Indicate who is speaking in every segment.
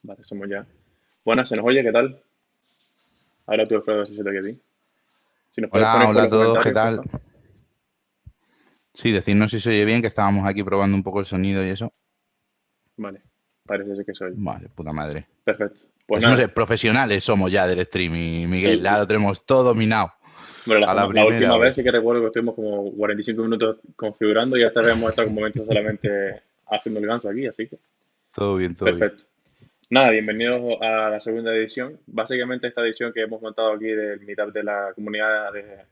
Speaker 1: Vale, somos ya. Buenas, ¿se nos oye? ¿Qué tal? Ahora tú, Alfredo, si se te oye a ti. Si nos puedes
Speaker 2: Hola,
Speaker 1: poner por
Speaker 2: hola a
Speaker 1: los
Speaker 2: todos, ¿qué
Speaker 1: comentarios, por
Speaker 2: tal?
Speaker 1: favor.
Speaker 2: Sí, decirnos si se oye bien, que estábamos aquí probando un poco el sonido y eso.
Speaker 1: Vale, parece ser que soy.
Speaker 2: Vale, puta madre.
Speaker 1: Perfecto. Pues
Speaker 2: Que somos
Speaker 1: nada,
Speaker 2: profesionales, somos ya del streaming, Miguel,
Speaker 1: el-
Speaker 2: ya lo tenemos todo dominado.
Speaker 1: bueno,
Speaker 2: A la
Speaker 1: la
Speaker 2: primera
Speaker 1: última vez
Speaker 2: hoy.
Speaker 1: sí que recuerdo que estuvimos como 45 minutos configurando y esta vez hemos estado un momento solamente haciendo el ganso aquí, así que
Speaker 2: Todo bien, todo bien.
Speaker 1: perfecto. Nada, bienvenidos a la segunda edición. Básicamente esta edición que hemos montado aquí del Meetup de la comunidad de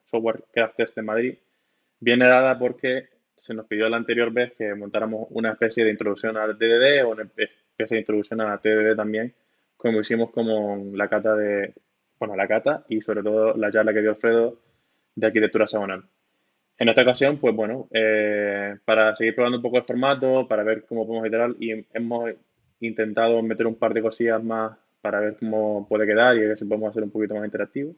Speaker 1: Software Crafters de Madrid viene dada porque se nos pidió la anterior vez que montáramos una especie de introducción al TDD o una especie de introducción a TDD también, como hicimos con la cata bueno, la cata y sobre todo la charla que dio Alfredo de arquitectura hexagonal. En esta ocasión, pues bueno, para seguir probando un poco el formato, para ver cómo podemos iterar y hemos intentado meter un par de cosillas más para ver cómo puede quedar y ver si podemos hacer un poquito más interactivo.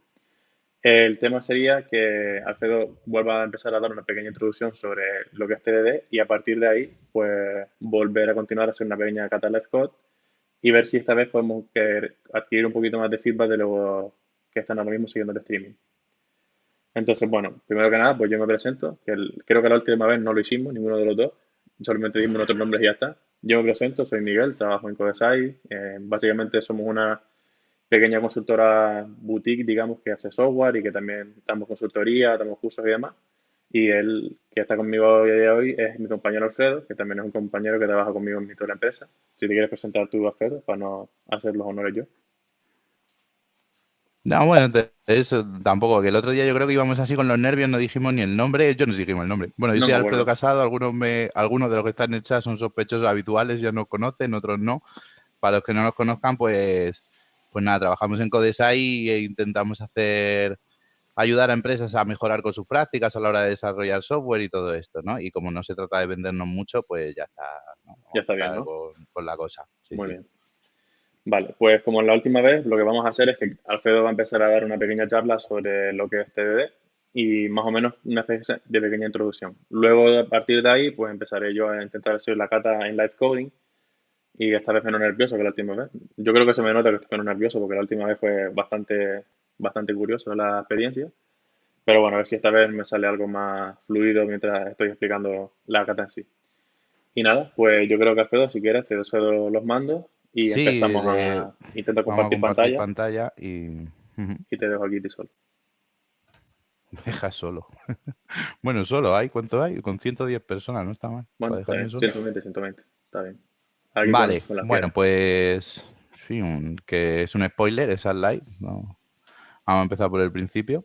Speaker 1: El tema sería que Alfredo vuelva a empezar a dar una pequeña introducción sobre lo que es TDD y a partir de ahí, pues volver a continuar a hacer una pequeña cata live code y ver si esta vez podemos adquirir un poquito más de feedback de los que están ahora mismo siguiendo el streaming. Entonces, bueno, primero que nada, pues yo me presento, que creo que la última vez no lo hicimos, ninguno de los dos, solamente dimos nuestros nombres y ya está. Yo me presento, soy Miguel, trabajo en Codesai, básicamente somos una pequeña consultora boutique, digamos, que hace software y que también damos consultoría, damos cursos y demás. Y el que está conmigo hoy a día de hoy es mi compañero Alfredo, que también es un compañero que trabaja conmigo en mi toda la empresa. Si te quieres presentar tú, Alfredo, para no hacer los honores yo.
Speaker 2: No, bueno, eso tampoco, que el otro día yo creo que íbamos así con los nervios, no dijimos ni el nombre, yo no dijimos el nombre. Bueno, yo
Speaker 1: No
Speaker 2: soy
Speaker 1: me
Speaker 2: Alfredo
Speaker 1: acuerdo.
Speaker 2: Casado, algunos de los que están en el chat son sospechosos habituales, ya nos conocen, otros no. Para los que no nos conozcan, pues nada, trabajamos en Codesai e intentamos ayudar a empresas a mejorar con sus prácticas a la hora de desarrollar software y todo esto, ¿no? Y como no se trata de vendernos mucho, pues ya está, ¿no? Vamos
Speaker 1: Ya
Speaker 2: a
Speaker 1: está bien,
Speaker 2: empezar
Speaker 1: ¿no?
Speaker 2: con la cosa. Sí,
Speaker 1: Muy
Speaker 2: sí.
Speaker 1: bien. Vale, pues como en la última vez, lo que vamos a hacer es que Alfredo va a empezar a dar una pequeña charla sobre lo que es TDD y más o menos una especie de pequeña introducción. Luego, a partir de ahí, pues empezaré yo a intentar hacer la cata en live coding y esta vez menos nervioso que la última vez. Yo creo que se me nota que estoy menos nervioso porque la última vez fue bastante curioso la experiencia. Pero bueno, a ver si esta vez me sale algo más fluido mientras estoy explicando la cata en sí. Y nada, pues yo creo que Alfredo, si quieres, te cedo los mandos y
Speaker 2: Sí,
Speaker 1: empezamos a intentar
Speaker 2: vamos a
Speaker 1: compartir
Speaker 2: compartir
Speaker 1: pantalla
Speaker 2: pantalla y ujú,
Speaker 1: y te dejo aquí tú solo.
Speaker 2: me dejas solo. Bueno, solo hay, ¿cuánto hay? Con 110 personas, no está mal,
Speaker 1: Bueno,
Speaker 2: para
Speaker 1: está
Speaker 2: dejarme
Speaker 1: bien,
Speaker 2: solo.
Speaker 1: 120, está bien. Aquí
Speaker 2: Vale,
Speaker 1: con la
Speaker 2: bueno,
Speaker 1: fiera.
Speaker 2: pues sí, que es un spoiler, esa es live, ¿no? Vamos a empezar por el principio.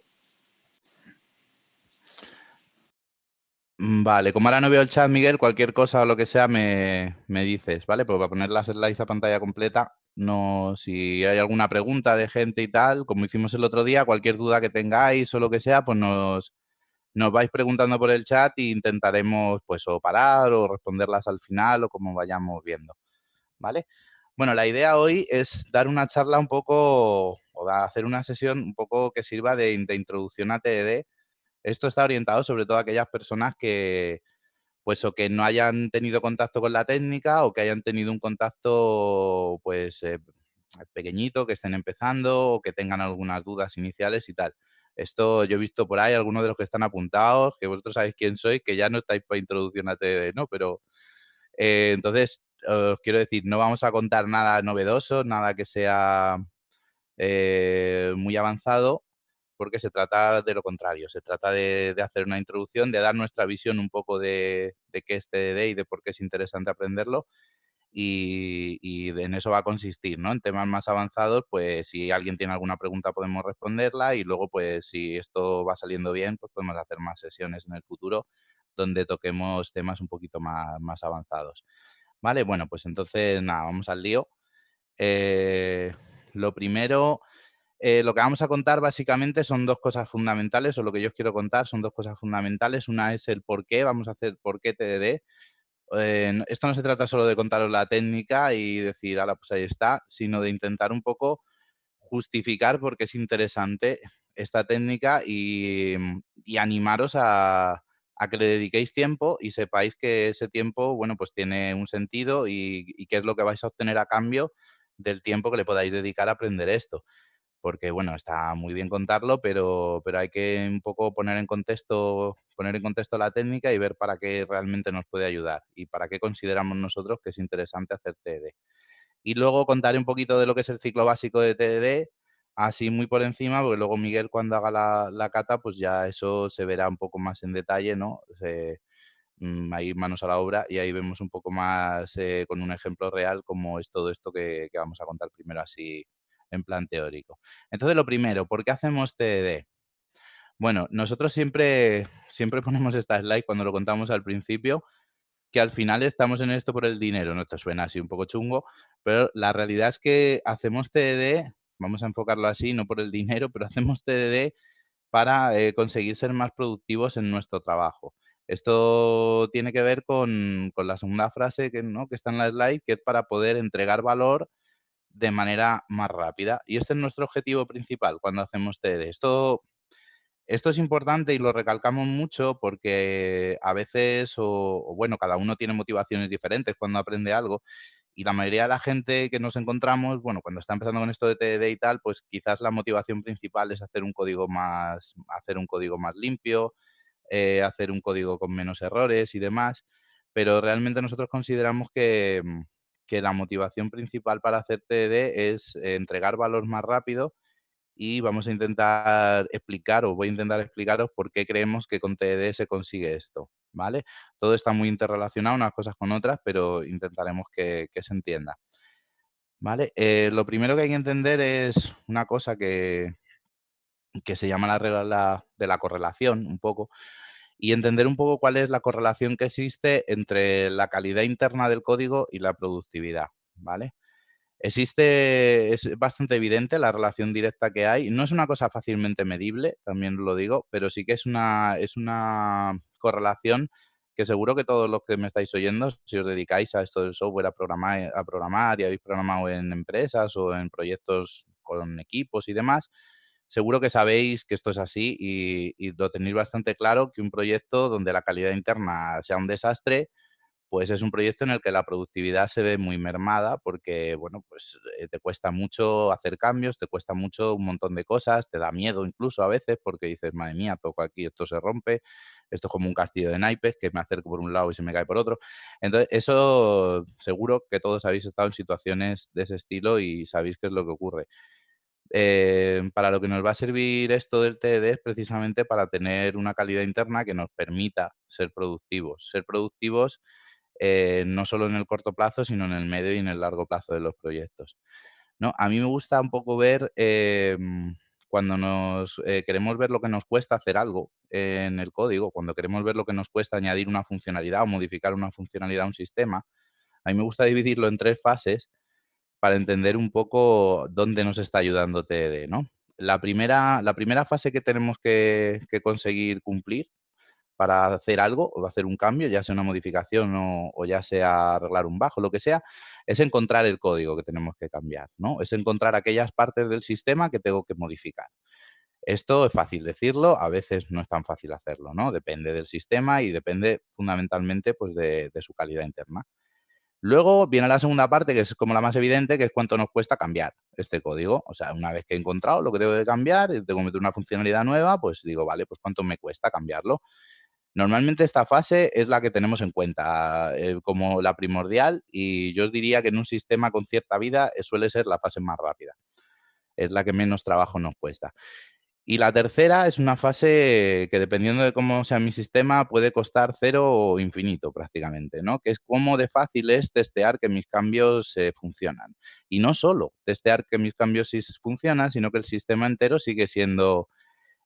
Speaker 2: Vale, como ahora no veo el chat, Miguel, cualquier cosa o lo que sea me dices, ¿vale? Pues para poner las slides a pantalla completa, no, si hay alguna pregunta de gente y tal, como hicimos el otro día, cualquier duda que tengáis o lo que sea, pues nos vais preguntando por el chat e intentaremos pues o parar o responderlas al final o como vayamos viendo, ¿vale? Bueno, la idea hoy es dar una charla un poco o hacer una sesión un poco que sirva de introducción a TDD. Esto está orientado sobre todo a aquellas personas que pues o que no hayan tenido contacto con la técnica o que hayan tenido un contacto pues pequeñito, que estén empezando o que tengan algunas dudas iniciales y tal. Esto yo he visto por ahí algunos de los que están apuntados, que vosotros sabéis quién sois, que ya no estáis para introducción a TDD, ¿no? Pero entonces os quiero decir, no vamos a contar nada novedoso, nada que sea muy avanzado, porque se trata de lo contrario, se trata de hacer una introducción, de dar nuestra visión un poco de qué es TDD y de por qué es interesante aprenderlo. En eso va a consistir, ¿no? En temas más avanzados, pues si alguien tiene alguna pregunta podemos responderla y luego, pues si esto va saliendo bien, pues podemos hacer más sesiones en el futuro donde toquemos temas un poquito más avanzados. Vale, bueno, pues entonces nada, vamos al lío. Eh, lo primero, lo que vamos a contar básicamente son dos cosas fundamentales, o lo que yo os quiero contar son dos cosas fundamentales. Una es el por qué, vamos a hacer por qué TDD. Esto no se trata solo de contaros la técnica y decir, ahora pues ahí está, sino de intentar un poco justificar por qué es interesante esta técnica y animaros a a que le dediquéis tiempo y sepáis que ese tiempo, bueno, pues tiene un sentido y qué es lo que vais a obtener a cambio del tiempo que le podáis dedicar a aprender esto. Porque, bueno, está muy bien contarlo, pero hay que un poco poner en contexto la técnica y ver para qué realmente nos puede ayudar y para qué consideramos nosotros que es interesante hacer TDD. Y luego contaré un poquito de lo que es el ciclo básico de TDD, así muy por encima, porque luego Miguel cuando haga la cata, pues ya eso se verá un poco más en detalle, ¿no? Ahí manos a la obra y ahí vemos un poco más con un ejemplo real cómo es todo esto que vamos a contar primero así en plan teórico. Entonces, lo primero, ¿por qué hacemos TDD? Bueno, nosotros siempre ponemos esta slide cuando lo contamos al principio, que al final estamos en esto por el dinero, ¿no? Esto suena así un poco chungo, pero la realidad es que hacemos TDD, vamos a enfocarlo así, no por el dinero, pero hacemos TDD para conseguir ser más productivos en nuestro trabajo. Esto tiene que ver con la segunda frase que, ¿no? que está en la slide, que es para poder entregar valor de manera más rápida. Y este es nuestro objetivo principal cuando hacemos TD. Esto es importante y lo recalcamos mucho porque a veces, bueno, cada uno tiene motivaciones diferentes cuando aprende algo y la mayoría de la gente que nos encontramos, bueno, cuando está empezando con esto de TDD y tal, pues quizás la motivación principal es hacer un código más limpio, hacer un código con menos errores y demás, pero realmente nosotros consideramos que la motivación principal para hacer TDD es entregar valor más rápido y vamos a intentar explicar, o voy a intentar explicaros por qué creemos que con TDD se consigue esto, ¿vale? Todo está muy interrelacionado unas cosas con otras, pero intentaremos que se entienda, ¿vale? Lo primero que hay que entender es una cosa que se llama la regla de la correlación, un poco, y entender un poco cuál es la correlación que existe entre la calidad interna del código y la productividad, ¿vale? Es bastante evidente la relación directa que hay. No es una cosa fácilmente medible, también lo digo, pero sí que es una correlación que seguro que todos los que me estáis oyendo, si os dedicáis a esto del software, a programar y habéis programado en empresas o en proyectos con equipos y demás, seguro que sabéis que esto es así y lo tenéis bastante claro que un proyecto donde la calidad interna sea un desastre, pues es un proyecto en el que la productividad se ve muy mermada porque, bueno, pues te cuesta mucho hacer cambios, te cuesta mucho un montón de cosas, te da miedo incluso a veces porque dices, madre mía, toco aquí, esto se rompe, esto es como un castillo de naipes que me acerco por un lado y se me cae por otro. Entonces, eso seguro que todos habéis estado en situaciones de ese estilo y sabéis qué es lo que ocurre. Para lo que nos va a servir esto del TDD es precisamente para tener una calidad interna que nos permita ser productivos. Ser productivos no solo en el corto plazo, sino en el medio y en el largo plazo de los proyectos, ¿no? A mí me gusta un poco ver cuando queremos ver lo que nos cuesta hacer algo en el código, cuando queremos ver lo que nos cuesta añadir una funcionalidad o modificar una funcionalidad a un sistema, a mí me gusta dividirlo en tres fases para entender un poco dónde nos está ayudando TDD, ¿no? La primera fase que tenemos que conseguir cumplir para hacer algo o hacer un cambio, ya sea una modificación o ya sea arreglar un bajo, lo que sea, es encontrar el código que tenemos que cambiar, ¿no? Es encontrar aquellas partes del sistema que tengo que modificar. Esto es fácil decirlo, a veces no es tan fácil hacerlo, ¿no? Depende del sistema y depende fundamentalmente pues, de su calidad interna. Luego viene la segunda parte, que es como la más evidente, que es cuánto nos cuesta cambiar este código. O sea, una vez que he encontrado lo que tengo que cambiar, y tengo que meter una funcionalidad nueva, pues digo, vale, pues cuánto me cuesta cambiarlo. Normalmente esta fase es la que tenemos en cuenta como la primordial y yo os diría que en un sistema con cierta vida suele ser la fase más rápida. Es la que menos trabajo nos cuesta. Y la tercera es una fase que dependiendo de cómo sea mi sistema puede costar cero o infinito prácticamente, ¿no? Que es cómo de fácil es testear que mis cambios funcionan. Y no solo testear que mis cambios sí funcionan, sino que el sistema entero sigue siendo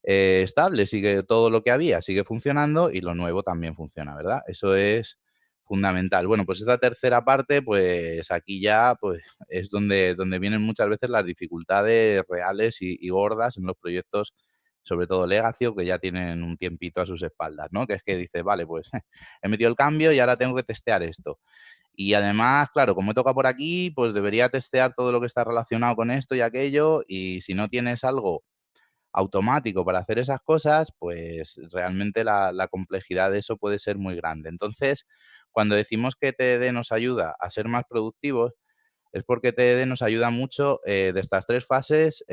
Speaker 2: estable, sigue todo lo que había, sigue funcionando y lo nuevo también funciona, ¿verdad? Eso es fundamental. Bueno, pues esta tercera parte, pues aquí ya pues, es donde vienen muchas veces las dificultades reales y gordas en los proyectos, sobre todo Legacy, o que ya tienen un tiempito a sus espaldas, ¿no? Que es que dice, vale, pues he metido el cambio y ahora tengo que testear esto. Y además, claro, como he tocado por aquí, pues debería testear todo lo que está relacionado con esto y aquello, y si no tienes algo automático para hacer esas cosas, pues realmente la complejidad de eso puede ser muy grande. Entonces, cuando decimos que TDD nos ayuda a ser más productivos, es porque TDD nos ayuda mucho de estas tres fases,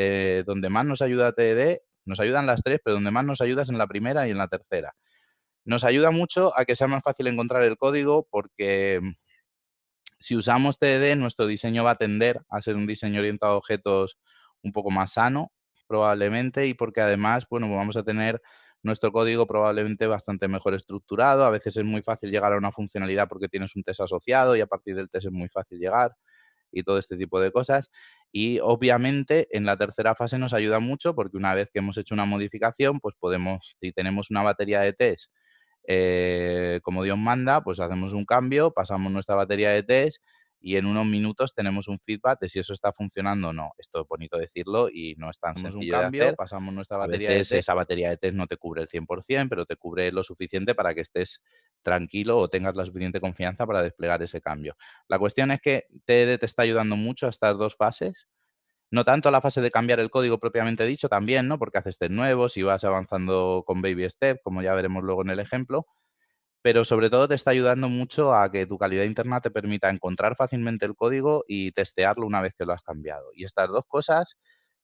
Speaker 2: donde más nos ayuda TDD, nos ayudan las tres, pero donde más nos ayuda es en la primera y en la tercera. Nos ayuda mucho a que sea más fácil encontrar el código porque si usamos TDD, nuestro diseño va a tender a ser un diseño orientado a objetos un poco más sano, probablemente, y porque además, bueno, pues vamos a tener nuestro código probablemente bastante mejor estructurado. A veces es muy fácil llegar a una funcionalidad porque tienes un test asociado y a partir del test es muy fácil llegar y todo este tipo de cosas. Y obviamente en la tercera fase nos ayuda mucho porque una vez que hemos hecho una modificación, pues podemos, si tenemos una batería de test como Dios manda, pues hacemos un cambio, pasamos nuestra batería de test y en unos minutos tenemos un feedback de si eso está funcionando o no. Esto es bonito decirlo y no es tan
Speaker 3: Hacemos un
Speaker 2: sencillo de
Speaker 3: cambio,
Speaker 2: hacer.
Speaker 3: pasamos nuestra
Speaker 2: A
Speaker 3: batería de
Speaker 2: veces
Speaker 3: test.
Speaker 2: esa batería de test no te cubre el 100%, pero te cubre lo suficiente para que estés tranquilo o tengas la suficiente confianza para desplegar ese cambio. La cuestión es que TED te está ayudando mucho a estas dos fases, no tanto a la fase de cambiar el código propiamente dicho, también, ¿no? Porque haces test nuevos y vas avanzando con baby step, como ya veremos luego en el ejemplo, pero sobre todo te está ayudando mucho a que tu calidad interna te permita encontrar fácilmente el código y testearlo una vez que lo has cambiado. Y estas dos cosas,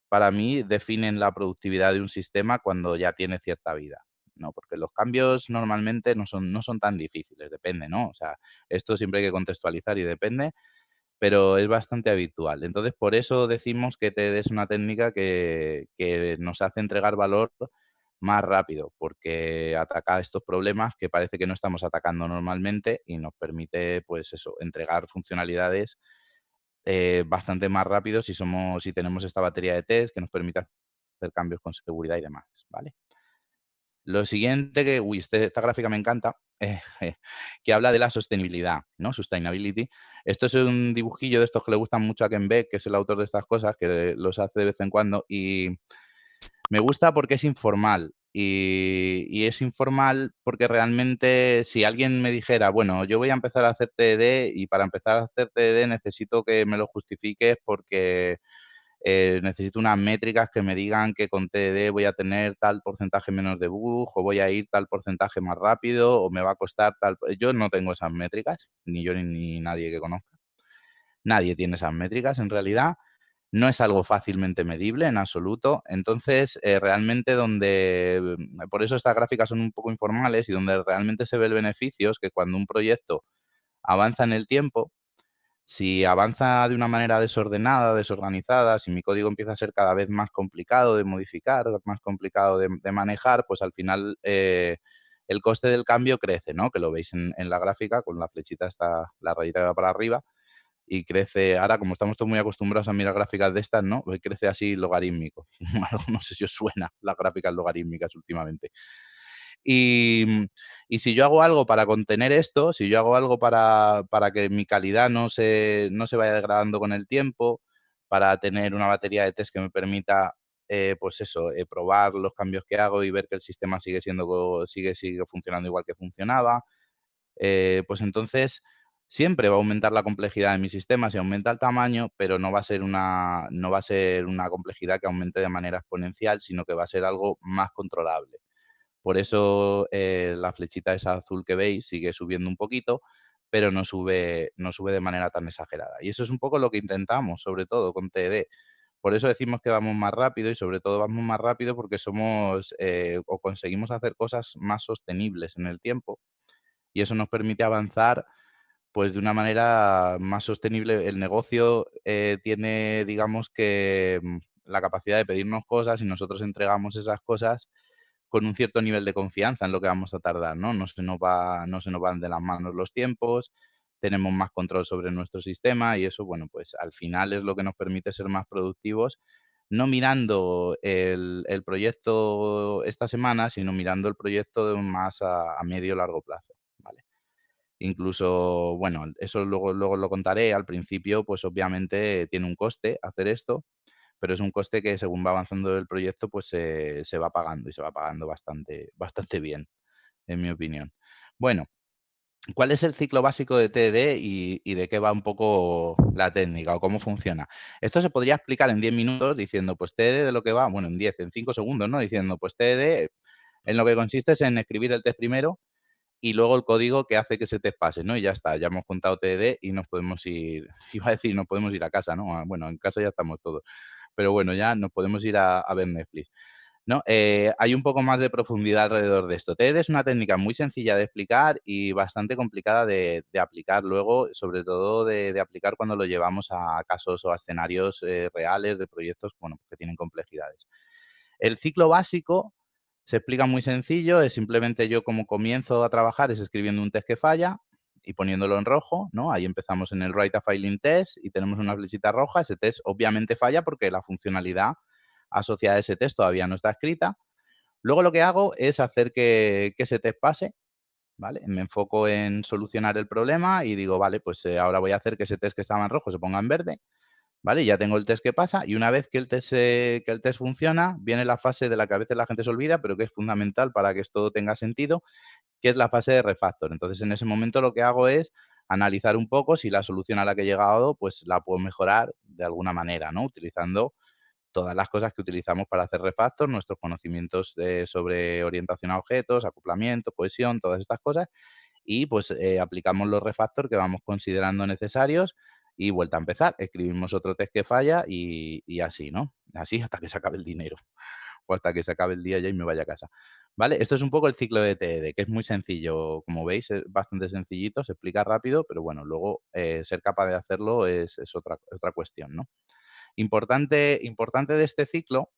Speaker 2: para mí, definen la productividad de un sistema cuando ya tiene cierta vida, ¿no? Porque los cambios normalmente no son tan difíciles, depende, ¿no? O sea, esto siempre hay que contextualizar y depende, pero es bastante habitual. Entonces, por eso decimos que TED es una técnica que nos hace entregar valor más rápido, porque ataca estos problemas que parece que no estamos atacando normalmente y nos permite, pues eso, entregar funcionalidades bastante más rápido si tenemos esta batería de test que nos permite hacer cambios con seguridad y demás, ¿vale? Lo siguiente que, uy, esta gráfica me encanta, que habla de la sostenibilidad, ¿no? Sustainability. Esto es un dibujillo de estos que le gustan mucho a Ken Beck, que es el autor de estas cosas, que los hace de vez en cuando, y me gusta porque es informal. Y es informal porque realmente si alguien me dijera, bueno, yo voy a empezar a hacer TDD y para empezar a hacer TDD necesito que me lo justifiques porque necesito unas métricas que me digan que con TDD voy a tener tal porcentaje menos de bug, o voy a ir tal porcentaje más rápido, o me va a costar tal. Yo no tengo esas métricas, ni yo ni nadie que conozca. Nadie tiene esas métricas en realidad. No es algo fácilmente medible en absoluto. Entonces, realmente por eso estas gráficas son un poco informales y donde realmente se ve el beneficio es que cuando un proyecto avanza en el tiempo, si avanza de una manera desordenada, desorganizada, si mi código empieza a ser cada vez más complicado de modificar, más complicado de manejar, pues al final el coste del cambio crece, ¿no? Que lo veis en la gráfica con la flechita esta, la rayita que va para arriba, y crece, ahora como estamos todos muy acostumbrados a mirar gráficas de estas, ¿no? Pues crece así logarítmico. No sé si os suena las gráficas logarítmicas últimamente. Y, y si yo hago algo para contener esto, si yo hago algo para que mi calidad no se vaya degradando con el tiempo, para tener una batería de test que me permita, pues eso, probar los cambios que hago y ver que el sistema sigue funcionando igual que funcionaba, pues entonces siempre va a aumentar la complejidad de mi sistema si aumenta el tamaño, pero no va a ser una complejidad que aumente de manera exponencial, sino que va a ser algo más controlable. Por eso la flechita esa azul que veis sigue subiendo un poquito, pero no sube de manera tan exagerada. Y eso es un poco lo que intentamos, sobre todo con TD. Por eso decimos que vamos más rápido y sobre todo vamos más rápido porque somos o conseguimos hacer cosas más sostenibles en el tiempo y eso nos permite avanzar pues de una manera más sostenible. El negocio tiene, digamos que, la capacidad de pedirnos cosas y nosotros entregamos esas cosas con un cierto nivel de confianza en lo que vamos a tardar, ¿no? No se nos van de las manos los tiempos, tenemos más control sobre nuestro sistema y eso, bueno, pues al final es lo que nos permite ser más productivos, no mirando el proyecto esta semana, sino mirando el proyecto más a medio largo plazo, ¿vale? Incluso, bueno, eso luego lo contaré. Al principio, pues obviamente tiene un coste hacer esto, pero es un coste que según va avanzando el proyecto, pues se va pagando y se va pagando bastante, bastante bien, en mi opinión. Bueno, ¿Cuál es el ciclo básico de TDD y de qué va un poco la técnica o cómo funciona? Esto se podría explicar en 10 minutos diciendo, pues TDD de lo que va, bueno, en 10, en 5 segundos, ¿no? Diciendo, pues TDD en lo que consiste es en escribir el test primero y luego el código que hace que ese test pase, ¿no? Y ya está, ya hemos contado TDD y nos podemos ir, iba a decir, nos podemos ir a casa, ¿no? Bueno, en casa ya estamos todos, pero bueno, ya nos podemos ir a ver Netflix. ¿No? Hay un poco más de profundidad alrededor de esto. TED es una técnica muy sencilla de explicar y bastante complicada de aplicar luego, sobre todo de aplicar cuando lo llevamos a casos o a escenarios reales de proyectos, bueno, que tienen complejidades. El ciclo básico se explica muy sencillo, es simplemente yo como comienzo a trabajar es escribiendo un test que falla y poniéndolo en rojo, ¿no? Ahí empezamos en el write a failing test y tenemos una flechita roja, ese test obviamente falla porque la funcionalidad asociada a ese test todavía no está escrita. Luego lo que hago es hacer que ese test pase, ¿vale? Me enfoco en solucionar el problema y digo, vale, pues ahora voy a hacer que ese test que estaba en rojo se ponga en verde, ¿vale? Ya tengo el test que pasa y una vez que el test funciona, viene la fase de la que a veces la gente se olvida, pero que es fundamental para que esto tenga sentido, que es la fase de refactor. Entonces, en ese momento lo que hago es analizar un poco si la solución a la que he llegado, pues la puedo mejorar de alguna manera, ¿no? Utilizando todas las cosas que utilizamos para hacer refactor, nuestros conocimientos sobre orientación a objetos, acoplamiento, cohesión, todas estas cosas, y pues aplicamos los refactor que vamos considerando necesarios y vuelta a empezar. Escribimos otro test que falla y así, ¿no? Así hasta que se acabe el dinero o hasta que se acabe el día ya y me vaya a casa. ¿Vale? Esto es un poco el ciclo de TED, que es muy sencillo. Como veis, es bastante sencillito, se explica rápido, pero bueno, luego ser capaz de hacerlo es otra cuestión, ¿no? Importante de este ciclo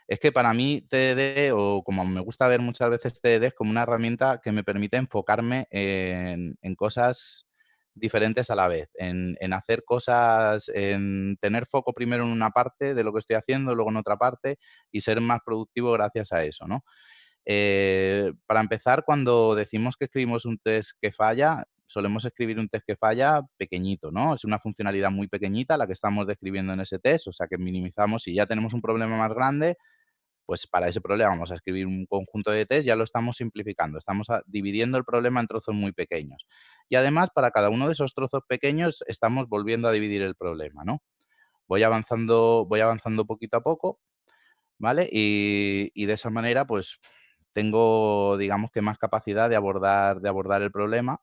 Speaker 2: es que para mí TDD, o como me gusta ver muchas veces TDD, es como una herramienta que me permite enfocarme en cosas diferentes a la vez, en hacer cosas, en tener foco primero en una parte de lo que estoy haciendo, luego en otra parte y ser más productivo gracias a eso, ¿no? Para empezar, cuando decimos que escribimos un test que falla, solemos escribir un test que falla pequeñito, ¿no? Es una funcionalidad muy pequeñita la que estamos describiendo en ese test, o sea que minimizamos, si ya tenemos un problema más grande, pues para ese problema vamos a escribir un conjunto de test, ya lo estamos simplificando, estamos dividiendo el problema en trozos muy pequeños. Y además, para cada uno de esos trozos pequeños, estamos volviendo a dividir el problema, ¿no? Voy avanzando poquito a poco, ¿vale? Y de esa manera, pues tengo, digamos que más capacidad de abordar el problema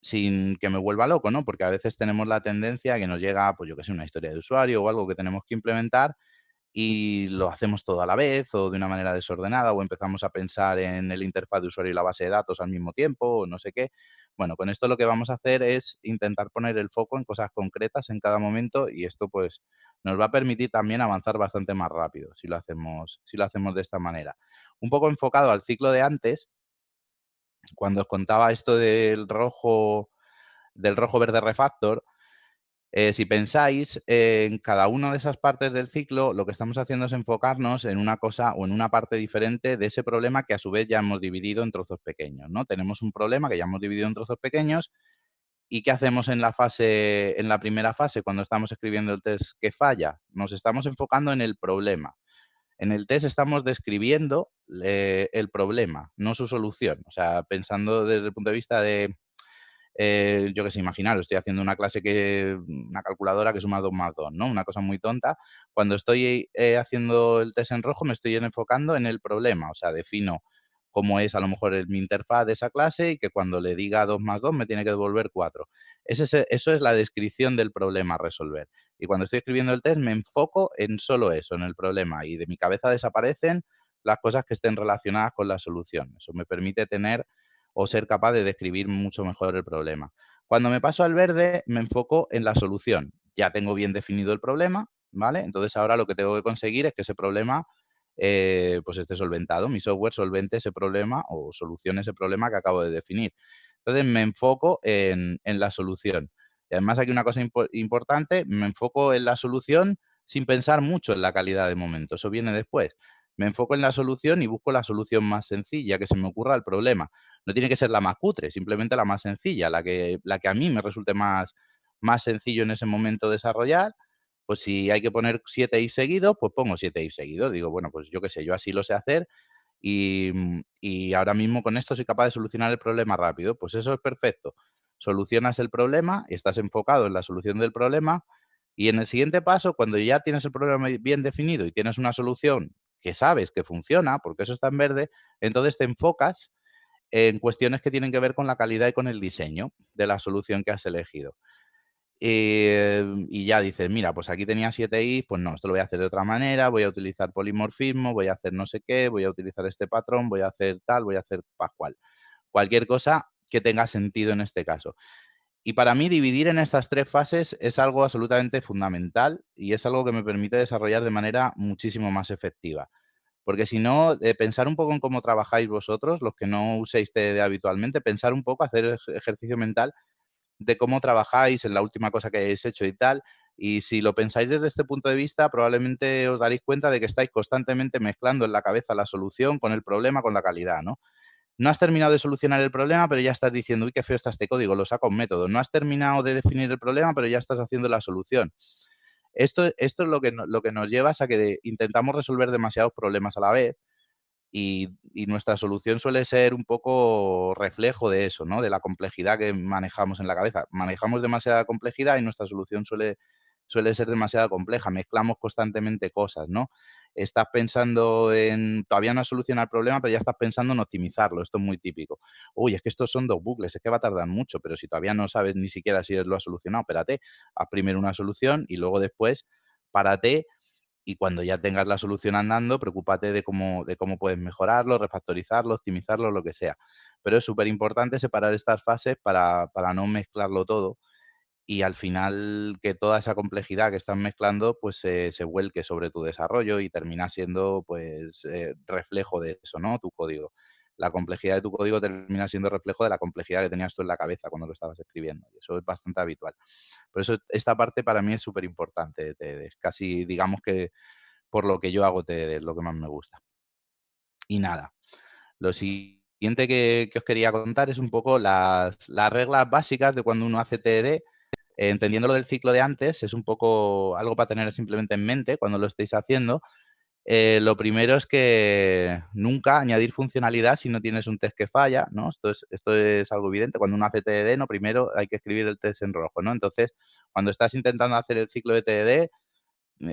Speaker 2: sin que me vuelva loco, ¿no? Porque a veces tenemos la tendencia a que nos llega, pues yo que sé, una historia de usuario o algo que tenemos que implementar y lo hacemos todo a la vez o de una manera desordenada o empezamos a pensar en el interfaz de usuario y la base de datos al mismo tiempo o no sé qué. Bueno, con esto lo que vamos a hacer es intentar poner el foco en cosas concretas en cada momento y esto pues nos va a permitir también avanzar bastante más rápido si lo hacemos de esta manera. Un poco enfocado al ciclo de antes, cuando os contaba esto del rojo verde refactor, si pensáis en cada una de esas partes del ciclo, lo que estamos haciendo es enfocarnos en una cosa o en una parte diferente de ese problema que a su vez ya hemos dividido en trozos pequeños, ¿no? Tenemos un problema que ya hemos dividido en trozos pequeños y ¿qué hacemos en la primera fase cuando estamos escribiendo el test que falla? Nos estamos enfocando en el problema. En el test estamos describiendo el problema, no su solución. O sea, pensando desde el punto de vista de yo qué sé, imaginaros, estoy haciendo una calculadora que suma 2 más 2, ¿no? Una cosa muy tonta. Cuando estoy haciendo el test en rojo, me estoy enfocando en el problema, o sea, defino cómo es a lo mejor mi interfaz de esa clase y que cuando le diga 2 más 2 me tiene que devolver 4. Eso es la descripción del problema a resolver. Y cuando estoy escribiendo el test me enfoco en solo eso, en el problema, y de mi cabeza desaparecen las cosas que estén relacionadas con la solución. Eso me permite tener o ser capaz de describir mucho mejor el problema. Cuando me paso al verde, me enfoco en la solución. Ya tengo bien definido el problema, ¿vale? Entonces ahora lo que tengo que conseguir es que ese problema pues esté solventado. Mi software solvente ese problema o solucione ese problema que acabo de definir. Entonces me enfoco en la solución. Y además aquí una cosa importante, me enfoco en la solución sin pensar mucho en la calidad de momento. Eso viene después. Me enfoco en la solución y busco la solución más sencilla que se me ocurra al problema. No tiene que ser la más cutre, simplemente la más sencilla, la que a mí me resulte más sencillo en ese momento desarrollar. Pues si hay que poner 7 if seguidos, pues pongo 7 if seguidos. Digo, bueno, pues yo qué sé, yo así lo sé hacer y ahora mismo con esto soy capaz de solucionar el problema rápido. Pues eso es perfecto. Solucionas el problema, estás enfocado en la solución del problema y en el siguiente paso, cuando ya tienes el problema bien definido y tienes una solución que sabes que funciona, porque eso está en verde, entonces te enfocas en cuestiones que tienen que ver con la calidad y con el diseño de la solución que has elegido. Y ya dices, mira, pues aquí tenía 7 is, pues no, esto lo voy a hacer de otra manera, voy a utilizar polimorfismo, voy a hacer no sé qué, voy a utilizar este patrón, voy a hacer tal, voy a hacer pascual. Cualquier cosa que tenga sentido en este caso. Y para mí dividir en estas 3 fases es algo absolutamente fundamental y es algo que me permite desarrollar de manera muchísimo más efectiva. Porque si no, pensar un poco en cómo trabajáis vosotros, los que no uséis TDD habitualmente, pensar un poco, hacer ejercicio mental de cómo trabajáis en la última cosa que hayáis hecho y tal. Y si lo pensáis desde este punto de vista, probablemente os daréis cuenta de que estáis constantemente mezclando en la cabeza la solución con el problema, con la calidad, ¿no? No has terminado de solucionar el problema, pero ya estás diciendo, uy, qué feo está este código, lo saco un método. No has terminado de definir el problema, pero ya estás haciendo la solución. Esto es lo que nos lleva a que intentamos resolver demasiados problemas a la vez y nuestra solución suele ser un poco reflejo de eso, ¿no? De la complejidad que manejamos en la cabeza. Manejamos demasiada complejidad y nuestra solución suele ser demasiado compleja. Mezclamos constantemente cosas, ¿no? Estás pensando en, todavía no has solucionado el problema, pero ya estás pensando en optimizarlo. Esto es muy típico. Uy, es que estos son 2 bucles, es que va a tardar mucho, pero si todavía no sabes ni siquiera si lo has solucionado, espérate, haz primero una solución y luego después párate y cuando ya tengas la solución andando, preocúpate de cómo puedes mejorarlo, refactorizarlo, optimizarlo, lo que sea. Pero es súper importante separar estas fases para no mezclarlo todo y al final que toda esa complejidad que estás mezclando pues se vuelque sobre tu desarrollo y termina siendo pues reflejo de eso, ¿no? Tu código. La complejidad de tu código termina siendo reflejo de la complejidad que tenías tú en la cabeza cuando lo estabas escribiendo. Y eso es bastante habitual. Por eso esta parte para mí es súper importante. Es casi, digamos que por lo que yo hago TDD, es lo que más me gusta. Y nada, lo siguiente que os quería contar es un poco las reglas básicas de cuando uno hace TDD. Entendiendo lo del ciclo de antes, es un poco algo para tener simplemente en mente cuando lo estéis haciendo. Lo primero es que nunca añadir funcionalidad si no tienes un test que falla, ¿no? Esto es algo evidente. Cuando uno hace TDD, no, primero hay que escribir el test en rojo, ¿no? Entonces, cuando estás intentando hacer el ciclo de TDD,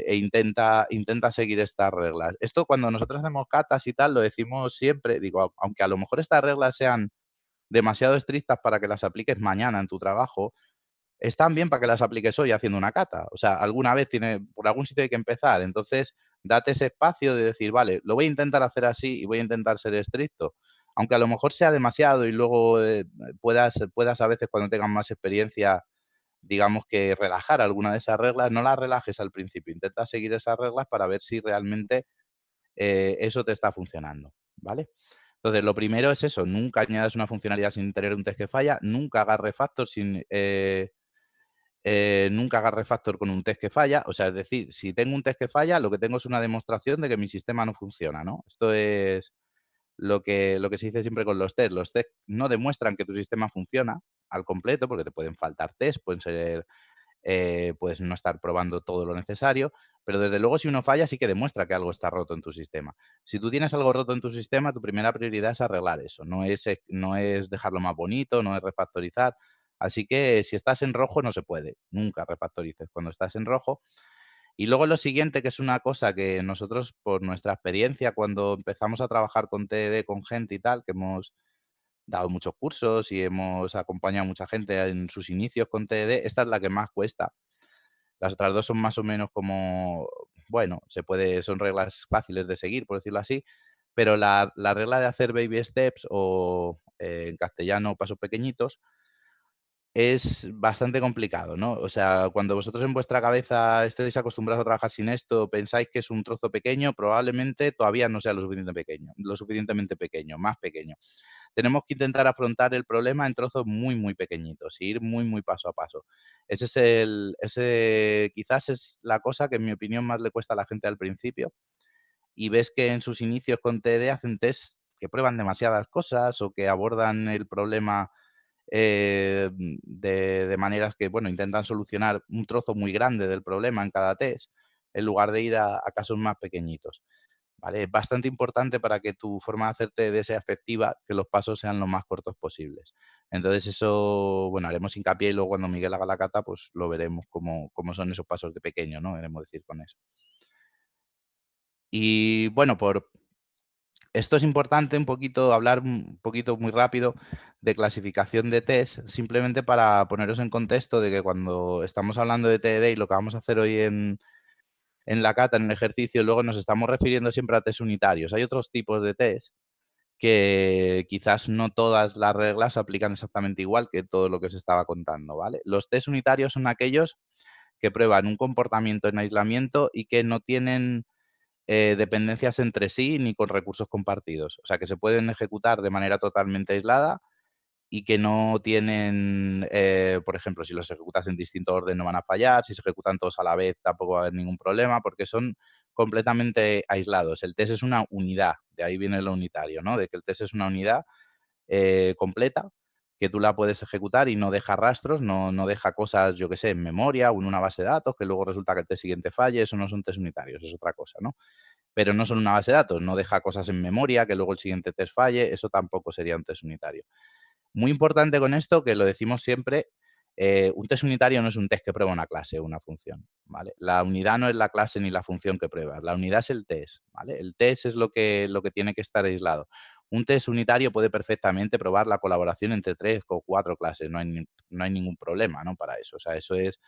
Speaker 2: intenta seguir estas reglas. Esto cuando nosotros hacemos catas y tal, lo decimos siempre, digo, aunque a lo mejor estas reglas sean demasiado estrictas para que las apliques mañana en tu trabajo, están bien para que las apliques hoy haciendo una cata. O sea, alguna vez por algún sitio hay que empezar. Entonces, date ese espacio de decir, vale, lo voy a intentar hacer así y voy a intentar ser estricto. Aunque a lo mejor sea demasiado y luego puedas a veces cuando tengas más experiencia digamos que relajar alguna de esas reglas, no las relajes al principio, intenta seguir esas reglas para ver si realmente eso te está funcionando, ¿vale? Entonces, lo primero es eso, nunca añadas una funcionalidad sin tener un test que falla, nunca hagas refactor nunca hagas refactor con un test que falla, o sea, es decir, si tengo un test que falla, lo que tengo es una demostración de que mi sistema no funciona, ¿no? Esto es lo que se dice siempre con los test. Los test no demuestran que tu sistema funciona al completo, porque te pueden faltar test, pueden ser puedes no estar probando todo lo necesario, pero desde luego si uno falla sí que demuestra que algo está roto en tu sistema. Si tú tienes algo roto en tu sistema, tu primera prioridad es arreglar eso, no es dejarlo más bonito, no es refactorizar. Así que si estás en rojo no se puede, nunca refactorices cuando estás en rojo. Y luego lo siguiente, que es una cosa que nosotros, por nuestra experiencia, cuando empezamos a trabajar con TDD, con gente y tal, que hemos dado muchos cursos y hemos acompañado a mucha gente en sus inicios con TDD, esta es la que más cuesta. Las otras dos son más o menos como, bueno, son reglas fáciles de seguir, por decirlo así, pero la regla de hacer baby steps o en castellano pasos pequeñitos es bastante complicado, ¿no? O sea, cuando vosotros en vuestra cabeza estéis acostumbrados a trabajar sin esto, pensáis que es un trozo pequeño, probablemente todavía no sea lo suficientemente pequeño, más pequeño. Tenemos que intentar afrontar el problema en trozos muy, muy pequeñitos, y ir muy, muy paso a paso. Ese quizás es la cosa que en mi opinión más le cuesta a la gente al principio, y ves que en sus inicios con TD hacen test que prueban demasiadas cosas o que abordan el problema de maneras que, bueno, intentan solucionar un trozo muy grande del problema en cada test, en lugar de ir a casos más pequeñitos. ¿vale? Es bastante importante para que tu forma de hacer TDD sea efectiva, que los pasos sean lo más cortos posibles. Entonces eso, bueno, haremos hincapié y luego cuando Miguel haga la cata, pues lo veremos cómo son esos pasos de pequeño, ¿no? Queremos decir con eso. Y bueno, esto es importante un poquito, hablar un poquito muy rápido de clasificación de test, simplemente para poneros en contexto de que cuando estamos hablando de TDD y lo que vamos a hacer hoy en la cata, en el ejercicio, luego nos estamos refiriendo siempre a test unitarios. Hay otros tipos de test que quizás no todas las reglas se aplican exactamente igual que todo lo que os estaba contando, ¿vale? Los test unitarios son aquellos que prueban un comportamiento en aislamiento y que no tienen dependencias entre sí ni con recursos compartidos. O sea, que se pueden ejecutar de manera totalmente aislada y que no tienen, por ejemplo, si los ejecutas en distinto orden no van a fallar, si se ejecutan todos a la vez tampoco va a haber ningún problema, porque son completamente aislados. El test es una unidad, de ahí viene lo unitario, ¿no? De que el test es una unidad completa que tú la puedes ejecutar y no deja rastros, no deja cosas, yo qué sé, en memoria o en una base de datos, que luego resulta que el test siguiente falle, eso no son test unitarios, es otra cosa, ¿no? Pero no son una base de datos, no deja cosas en memoria, que luego el siguiente test falle, eso tampoco sería un test unitario. Muy importante con esto, que lo decimos siempre, un test unitario no es un test que prueba una clase o una función, ¿vale? La unidad no es la clase ni la función que pruebas, la unidad es el test, ¿vale? El test es lo que tiene que estar aislado. Un test unitario puede perfectamente probar la colaboración entre 3 o 4 clases, no hay ningún problema, ¿no? Para eso, o sea, eso es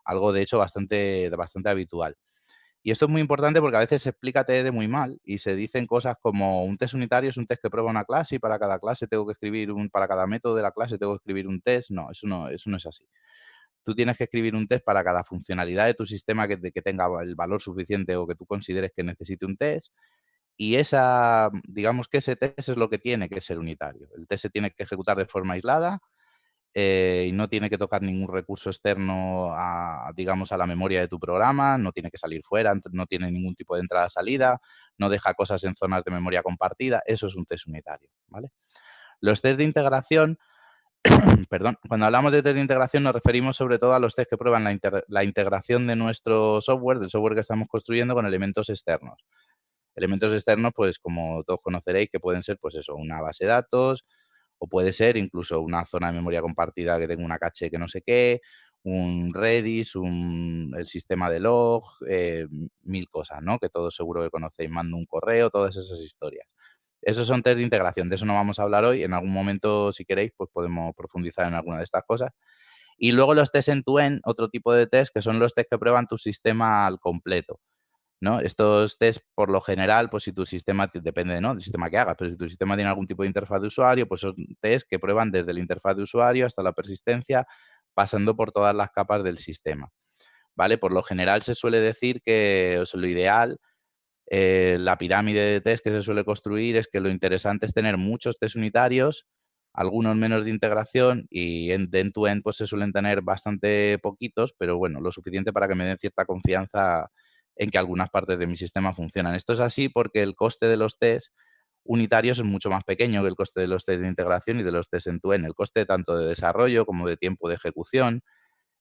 Speaker 2: algo, de hecho, bastante habitual. Y esto es muy importante porque a veces se explica TDD muy mal y se dicen cosas como un test unitario es un test que prueba una clase y para cada clase tengo que escribir para cada método de la clase tengo que escribir un test. No, eso no es así. Tú tienes que escribir un test para cada funcionalidad de tu sistema que tenga el valor suficiente o que tú consideres que necesite un test. Y digamos que ese test es lo que tiene que ser unitario. El test se tiene que ejecutar de forma aislada y no tiene que tocar ningún recurso externo digamos, a la memoria de tu programa, no tiene que salir fuera, no tiene ningún tipo de entrada-salida, no deja cosas en zonas de memoria compartida, eso es un test unitario, ¿vale? Los test de integración, perdón, cuando hablamos de test de integración nos referimos sobre todo a los test que prueban la integración de nuestro software, del software que estamos construyendo con elementos externos. Elementos externos, pues como todos conoceréis, que pueden ser, pues eso, una base de datos, o puede ser incluso una zona de memoria compartida que tenga una caché que no sé qué, un Redis, el sistema de log, mil cosas, ¿no? Que todos seguro que conocéis, mando un correo, todas esas historias. Esos son test de integración, de eso no vamos a hablar hoy. En algún momento, si queréis, pues podemos profundizar en alguna de estas cosas. Y luego los test end-to-end, otro tipo de test, que son los test que prueban tu sistema al completo, ¿no? Estos test, por lo general, pues si tu sistema, depende, ¿no?, del sistema que hagas, pero si tu sistema tiene algún tipo de interfaz de usuario, pues son test que prueban desde la interfaz de usuario hasta la persistencia, pasando por todas las capas del sistema, ¿vale? Por lo general se suele decir que, o sea, lo ideal, la pirámide de test que se suele construir es que lo interesante es tener muchos test unitarios, algunos menos de integración y de end-to-end pues se suelen tener bastante poquitos, pero bueno, lo suficiente para que me den cierta confianza en que algunas partes de mi sistema funcionan. Esto es así porque el coste de los test unitarios es mucho más pequeño que el coste de los test de integración y de los test end-to-end. El coste tanto de desarrollo como de tiempo de ejecución,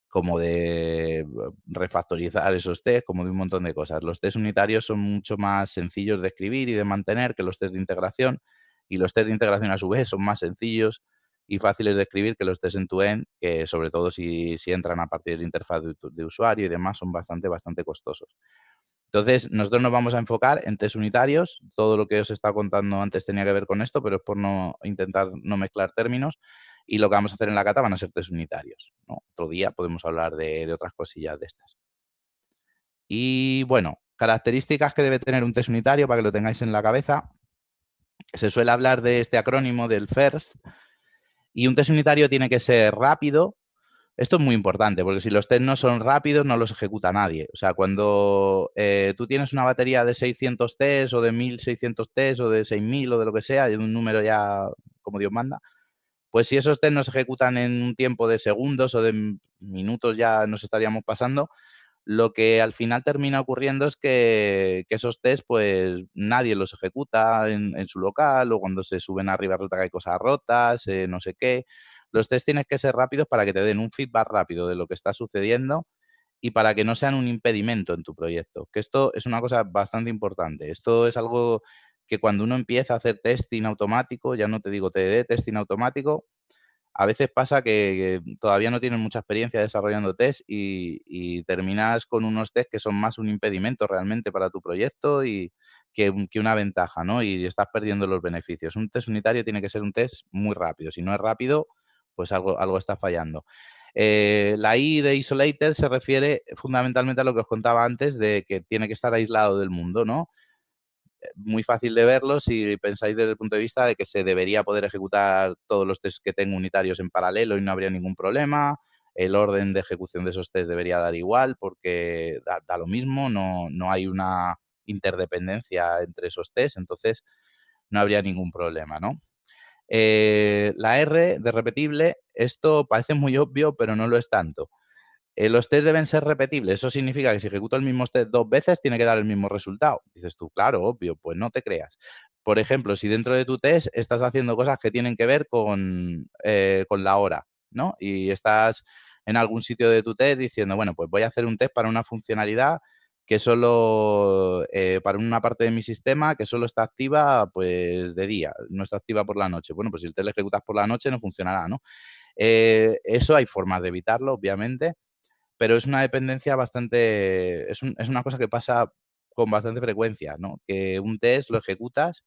Speaker 2: como de refactorizar esos test, como de un montón de cosas. Los test unitarios son mucho más sencillos de escribir y de mantener que los test de integración, y los test de integración a su vez son más sencillos y fáciles de escribir que los test end-to-end, que sobre todo si entran a partir de la interfaz de usuario y demás, son bastante costosos. Entonces, nosotros nos vamos a enfocar en test unitarios. Todo lo que os he estado contando antes tenía que ver con esto, pero es por no intentar no mezclar términos. Y lo que vamos a hacer en la cata van a ser test unitarios, ¿no? Otro día podemos hablar de otras cosillas de estas. Y bueno, características que debe tener un test unitario para que lo tengáis en la cabeza. Se suele hablar de este acrónimo del FIRST. Y un test unitario tiene que ser rápido. Esto es muy importante, porque si los test no son rápidos, no los ejecuta nadie. O sea, cuando tú tienes una batería de 600 test o de 1600 test o de 6000 o de lo que sea, de un número ya como Dios manda, pues si esos test no se ejecutan en un tiempo de segundos o de minutos, ya nos estaríamos pasando. Lo que al final termina ocurriendo es que esos test, pues nadie los ejecuta en su local, o cuando se suben arriba resulta que hay cosas rotas, no sé qué. Los test tienen que ser rápidos para que te den un feedback rápido de lo que está sucediendo y para que no sean un impedimento en tu proyecto. Que esto es una cosa bastante importante. Esto es algo que cuando uno empieza a hacer testing automático, ya no te digo TDD, testing automático, a veces pasa que todavía no tienen mucha experiencia desarrollando test y terminas con unos test que son más un impedimento realmente para tu proyecto y que una ventaja, ¿no? Y estás perdiendo los beneficios. Un test unitario tiene que ser un test muy rápido. Si no es rápido, pues algo está fallando. La I de isolated se refiere fundamentalmente a lo que os contaba antes de que tiene que estar aislado del mundo, ¿no? Muy fácil de verlo si pensáis desde el punto de vista de que se debería poder ejecutar todos los tests que tengo unitarios en paralelo y no habría ningún problema. El orden de ejecución de esos tests debería dar igual porque da lo mismo, no hay una interdependencia entre esos tests, entonces no habría ningún problema, ¿no? La R de repetible, esto parece muy obvio, pero no lo es tanto. Los test deben ser repetibles. Eso significa que si ejecuto el mismo test 2 veces, tiene que dar el mismo resultado. Dices tú, claro, obvio, pues no te creas. Por ejemplo, si dentro de tu test estás haciendo cosas que tienen que ver con la hora, ¿no? Y estás en algún sitio de tu test diciendo, bueno, pues voy a hacer un test para una funcionalidad que solo, para una parte de mi sistema que solo está activa, pues, de día, no está activa por la noche. Bueno, pues si el test lo ejecutas por la noche, no funcionará, ¿no? Eso hay formas de evitarlo, obviamente, pero es una dependencia bastante, es una cosa que pasa con bastante frecuencia, ¿no? Que un test lo ejecutas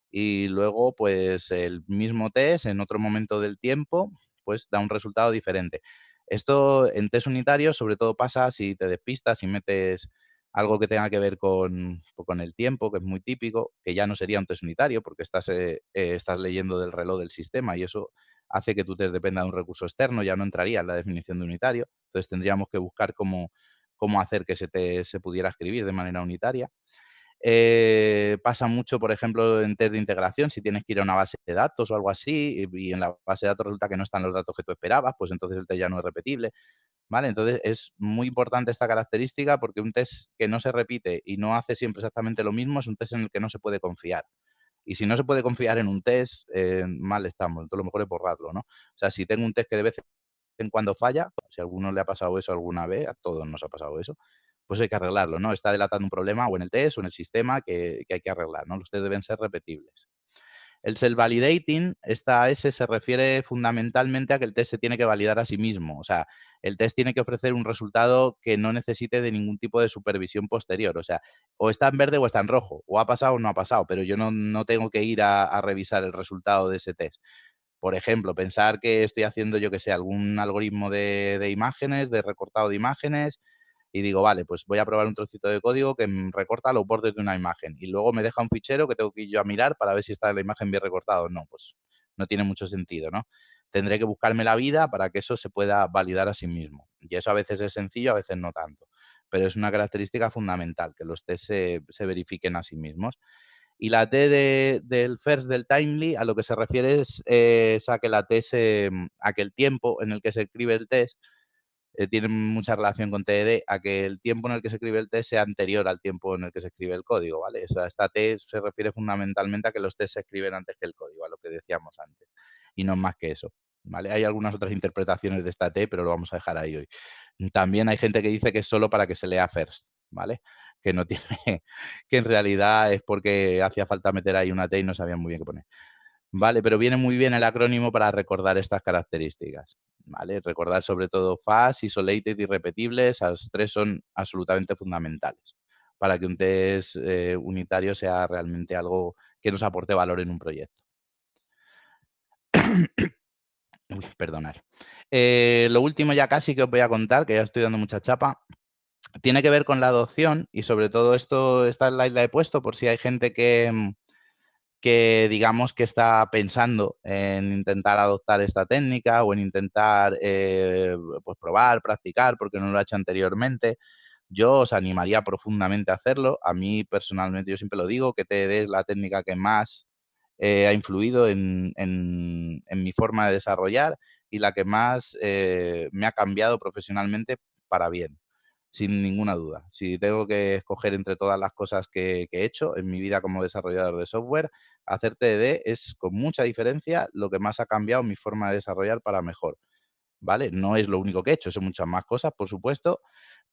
Speaker 2: y luego, pues, el mismo test en otro momento del tiempo, pues, da un resultado diferente. Esto en test unitarios, sobre todo pasa si te despistas, si metes algo que tenga que ver con el tiempo, que es muy típico, que ya no sería un test unitario porque estás leyendo del reloj del sistema y eso hace que tu test dependa de un recurso externo, ya no entraría en la definición de unitario. Entonces tendríamos que buscar cómo hacer que se pudiera escribir de manera unitaria. Pasa mucho, por ejemplo, en test de integración, si tienes que ir a una base de datos o algo así, y en la base de datos resulta que no están los datos que tú esperabas, pues entonces el test ya no es repetible, ¿vale? Entonces es muy importante esta característica porque un test que no se repite y no hace siempre exactamente lo mismo es un test en el que no se puede confiar. Y si no se puede confiar en un test, mal estamos. Entonces lo mejor es borrarlo, ¿no? O sea, si tengo un test que de vez en cuando falla, si a alguno le ha pasado eso alguna vez, a todos nos ha pasado eso, pues hay que arreglarlo, ¿no? Está delatando un problema o en el test o en el sistema que hay que arreglar, ¿no? Los test deben ser repetibles. El self-validating, esta S se refiere fundamentalmente a que el test se tiene que validar a sí mismo. O sea, el test tiene que ofrecer un resultado que no necesite de ningún tipo de supervisión posterior. O sea, o está en verde o está en rojo, o ha pasado o no ha pasado, pero yo no tengo que ir a revisar el resultado de ese test. Por ejemplo, pensar que estoy haciendo, yo que sé, algún algoritmo de imágenes, de recortado de imágenes, y digo, vale, pues voy a probar un trocito de código que recorta los bordes de una imagen. Y luego me deja un fichero que tengo que ir yo a mirar para ver si está la imagen bien recortada o no. Pues no tiene mucho sentido, ¿no? Tendré que buscarme la vida para que eso se pueda validar a sí mismo. Y eso a veces es sencillo, a veces no tanto. Pero es una característica fundamental, que los test se verifiquen a sí mismos. Y la T del first del timely a lo que se refiere es a que la T a que el tiempo en el que se escribe el test tiene mucha relación con TDD, a que el tiempo en el que se escribe el test sea anterior al tiempo en el que se escribe el código, ¿vale? O sea, esta T se refiere fundamentalmente a que los tests se escriben antes que el código, a lo que decíamos antes, y no es más que eso, ¿vale? Hay algunas otras interpretaciones de esta T, pero lo vamos a dejar ahí hoy. También hay gente que dice que es solo para que se lea first, ¿vale? Que no tiene, que en realidad es porque hacía falta meter ahí una T y no sabían muy bien qué poner. Vale, pero viene muy bien el acrónimo para recordar estas características, ¿vale? Recordar sobre todo fast, isolated y repetible, esas tres son absolutamente fundamentales para que un test unitario sea realmente algo que nos aporte valor en un proyecto. Uy, perdonar. Lo último ya casi que os voy a contar, que ya estoy dando mucha chapa, tiene que ver con la adopción y sobre todo esta slide la he puesto por si hay gente que digamos que está pensando en intentar adoptar esta técnica o en intentar pues probar, practicar, porque no lo ha hecho anteriormente. Yo os animaría profundamente a hacerlo. A mí personalmente, yo siempre lo digo, que TDD es la técnica que más ha influido en mi forma de desarrollar y la que más me ha cambiado profesionalmente para bien, sin ninguna duda. Si tengo que escoger entre todas las cosas que he hecho en mi vida como desarrollador de software, hacer TDD es con mucha diferencia lo que más ha cambiado mi forma de desarrollar para mejor, ¿vale? No es lo único que he hecho, son muchas más cosas, por supuesto,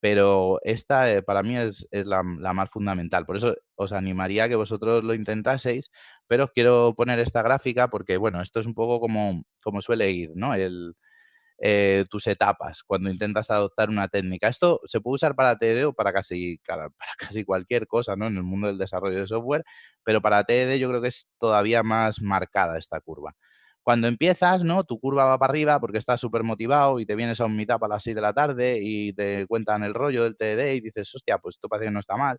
Speaker 2: pero esta para mí es la más fundamental. Por eso os animaría a que vosotros lo intentaseis, pero os quiero poner esta gráfica porque, bueno, esto es un poco como suele ir, ¿no? Tus etapas cuando intentas adoptar una técnica. Esto se puede usar para TED o para para casi cualquier cosa, ¿no? En el mundo del desarrollo de software, pero para TED yo creo que es todavía más marcada esta curva. Cuando empiezas, ¿no? Tu curva va para arriba porque estás súper motivado y te vienes a un meetup a las 6 de la tarde y te cuentan el rollo del TED y dices, hostia, pues esto parece que no está mal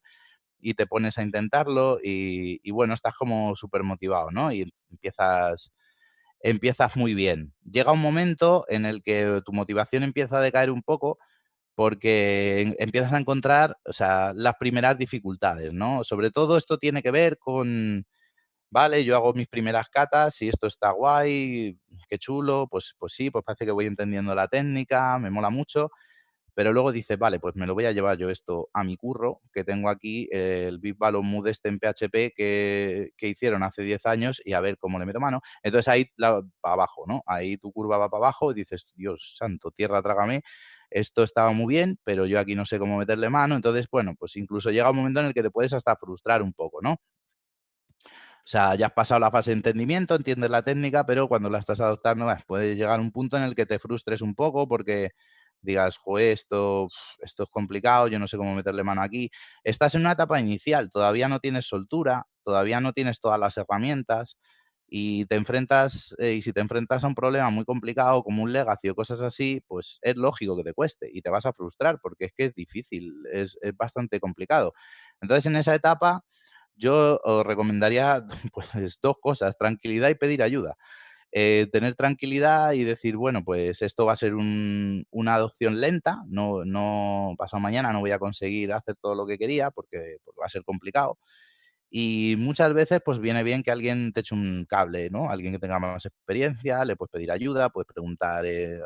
Speaker 2: y te pones a intentarlo y bueno, estás como súper motivado, ¿no? Y empiezas muy bien. Llega un momento en el que tu motivación empieza a decaer un poco porque empiezas a encontrar, o sea, las primeras dificultades, ¿no? Sobre todo esto tiene que ver con, vale, yo hago mis primeras catas y esto está guay, qué chulo, pues sí, pues parece que voy entendiendo la técnica, me mola mucho, pero luego dices, vale, pues me lo voy a llevar yo esto a mi curro, que tengo aquí el Big Balloon Mood este en PHP que hicieron hace 10 años y a ver cómo le meto mano. Entonces ahí para abajo, ¿no? Ahí tu curva va para abajo y dices, Dios santo, tierra, trágame, esto estaba muy bien, pero yo aquí no sé cómo meterle mano. Entonces, bueno, pues incluso llega un momento en el que te puedes hasta frustrar un poco, ¿no? O sea, ya has pasado la fase de entendimiento, entiendes la técnica, pero cuando la estás adoptando, puede llegar un punto en el que te frustres un poco porque digas, joder, esto es complicado, yo no sé cómo meterle mano aquí. Estás en una etapa inicial, todavía no tienes soltura, todavía no tienes todas las herramientas y te enfrentas, y si te enfrentas a un problema muy complicado como un legacy o cosas así, pues es lógico que te cueste y te vas a frustrar porque es que es difícil, es bastante complicado. Entonces, en esa etapa yo os recomendaría pues 2 cosas, tranquilidad y pedir ayuda. Tener tranquilidad y decir, bueno, pues esto va a ser una adopción lenta, no pasado mañana no voy a conseguir hacer todo lo que quería porque va a ser complicado. Y muchas veces, pues viene bien que alguien te eche un cable, ¿no? Alguien que tenga más experiencia, le puedes pedir ayuda, puedes preguntar en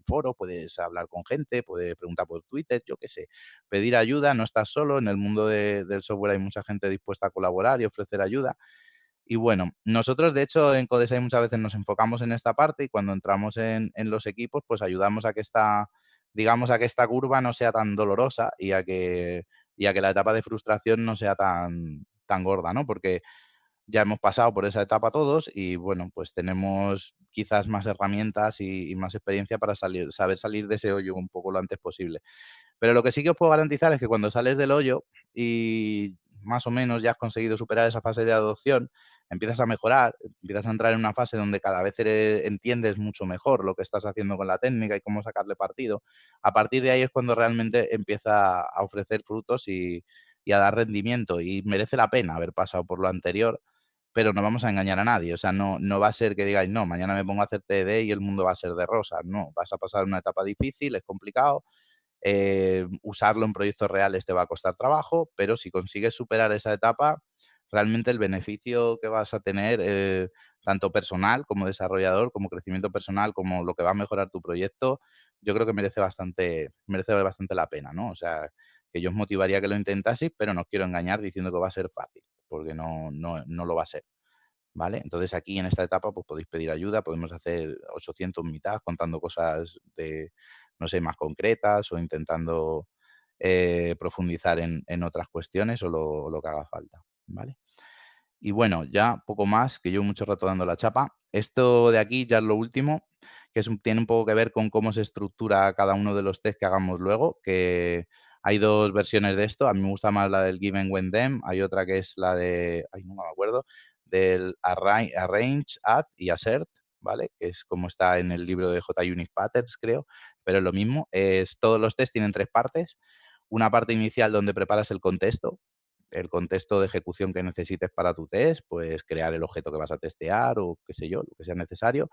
Speaker 2: foros, puedes hablar con gente, puedes preguntar por Twitter, yo qué sé. Pedir ayuda, no estás solo, en el mundo del software hay mucha gente dispuesta a colaborar y ofrecer ayuda. Y bueno, nosotros de hecho en Codesai muchas veces nos enfocamos en esta parte y cuando entramos en los equipos, pues ayudamos a que digamos, a que esta curva no sea tan dolorosa y a que la etapa de frustración no sea tan gorda, ¿no? Porque ya hemos pasado por esa etapa todos y bueno, pues tenemos quizás más herramientas y más experiencia para saber salir de ese hoyo un poco lo antes posible. Pero lo que sí que os puedo garantizar es que cuando sales del hoyo y más o menos ya has conseguido superar esa fase de adopción, empiezas a mejorar, empiezas a entrar en una fase donde cada vez entiendes mucho mejor lo que estás haciendo con la técnica y cómo sacarle partido. A partir de ahí es cuando realmente empieza a ofrecer frutos y a dar rendimiento y merece la pena haber pasado por lo anterior, pero no vamos a engañar a nadie. O sea, no va a ser que digáis, no, mañana me pongo a hacer TD y el mundo va a ser de rosas. No, vas a pasar una etapa difícil, es complicado, usarlo en proyectos reales te va a costar trabajo, pero si consigues superar esa etapa, realmente el beneficio que vas a tener, tanto personal como desarrollador, como crecimiento personal, como lo que va a mejorar tu proyecto, yo creo que merece bastante la pena, ¿no? O sea, que yo os motivaría a que lo intentaseis, pero no os quiero engañar diciendo que va a ser fácil, porque no lo va a ser. ¿Vale? Entonces aquí en esta etapa pues podéis pedir ayuda, podemos hacer 800 mitad contando cosas no sé, más concretas o intentando profundizar en otras cuestiones o lo que haga falta, ¿vale? Y bueno, ya poco más, que llevo mucho rato dando la chapa. Esto de aquí ya es lo último, que tiene un poco que ver con cómo se estructura cada uno de los test que hagamos luego, que hay dos versiones de esto. A mí me gusta más la del Given When Them, hay otra que es la ay, no me acuerdo, del Arrange, Add y Assert, ¿vale? Que es como está en el libro de J. Unit Patterns, creo, pero es lo mismo. Todos los test tienen tres partes. Una parte inicial donde preparas el contexto de ejecución que necesites para tu test, pues crear el objeto que vas a testear o qué sé yo, lo que sea necesario.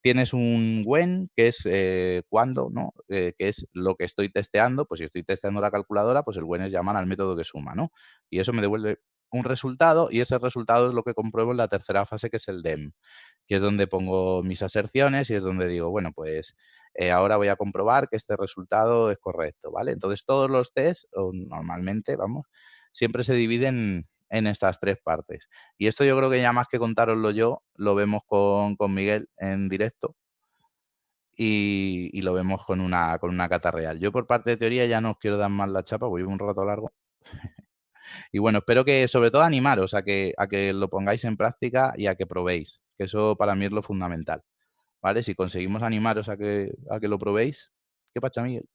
Speaker 2: Tienes un when, que es cuándo, ¿no? Que es lo que estoy testeando. Pues si estoy testeando la calculadora, pues el when es llamar al método que suma, ¿no? Y eso me devuelve un resultado y ese resultado es lo que compruebo en la tercera fase, que es el DEM, que es donde pongo mis aserciones y es donde digo, bueno, pues ahora voy a comprobar que este resultado es correcto, ¿vale? Entonces todos los tests, o normalmente, vamos, siempre se dividen en estas tres partes. Y esto yo creo que ya más que contároslo yo, lo vemos con Miguel en directo y lo vemos con una cata real. Yo por parte de teoría ya no os quiero dar más la chapa, porque llevo un rato largo. Y bueno, espero que sobre todo animaros a que lo pongáis en práctica y a que probéis, que eso para mí es lo fundamental, ¿vale? Si conseguimos animaros a que lo probéis, ¿qué pacha, Miguel?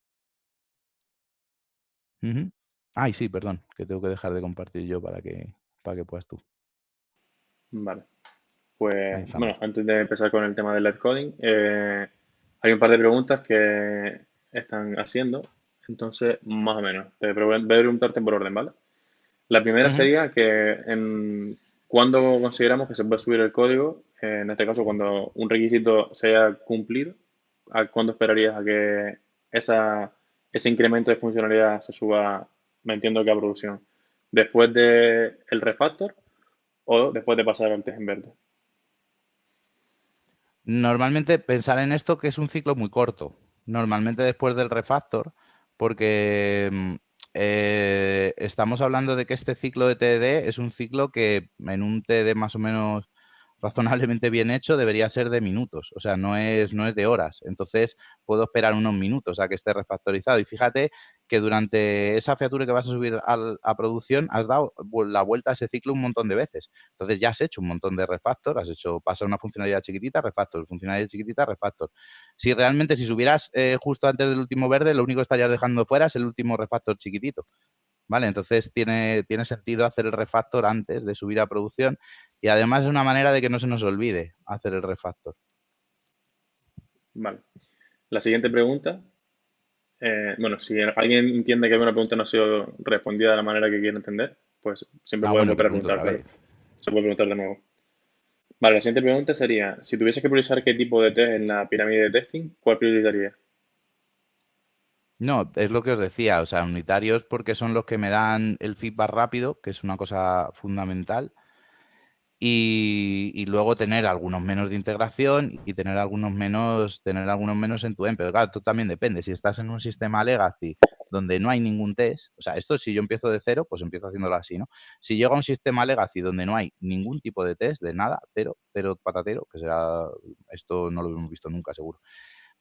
Speaker 2: Ujú. Ay, sí, perdón, que tengo que dejar de compartir yo para que puedas tú.
Speaker 1: Vale.
Speaker 2: Ahí
Speaker 1: Pues bueno,
Speaker 2: estamos.
Speaker 1: antes de empezar con el tema del live coding, hay un par de preguntas que están haciendo. Entonces, más o menos, voy a preguntarte por orden, ¿vale? La primera
Speaker 2: Ujú.
Speaker 1: sería ¿cuándo consideramos que se puede subir el código? En este caso, cuando un requisito se haya cumplido, ¿a cuándo esperarías a que esa, ese incremento de funcionalidad se suba, me entiendo que a producción? ¿Después del refactor o después de pasar al test en verde?
Speaker 2: Normalmente pensar en esto que es un ciclo muy corto. Normalmente después del refactor, porque estamos hablando de que este ciclo de TDD es un ciclo que en un TDD más o menos razonablemente bien hecho debería ser de minutos, o sea, no es de horas. Entonces puedo esperar unos minutos a que esté refactorizado. Y fíjate que durante esa feature que vas a subir a producción has dado la vuelta a ese ciclo un montón de veces. Entonces ya has hecho un montón de refactor, has hecho pasar una funcionalidad chiquitita, refactor, funcionalidad chiquitita, refactor. Si realmente, si subieras justo antes del último verde, lo único que estarías dejando fuera es el último refactor chiquitito. ¿Vale? Entonces tiene sentido hacer el refactor antes de subir a producción y además es una manera de que no se nos olvide hacer el refactor.
Speaker 1: Vale. La siguiente pregunta, bueno, si alguien entiende que una pregunta no ha sido respondida de la manera que quiere entender, pues siempre
Speaker 2: Ah,
Speaker 1: puede
Speaker 2: bueno, que
Speaker 1: volver a
Speaker 2: pregunto
Speaker 1: preguntar,
Speaker 2: otra
Speaker 1: claro.
Speaker 2: vez.
Speaker 1: Se puede preguntar de nuevo. Vale, la siguiente pregunta sería, si tuvieses que priorizar qué tipo de test en la pirámide de testing, ¿cuál priorizarías?
Speaker 2: No, es lo que os decía, o sea, unitarios porque son los que me dan el feedback rápido, que es una cosa fundamental. Y luego tener algunos menos de integración y tener algunos menos en tu end. Pero claro, tú también depende. Si estás en un sistema legacy donde no hay ningún test, o sea, esto si yo empiezo de cero, pues empiezo haciéndolo así, ¿no? Si llego a un sistema legacy donde no hay ningún tipo de test, de nada, cero, cero patatero, que será, esto no lo hemos visto nunca, seguro.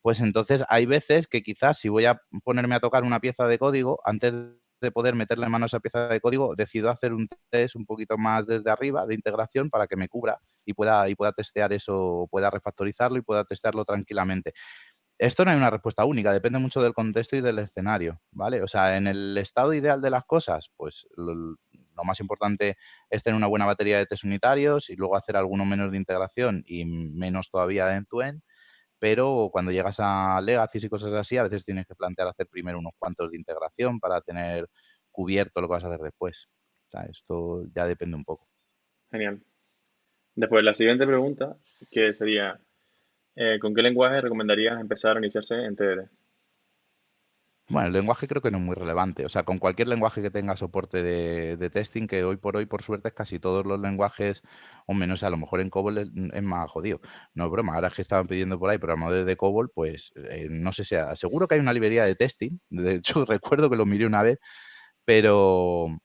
Speaker 2: Pues entonces hay veces que quizás si voy a ponerme a tocar una pieza de código, antes de poder meterle mano a esa pieza de código, decido hacer un test un poquito más desde arriba de integración para que me cubra y pueda testear eso, pueda refactorizarlo y pueda testearlo tranquilamente. Esto no hay una respuesta única, depende mucho del contexto y del escenario, ¿vale? O sea, en el estado ideal de las cosas, pues lo más importante es tener una buena batería de test unitarios y luego hacer alguno menos de integración y menos todavía de end-to-end, pero cuando llegas a legacies y cosas así, a veces tienes que plantear hacer primero unos cuantos de integración para tener cubierto lo que vas a hacer después. O sea, esto ya depende un poco.
Speaker 1: Genial. Después, la siguiente pregunta, que sería, ¿con qué lenguaje recomendarías empezar a iniciarse en TDD?
Speaker 2: Bueno, el lenguaje creo que no es muy relevante. O sea, con cualquier lenguaje que tenga soporte de testing, que hoy por suerte, es casi todos los lenguajes, o menos a lo mejor en COBOL es más jodido. No es broma, ahora es que estaban pidiendo por ahí programadores de COBOL, pues no sé si, seguro que hay una librería de testing. De hecho, recuerdo que lo miré una vez, pero,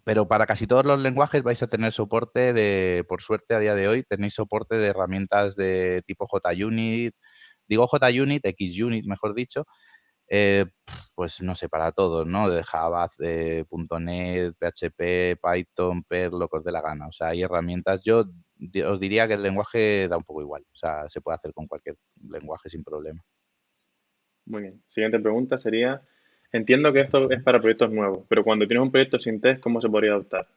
Speaker 2: pero para casi todos los lenguajes vais a tener soporte por suerte a día de hoy, tenéis soporte de herramientas de tipo JUnit, digo JUnit, XUnit, mejor dicho, pues no sé, para todos, ¿no? De Java, de .NET, PHP, Python, Perl, lo que os dé la gana. O sea, hay herramientas. Yo os diría que el lenguaje da un poco igual. O sea, se puede hacer con cualquier lenguaje sin problema.
Speaker 1: Muy bien. Siguiente pregunta sería, entiendo que esto es para proyectos nuevos, pero cuando tienes un proyecto sin test, ¿cómo se podría adoptar?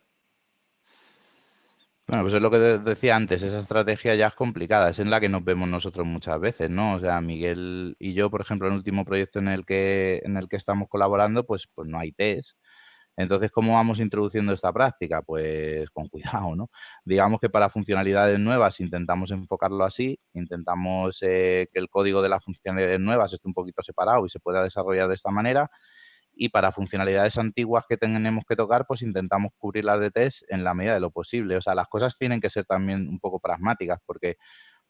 Speaker 2: Bueno, pues es lo que decía antes, esa estrategia ya es complicada, es en la que nos vemos nosotros muchas veces, ¿no? O sea, Miguel y yo, por ejemplo, en el último proyecto en el que estamos colaborando, pues no hay test. Entonces, ¿cómo vamos introduciendo esta práctica? Pues con cuidado, ¿no? Digamos que para funcionalidades nuevas intentamos enfocarlo así, intentamos que el código de las funcionalidades nuevas esté un poquito separado y se pueda desarrollar de esta manera. Y para funcionalidades antiguas que tenemos que tocar, pues intentamos cubrirlas de test en la medida de lo posible. O sea, las cosas tienen que ser también un poco pragmáticas, porque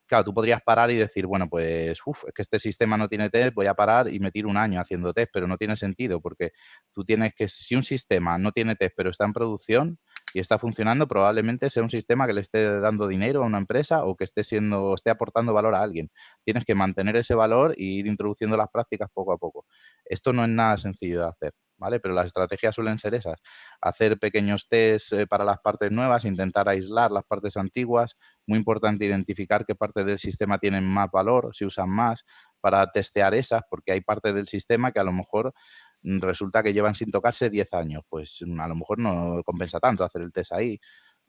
Speaker 2: claro, tú podrías parar y decir, bueno, pues, es que este sistema no tiene test, voy a parar y me tiro un año haciendo test, pero no tiene sentido, porque tú tienes que, si un sistema no tiene test, pero está en producción, y está funcionando, probablemente sea un sistema que le esté dando dinero a una empresa o que esté aportando valor a alguien. Tienes que mantener ese valor e ir introduciendo las prácticas poco a poco. Esto no es nada sencillo de hacer, ¿vale? Pero las estrategias suelen ser esas: hacer pequeños tests para las partes nuevas, intentar aislar las partes antiguas. Muy importante identificar qué partes del sistema tienen más valor, si usan más, para testear esas, porque hay partes del sistema que a lo mejor resulta que llevan sin tocarse 10 años, pues a lo mejor no compensa tanto hacer el test ahí,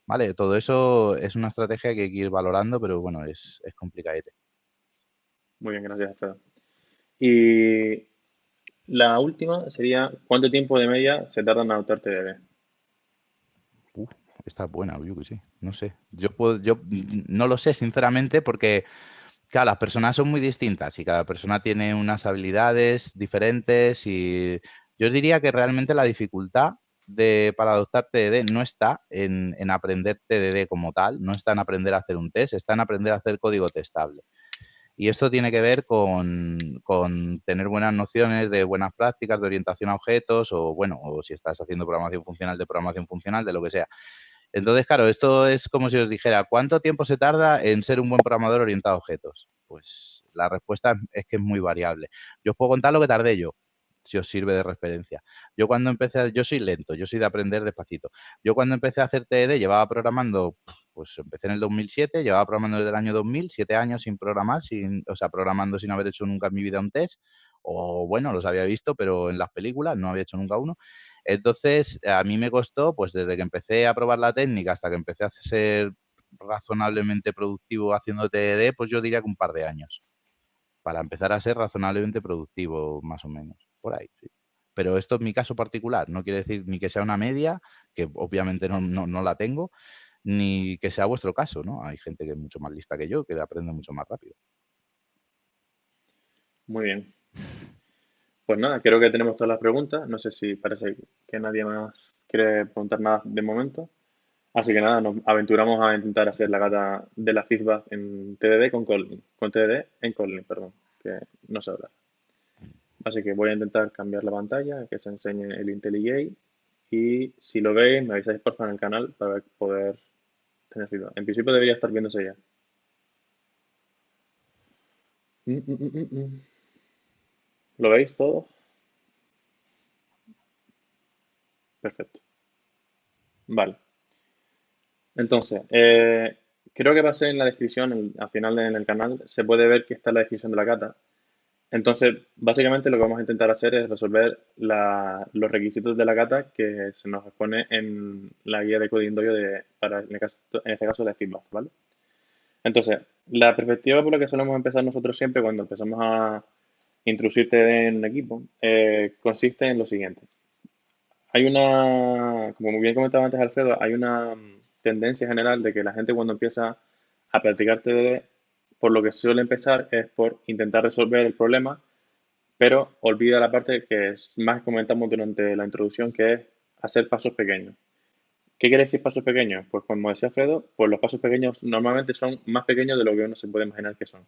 Speaker 2: ¿vale? Todo eso es una estrategia que hay que ir valorando, pero bueno, es complicadete.
Speaker 1: Muy bien, gracias, Alfredo. Y la última sería, ¿cuánto tiempo de media se tarda en adoptar TDD?
Speaker 2: Uf, esta es buena, yo que sí, no sé. Yo no lo sé, sinceramente, porque claro, las personas son muy distintas y cada persona tiene unas habilidades diferentes y yo diría que realmente la dificultad para adoptar TDD no está en aprender TDD como tal, no está en aprender a hacer un test, está en aprender a hacer código testable. Y esto tiene que ver con tener buenas nociones de buenas prácticas, de orientación a objetos o, bueno, o si estás haciendo programación funcional, de programación funcional, de lo que sea. Entonces, claro, esto es como si os dijera, ¿cuánto tiempo se tarda en ser un buen programador orientado a objetos? Pues la respuesta es que es muy variable. Yo os puedo contar lo que tardé yo, si os sirve de referencia. Yo soy lento, yo soy de aprender despacito. Yo cuando empecé a hacer TED llevaba programando, pues empecé en el 2007, llevaba programando desde el año 2000, 7 años sin programar, o sea, programando sin haber hecho nunca en mi vida un test, o bueno, los había visto, pero en las películas no había hecho nunca uno. Entonces, a mí me costó, pues desde que empecé a probar la técnica hasta que empecé a ser razonablemente productivo haciendo TDD, pues yo diría que un par de años, para empezar a ser razonablemente productivo, más o menos, por ahí, sí. Pero esto es mi caso particular, no quiere decir ni que sea una media, que obviamente no la tengo, ni que sea vuestro caso, ¿no? Hay gente que es mucho más lista que yo, que aprende mucho más rápido.
Speaker 1: Muy bien. Pues nada, creo que tenemos todas las preguntas. No sé si parece que nadie más quiere preguntar nada de momento. Así que nada, nos aventuramos a intentar hacer la gata de la feedback en TDD con Kotlin. Con TDD en Kotlin, perdón, que no sé hablar. Así que voy a intentar cambiar la pantalla, que se enseñe el IntelliJ. Y si lo veis, me avisáis por favor en el canal para poder tener feedback. En principio debería estar viéndose ya. Mm, mm, mm, mm, mm. ¿Lo veis todo? Perfecto. Vale. Entonces, creo que va a ser en la descripción, al final en el canal, se puede ver que está la descripción de la cata. Entonces, básicamente lo que vamos a intentar hacer es resolver los requisitos de la cata que se nos expone en la guía de Coding Dojo para, en este caso, de feedback, ¿vale? Entonces, la perspectiva por la que solemos empezar nosotros siempre cuando empezamos a introducirte en un equipo consiste en lo siguiente. Hay como muy bien comentaba antes Alfredo, hay una tendencia general de que la gente cuando empieza a practicar TDD, por lo que suele empezar es por intentar resolver el problema, pero olvida la parte que más comentamos durante la introducción, que es hacer pasos pequeños. ¿Qué quiere decir pasos pequeños? Pues como decía Alfredo, pues los pasos pequeños normalmente son más pequeños de lo que uno se puede imaginar que son.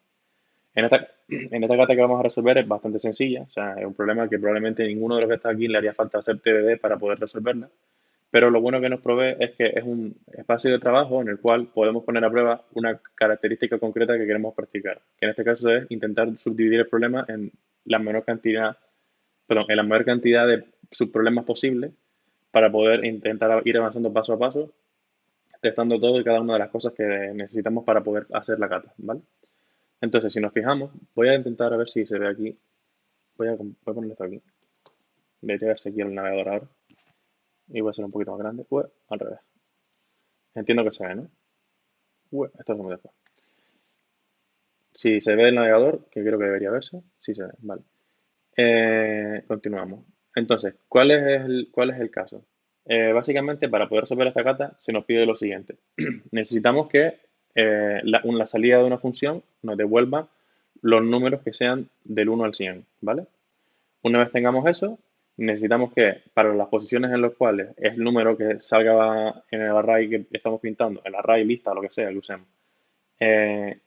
Speaker 1: En esta carta que vamos a resolver es bastante sencilla, o sea, es un problema que probablemente ninguno de los que está aquí le haría falta hacer TDD para poder resolverla, pero lo bueno que nos provee es que es un espacio de trabajo en el cual podemos poner a prueba una característica concreta que queremos practicar, que en este caso es intentar subdividir el problema en la menor cantidad, perdón, en la mayor cantidad de subproblemas posibles para poder intentar ir avanzando paso a paso, testando todo y cada una de las cosas que necesitamos para poder hacer la cata, ¿vale? Entonces, si nos fijamos, voy a intentar a ver si se ve aquí. Voy a poner esto aquí. Voy a tirarse aquí el navegador ahora. Y voy a ser un poquito más grande. Al revés. Entiendo que se ve, ¿no? Esto es muy después. Si se ve el navegador, que creo que debería verse, sí se ve, vale. Continuamos. Entonces, ¿cuál es el caso? Básicamente, para poder resolver esta cata, se nos pide lo siguiente. Necesitamos que la salida de una función nos devuelva los números que sean del 1 al 100, ¿vale? Una vez tengamos eso, necesitamos que para las posiciones en las cuales es el número que salga en el array que estamos pintando, el array, lista, lo que sea que usemos, eh,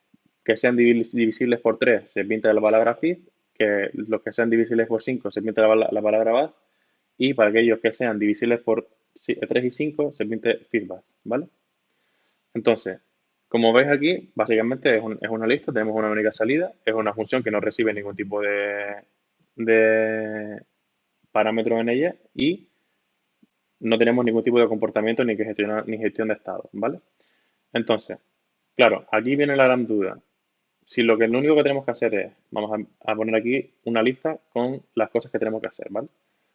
Speaker 1: que sean divisibles por 3 se pinta la palabra feed, que los que sean divisibles por 5 se pinta la palabra bath, y para aquellos que sean divisibles por 3 y 5 se pinte feedback, ¿vale? Entonces, como veis aquí, básicamente es una lista, tenemos una única salida, es una función que no recibe ningún tipo de parámetro en ella y no tenemos ningún tipo de comportamiento ni que gestionar ni gestión de estado, ¿vale? Entonces, claro, aquí viene la gran duda. Si lo único que tenemos que hacer es, vamos a poner aquí una lista con las cosas que tenemos que hacer, ¿vale?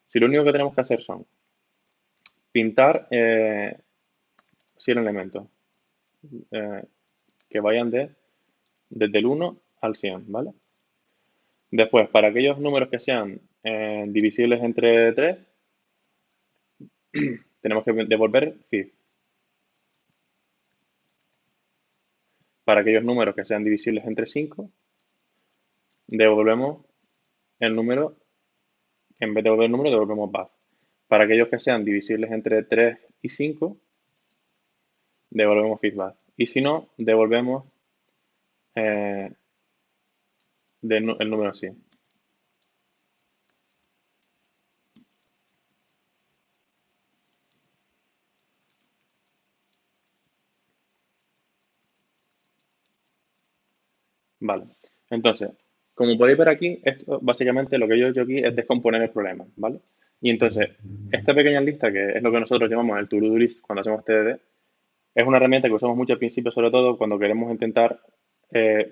Speaker 1: Si lo único que tenemos que hacer son pintar 100 elementos eh, que vayan desde el 1 al 100, ¿vale? Después, para aquellos números que sean divisibles entre 3, tenemos que devolver fif. Para aquellos números que sean divisibles entre 5, devolvemos el número, en vez de devolver el número, devolvemos baz. Para aquellos que sean divisibles entre 3 y 5, devolvemos feedback. Y si no, devolvemos eh, el número 100. Vale. Entonces, como podéis ver aquí, esto básicamente lo que yo he hecho aquí es descomponer el problema, ¿vale? Y entonces, esta pequeña lista, que es lo que nosotros llamamos el to-do list cuando hacemos TDD, es una herramienta que usamos mucho al principio, sobre todo cuando queremos intentar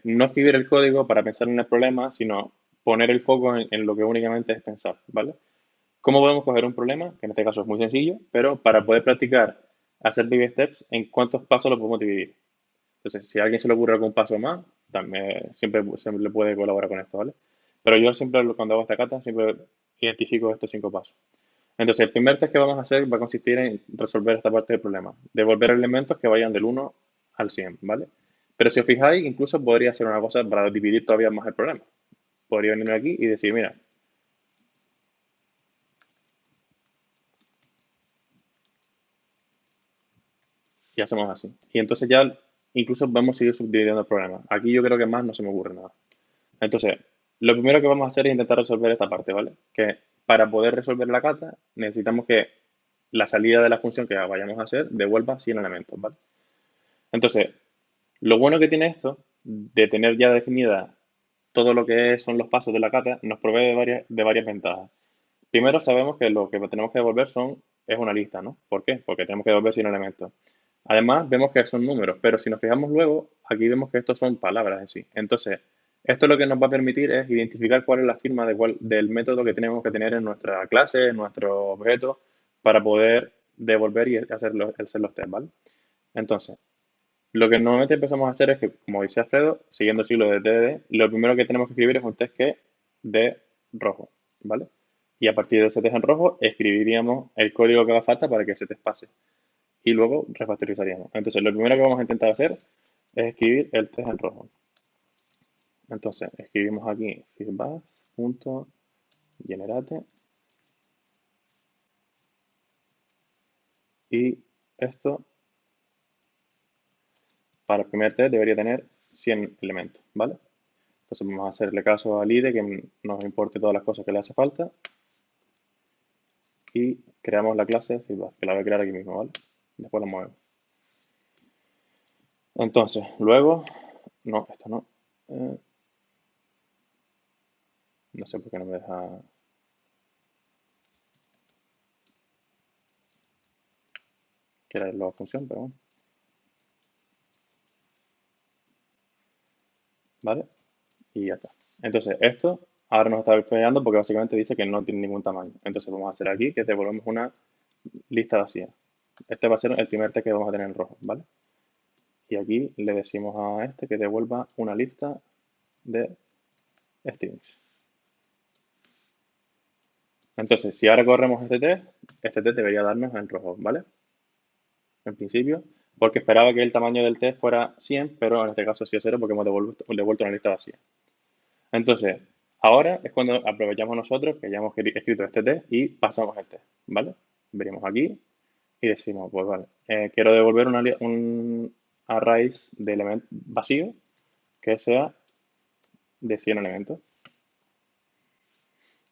Speaker 1: no escribir el código para pensar en el problema, sino poner el foco en lo que únicamente es pensar, ¿vale? ¿Cómo podemos coger un problema? Que en este caso es muy sencillo, pero para poder practicar hacer baby steps, ¿en cuántos pasos lo podemos dividir? Entonces, si a alguien se le ocurre algún paso más, también siempre se le puede colaborar con esto, ¿vale? Pero yo siempre, cuando hago esta cata, siempre identifico estos 5 pasos. Entonces, el primer test que vamos a hacer va a consistir en resolver esta parte del problema. Devolver elementos que vayan del 1 al 100, ¿vale? Pero si os fijáis, incluso podría hacer una cosa para dividir todavía más el problema. Podría venirme aquí y decir, mira, y hacemos así. Y entonces ya incluso vamos a seguir subdividiendo el problema. Aquí yo creo que más no se me ocurre nada. Entonces, lo primero que vamos a hacer es intentar resolver esta parte, ¿vale? Que para poder resolver la cata necesitamos que la salida de la función que vayamos a hacer devuelva 100 elementos, ¿vale? Entonces, lo bueno que tiene esto, de tener ya definida todo lo que son los pasos de la cata, nos provee de varias ventajas. Primero, sabemos que lo que tenemos que devolver es una lista, ¿no? ¿Por qué? Porque tenemos que devolver 100 elementos. Además, vemos que son números, pero si nos fijamos luego, aquí vemos que estos son palabras en sí. Entonces, esto lo que nos va a permitir es identificar cuál es la firma del método que tenemos que tener en nuestra clase, en nuestro objeto, para poder devolver y hacer los test, ¿vale? Entonces, lo que normalmente empezamos a hacer es que, como dice Alfredo, siguiendo el ciclo de TDD, lo primero que tenemos que escribir es un test que de rojo, ¿vale? Y a partir de ese test en rojo, escribiríamos el código que haga falta para que ese test pase. Y luego refactorizaríamos. Entonces, lo primero que vamos a intentar hacer es escribir el test en rojo. Entonces, escribimos aquí feedback.generate y esto para el primer test debería tener 100 elementos, ¿vale? Entonces vamos a hacerle caso al IDE que nos importe todas las cosas que le hace falta y creamos la clase feedback, que la voy a crear aquí mismo, ¿vale? Después la movemos. Entonces, luego, no, esta no. No sé por qué no me deja crear la función, pero bueno. ¿Vale? Y ya está. Entonces, esto ahora nos está fallando porque básicamente dice que no tiene ningún tamaño. Entonces, vamos a hacer aquí que devolvemos una lista vacía. Este va a ser el primer test que vamos a tener en rojo, ¿vale? Y aquí le decimos a este que devuelva una lista de strings. Entonces, si ahora corremos este test debería darnos en rojo, ¿vale? En principio, porque esperaba que el tamaño del test fuera 100, pero en este caso ha sido 0 porque hemos devuelto una lista vacía. Entonces, ahora es cuando aprovechamos nosotros que ya hemos escrito este test y pasamos el test, ¿vale? Venimos aquí y decimos, pues vale, quiero devolver un array de elementos vacío que sea de 100 elementos,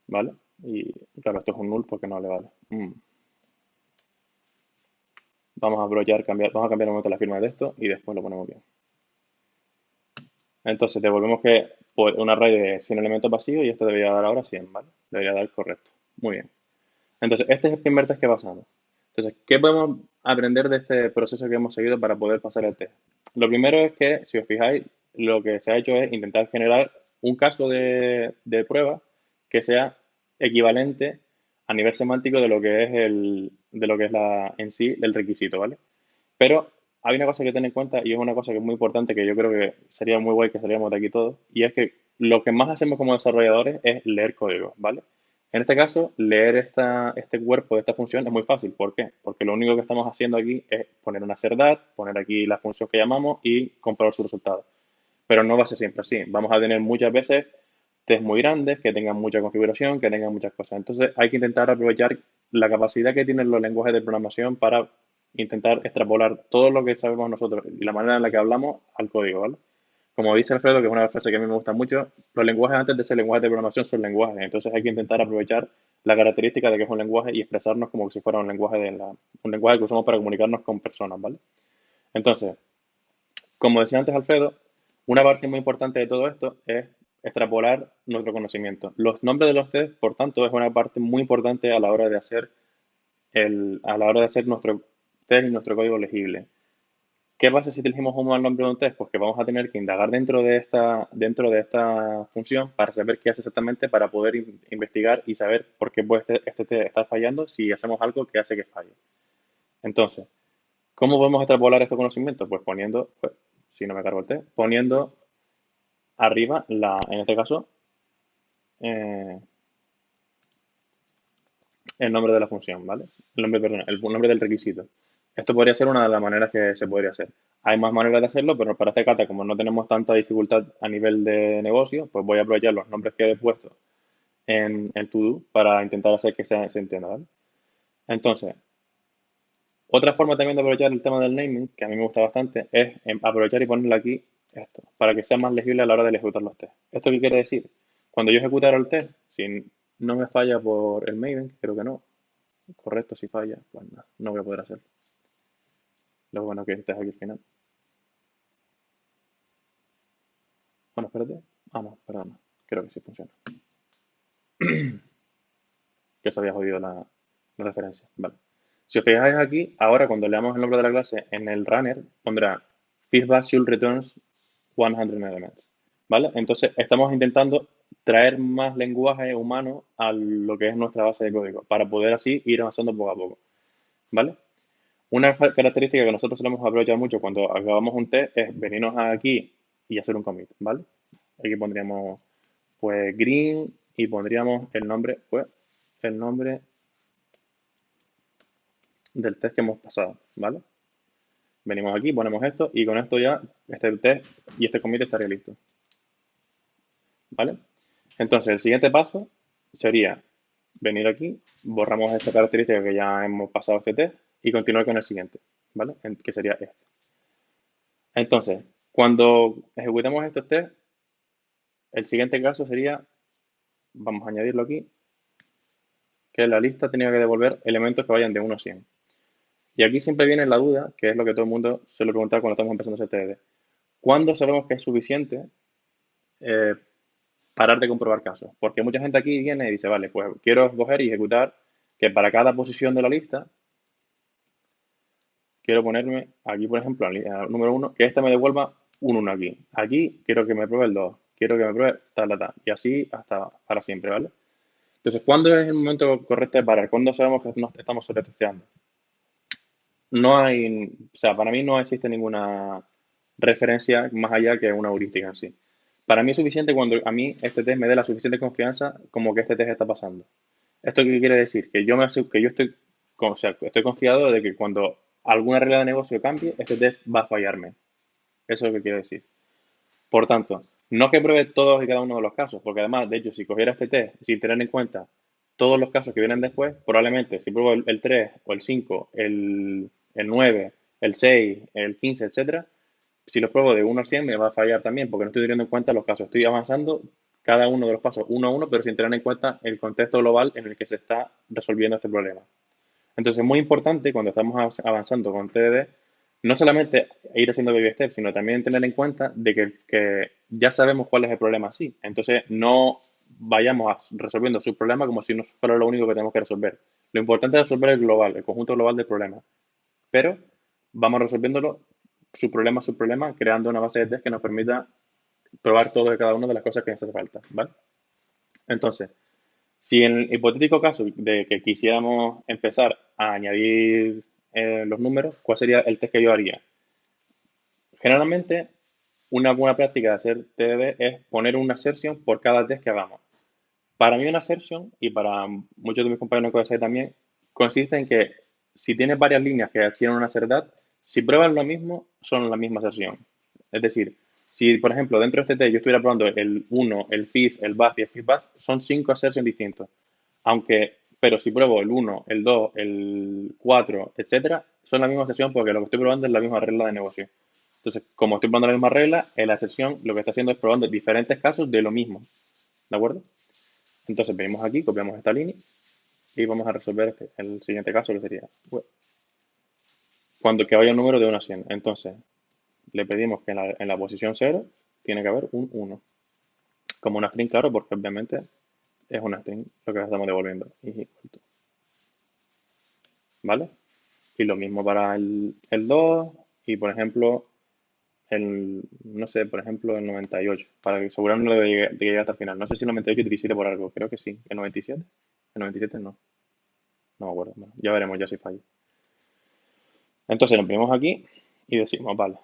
Speaker 1: ¿vale? Y claro, esto es un null porque no le vale. Vamos a vamos a cambiar un momento la firma de esto y después lo ponemos bien. Entonces devolvemos que pues, un array de 100 elementos vacíos y esto debería dar ahora 100, ¿vale? Debería dar correcto. Muy bien. Entonces, este es el primer test que pasamos. Entonces, ¿qué podemos aprender de este proceso que hemos seguido para poder pasar el test? Lo primero es que, si os fijáis, lo que se ha hecho es intentar generar un caso de prueba que sea equivalente a nivel semántico de lo que es en sí el requisito, ¿vale? Pero hay una cosa que tener en cuenta y es una cosa que es muy importante que yo creo que sería muy guay que saliéramos de aquí todos y es que lo que más hacemos como desarrolladores es leer código, ¿vale? En este caso, leer este cuerpo de esta función es muy fácil. ¿Por qué? Porque lo único que estamos haciendo aquí es poner una cerdad, poner aquí la función que llamamos y comprobar su resultado. Pero no va a ser siempre así. Vamos a tener muchas veces test muy grandes, que tengan mucha configuración, que tengan muchas cosas. Entonces hay que intentar aprovechar la capacidad que tienen los lenguajes de programación para intentar extrapolar todo lo que sabemos nosotros y la manera en la que hablamos al código, ¿vale? Como dice Alfredo, que es una frase que a mí me gusta mucho, los lenguajes antes de ser lenguajes de programación son lenguajes. Entonces hay que intentar aprovechar la característica de que es un lenguaje y expresarnos como si fuera un lenguaje que usamos para comunicarnos con personas, ¿vale? Entonces, como decía antes Alfredo, una parte muy importante de todo esto es extrapolar nuestro conocimiento. Los nombres de los test, por tanto, es una parte muy importante a la hora de hacer nuestro test y nuestro código legible. ¿Qué pasa si elegimos un mal nombre de un test? Pues que vamos a tener que indagar dentro de esta función para saber qué hace exactamente para poder investigar y saber por qué puede este test estar fallando si hacemos algo que hace que falle. Entonces, ¿cómo podemos extrapolar estos conocimientos? Pues poniendo, pues, si no me cargo el test, poniendo arriba, en este caso, eh, el nombre de la función, ¿vale? El nombre del requisito. Esto podría ser una de las maneras que se podría hacer. Hay más maneras de hacerlo, pero para este cata, como no tenemos tanta dificultad a nivel de negocio, pues voy a aprovechar los nombres que he puesto en To-Do para intentar hacer que se entienda, ¿vale? Entonces, otra forma también de aprovechar el tema del naming, que a mí me gusta bastante, es aprovechar y ponerle aquí esto, para que sea más legible a la hora de ejecutar los tests. ¿Esto qué quiere decir? Cuando yo ejecuto ahora el test, si no me falla por el Maven, que creo que no, correcto, si falla, pues nada, no voy a poder hacerlo. Lo bueno que estés aquí al final. Bueno, espérate. Ah, no, perdona. Creo que sí funciona. Que se había jodido la referencia. Vale. Si os fijáis aquí, ahora cuando leamos el nombre de la clase en el runner, pondrá feedback should returns 100 elements. ¿Vale? Entonces estamos intentando traer más lenguaje humano a lo que es nuestra base de código para poder así ir avanzando poco a poco. ¿Vale? Una característica que nosotros solemos aprovechar mucho cuando acabamos un test es venirnos aquí y hacer un commit, ¿vale? Aquí pondríamos pues green y pondríamos el nombre del test que hemos pasado, ¿vale? Venimos aquí, ponemos esto y con esto ya este test y este commit estaría listo, ¿vale? Entonces el siguiente paso sería venir aquí, borramos esta característica que ya hemos pasado este test y continuar con el siguiente, ¿vale? Que sería este. Entonces, cuando ejecutemos estos test, el siguiente caso sería, vamos a añadirlo aquí, que la lista tenía que devolver elementos que vayan de 1 a 100. Y aquí siempre viene la duda, que es lo que todo el mundo suele preguntar cuando estamos empezando a hacer TDD. ¿Cuándo sabemos que es suficiente eh, parar de comprobar casos? Porque mucha gente aquí viene y dice, vale, pues quiero coger y ejecutar que para cada posición de la lista, quiero ponerme aquí, por ejemplo, al número 1, que este me devuelva un 1 aquí. Aquí quiero que me pruebe el 2, quiero que me pruebe tal. Y así hasta para siempre, ¿vale? Entonces, ¿cuándo es el momento correcto de parar? ¿Cuándo sabemos que nos estamos sobretesteando? No hay, o sea, para mí no existe ninguna referencia más allá que una heurística en sí. Para mí es suficiente cuando a mí este test me dé la suficiente confianza como que este test está pasando. ¿Esto qué quiere decir? Que yo estoy, o sea, estoy confiado de que cuando alguna regla de negocio cambie, este test va a fallarme. Eso es lo que quiero decir. Por tanto, no que pruebe todos y cada uno de los casos, porque además, de hecho, si cogiera este test sin tener en cuenta todos los casos que vienen después, probablemente si pruebo el 3 o el 5, el 9, el 6, el 15, etcétera, si los pruebo de 1 a 100 me va a fallar también, porque no estoy teniendo en cuenta los casos. Estoy avanzando cada uno de los pasos uno a uno, pero sin tener en cuenta el contexto global en el que se está resolviendo este problema. Entonces es muy importante cuando estamos avanzando con TDD, no solamente ir haciendo baby steps, sino también tener en cuenta de que ya sabemos cuál es el problema así. Entonces no vayamos resolviendo su problema como si no fuera lo único que tenemos que resolver. Lo importante es resolver el global, el conjunto global del problema. Pero vamos resolviéndolo su problema, creando una base de test que nos permita probar todo y cada una de las cosas que nos hace falta, ¿vale? Entonces, si en el hipotético caso de que quisiéramos empezar a añadir los números, ¿cuál sería el test que yo haría? Generalmente, una buena práctica de hacer TDD es poner una assertion por cada test que hagamos. Para mí una assertion, y para muchos de mis compañeros que hacer también, consiste en que si tienes varias líneas que tienen una verdad, si pruebas lo mismo, son la misma asserción. Es decir, si por ejemplo dentro de este test yo estuviera probando el 1, el fifth, el bath y el fifth bath, son 5 assertions distintos. Pero si pruebo el 1, el 2, el 4, etcétera, son la misma asserción porque lo que estoy probando es la misma regla de negocio. Entonces, como estoy probando la misma regla, en la asserción lo que está haciendo es probando diferentes casos de lo mismo. ¿De acuerdo? Entonces venimos aquí, copiamos esta línea y vamos a resolver el siguiente caso que sería cuando que vaya un número de 1 a 100. Entonces le pedimos que en la posición 0 tiene que haber un 1. Como una string, claro, porque obviamente es una string lo que estamos devolviendo. ¿Vale? Y lo mismo para el 2 y por ejemplo no sé, por ejemplo el 98, para asegurarnos de que llegue hasta el final. No sé si el 98 te quisiera por algo, creo que sí. ¿El 97? El 97 no, no me acuerdo. Bueno, ya veremos ya si fallo. Entonces nos venimos aquí y decimos, vale,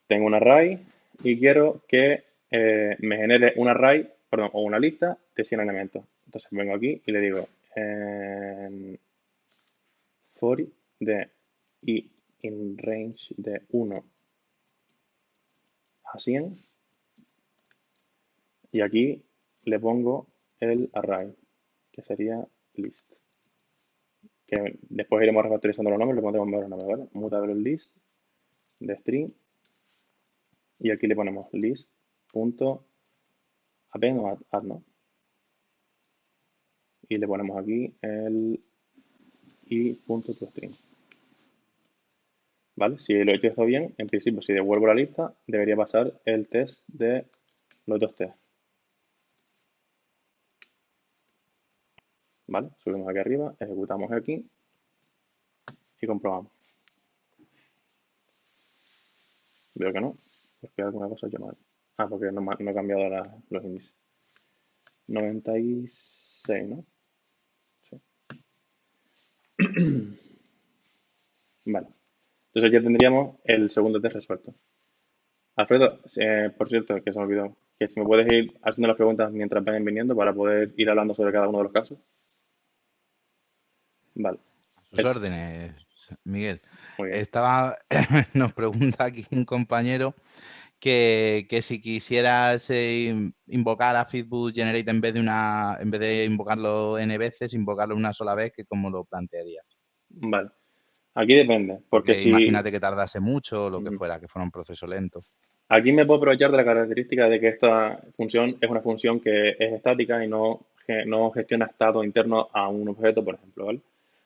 Speaker 1: tengo un array y quiero que me genere un array, perdón, o una lista de 100 elementos. Entonces vengo aquí y le digo for de y in range de 1 a 100 y aquí le pongo el array, que sería list. Que después iremos refactorizando los nombres, le pondremos los nombres, ¿vale? Mutable list de string y aquí le ponemos list.append o add, ¿no? Y le ponemos aquí el i.toString. ¿Vale? Si lo he hecho esto bien, en principio, si devuelvo la lista, debería pasar el test de los dos tests. ¿Vale? Subimos aquí arriba, ejecutamos aquí y comprobamos. Veo que no, porque alguna cosa ha hecho mal. Ah, porque no he cambiado los índices. 96, ¿no? Sí. Vale. Entonces ya tendríamos el segundo test resuelto. Alfredo, por cierto, que se me olvidó, que si me puedes ir haciendo las preguntas mientras vayan viniendo para poder ir hablando sobre cada uno de los casos. Vale.
Speaker 2: A sus órdenes, Miguel.
Speaker 1: Muy bien.
Speaker 2: Nos pregunta aquí un compañero que si quisieras invocar a Feedback Generate en vez de invocarlo n veces, invocarlo una sola vez, que cómo lo plantearías.
Speaker 1: Vale. Aquí depende, porque
Speaker 2: Porque
Speaker 1: si
Speaker 2: imagínate que tardase mucho o lo que fuera, que fuera un proceso lento.
Speaker 1: aquí me puedo aprovechar de la característica de que esta función es una función que es estática y no gestiona estado interno a un objeto, por ejemplo, ¿vale?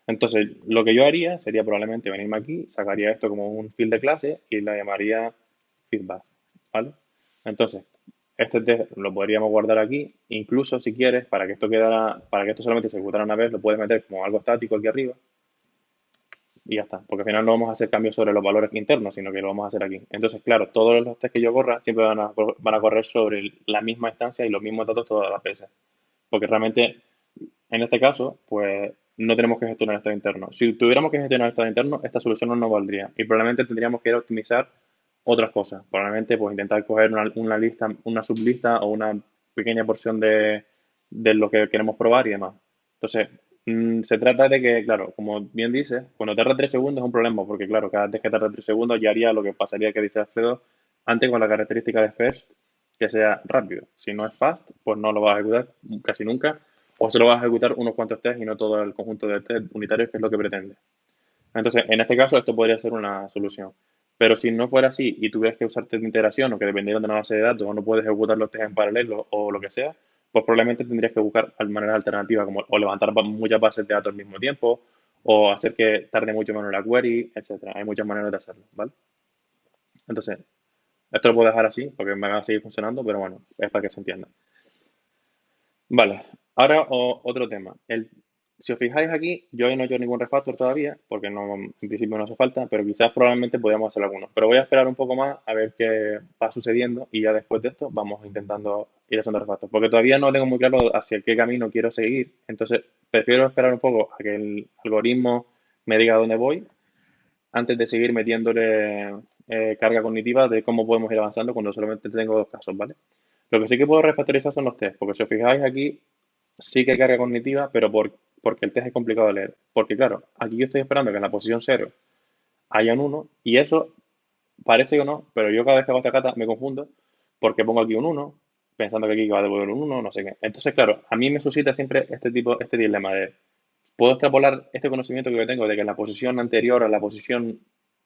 Speaker 1: Entonces, lo que yo haría sería probablemente venirme aquí, sacaría esto como un field de clase y la llamaría feedback, ¿vale? Entonces, este test lo podríamos guardar aquí, incluso si quieres, para que esto solamente se ejecutara una vez, lo puedes meter como algo estático aquí arriba y ya está, porque al final no vamos a hacer cambios sobre los valores internos, sino que lo vamos a hacer aquí. Entonces, claro, todos los test que yo corra siempre van a correr sobre la misma instancia y los mismos datos todas las veces, porque realmente, en este caso, pues no tenemos que gestionar estado interno. Si tuviéramos que gestionar estado interno, esta solución no nos valdría y probablemente tendríamos que ir a optimizar otras cosas. Probablemente, pues intentar coger una lista, una sublista o una pequeña porción de lo que queremos probar y demás. Entonces, se trata de que, claro, como bien dices, cuando tarda 3 segundos es un problema, porque claro, cada vez que tarda 3 segundos ya haría lo que pasaría que dice Alfredo antes con la característica de first, que sea rápido. Si no es fast, pues no lo vas a ejecutar casi nunca, o se lo vas a ejecutar unos cuantos tests y no todo el conjunto de test unitarios, que es lo que pretende. Entonces, en este caso, esto podría ser una solución. Pero si no fuera así y tuvieras que usar test de integración o que dependieran de una base de datos o no puedes ejecutar los test en paralelo o lo que sea, pues probablemente tendrías que buscar maneras alternativas como o levantar muchas bases de datos al mismo tiempo o hacer que tarde mucho menos la query, etcétera. Hay muchas maneras de hacerlo, ¿vale? Entonces, esto lo puedo dejar así porque me va a seguir funcionando, pero bueno, es para que se entienda. Vale, ahora otro tema. Si os fijáis aquí, yo ahí no he hecho ningún refactor todavía, porque no, en principio no hace falta, pero quizás probablemente podríamos hacer algunos. Pero voy a esperar un poco más a ver qué va sucediendo y ya después de esto vamos intentando ir haciendo refactor. Porque todavía no tengo muy claro hacia qué camino quiero seguir, entonces prefiero esperar un poco a que el algoritmo me diga dónde voy antes de seguir metiéndole carga cognitiva de cómo podemos ir avanzando cuando solamente tengo dos casos, ¿vale? Lo que sí que puedo refactorizar son los test, porque si os fijáis aquí, sí que hay carga cognitiva, pero porque el test es complicado de leer. Porque claro, aquí yo estoy esperando que en la posición cero haya un uno y eso parece que no, pero yo cada vez que hago esta cata me confundo porque pongo aquí un uno pensando que aquí va a devolver un uno no sé qué. Entonces, claro, a mí me suscita siempre este dilema de, puedo extrapolar este conocimiento que yo tengo de que en la posición anterior a la posición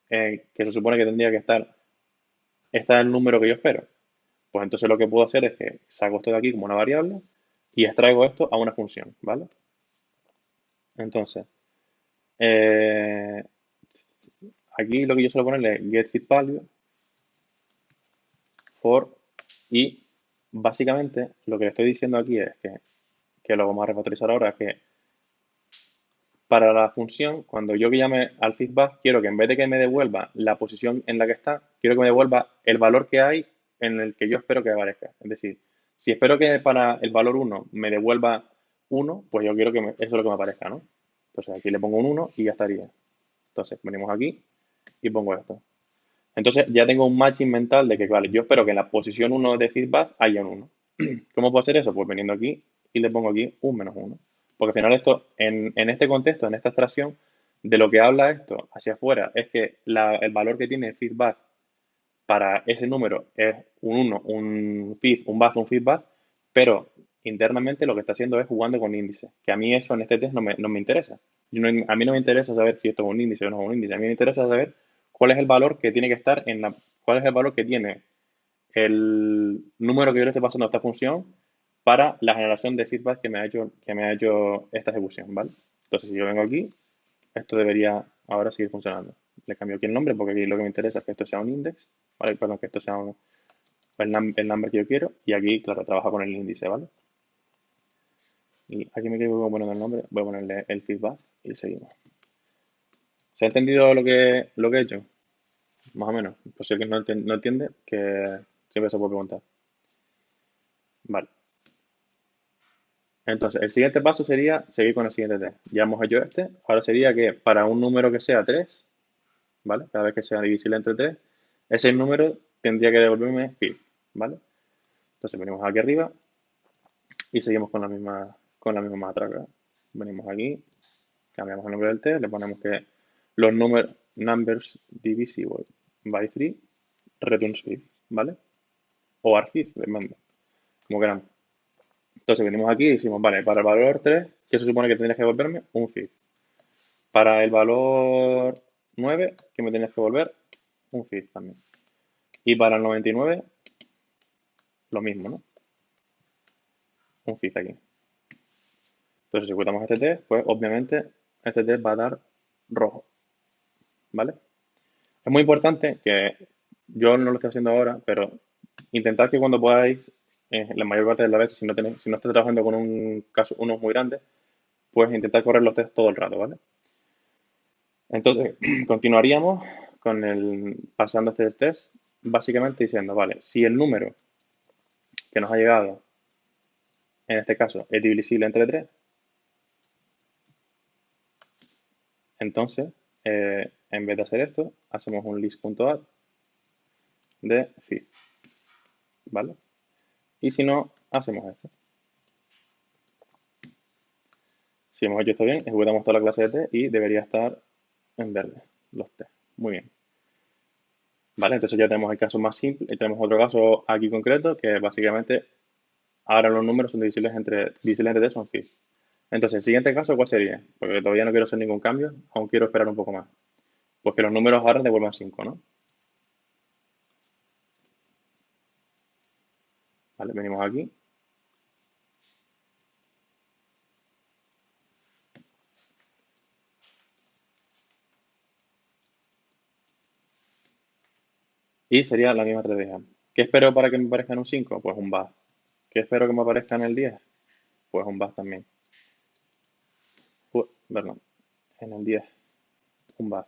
Speaker 1: que se supone que tendría que estar, está el número que yo espero. Pues entonces lo que puedo hacer es que saco esto de aquí como una variable y extraigo esto a una función, ¿vale? Entonces, eh, aquí lo que yo suelo ponerle es getFitValue for y básicamente lo que le estoy diciendo aquí es que lo vamos a refactorizar ahora, es que para la función, cuando yo que llame al feedback, quiero que en vez de que me devuelva la posición en la que está, quiero que me devuelva el valor que hay en el que yo espero que aparezca. Es decir, si espero que para el valor uno me devuelva uno, pues yo quiero que eso es lo que me aparezca, ¿no? Entonces aquí le pongo un uno y ya estaría. Entonces venimos aquí y pongo esto. Entonces ya tengo un matching mental de que, vale, yo espero que en la posición uno de feedback haya un uno. ¿Cómo puedo hacer eso? Pues viniendo aquí y le pongo aquí un menos uno. Porque al final esto, en este contexto, en esta abstracción, de lo que habla esto hacia afuera es que el valor que tiene feedback para ese número es un uno, un feed, un bath, un feedback, pero internamente lo que está haciendo es jugando con índices. Que a mí eso en este test no me interesa. A mí no me interesa saber si esto es un índice o no es un índice. A mí me interesa saber cuál es el valor que tiene que estar cuál es el valor que tiene el número que yo le estoy pasando a esta función para la generación de feedback que me ha hecho esta ejecución, ¿vale? Entonces, si yo vengo aquí, esto debería ahora seguir funcionando. Le cambio aquí el nombre porque aquí lo que me interesa es que esto sea un index, ¿vale? Perdón, que esto sea el number que yo quiero y aquí, claro, trabaja con el índice, ¿vale? Y aquí me equivoco poniendo el nombre, voy a ponerle el feedback y seguimos. ¿Se ha entendido lo que he hecho? Más o menos. Por si alguien no entiende, que siempre se puede preguntar. Vale. Entonces, el siguiente paso sería seguir con el siguiente test. Ya hemos hecho este. Ahora sería que para un número que sea 3, ¿vale? Cada vez que sea divisible entre 3, ese número tendría que devolverme feed, ¿vale? Entonces venimos aquí arriba y seguimos con la misma matraca. Venimos aquí, cambiamos el nombre del test, le ponemos que los numbers divisible by 3 returns feed, ¿vale? O arfeed, depende, como queramos. Entonces venimos aquí y decimos, vale, para el valor 3, ¿qué se supone que tendrías que devolverme? Un feed. Para el valor 9, ¿qué me tienes que devolver? Un feed también. Y para el 99, lo mismo, ¿no? Un feed aquí. Entonces, si ejecutamos este test, pues obviamente este test va a dar rojo, ¿vale? Es muy importante que yo no lo estoy haciendo ahora, pero intentad que cuando podáis, la mayor parte de las veces, si no estáis trabajando con un caso, unos muy grandes, pues intentar correr los tests todo el rato, ¿vale? Entonces, continuaríamos pasando este test, básicamente diciendo, vale, si el número que nos ha llegado, en este caso, es divisible entre 3, entonces, en vez de hacer esto, hacemos un list.add de feed, ¿vale? Y si no, hacemos esto. Si hemos hecho esto bien, ejecutamos toda la clase de t y debería estar en verde los t. Muy bien. Vale, entonces ya tenemos el caso más simple y tenemos otro caso aquí concreto que básicamente ahora los números son divisibles entre t son feed. Entonces, el siguiente caso, ¿cuál sería? Porque todavía no quiero hacer ningún cambio, aún quiero esperar un poco más. Pues que los números ahora devuelvan 5, ¿no? Vale, venimos aquí. Y sería la misma estrategia. ¿Qué espero para que me aparezca en un 5? Pues un bath. ¿Qué espero que me aparezca en el 10? Pues un bath también. Perdón, en el 10, un bath.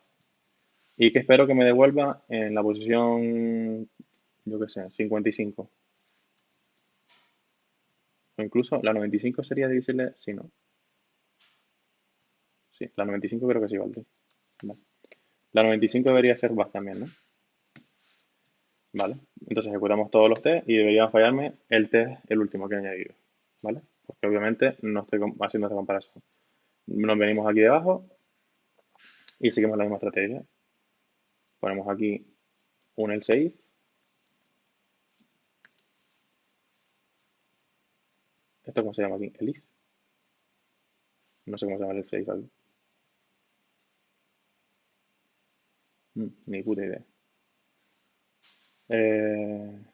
Speaker 1: ¿Y qué espero que me devuelva en la posición, yo qué sé, 55? O incluso la 95 sería divisible, sí, ¿no? Sí, la 95 creo que sí vale. Vale. La 95 debería ser bath también, ¿no? Vale. Entonces ejecutamos todos los test y debería fallarme el test, el último que he añadido. ¿Vale? Porque obviamente no estoy haciendo esta comparación. Nos venimos aquí debajo y seguimos la misma estrategia. Ponemos aquí un else if. ¿Esto cómo se llama aquí? El if. No sé cómo se llama el else if aquí. Ni puta idea. Eh,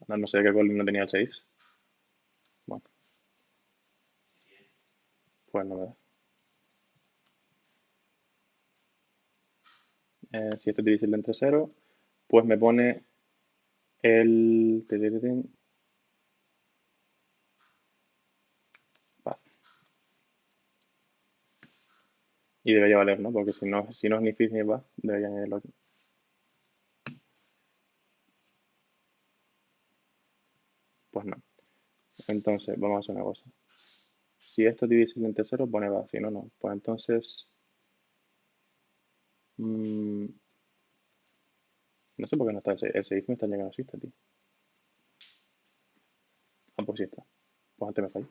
Speaker 1: no sé de qué color no tenía el 6. Bueno, pues no me da. Si esto es divisible entre 0, pues me pone el paz. Y debería valer, ¿no? Porque si no es ni fizz ni paz, debería añadirlo aquí. Pues no. Entonces, vamos a hacer una cosa. Si esto es divisible entre 0, pone paz. Si no, no. Pues entonces... no sé por qué no está ese if. Me está llegando no existe, tío. Ah, pues sí está. Pues antes me falló.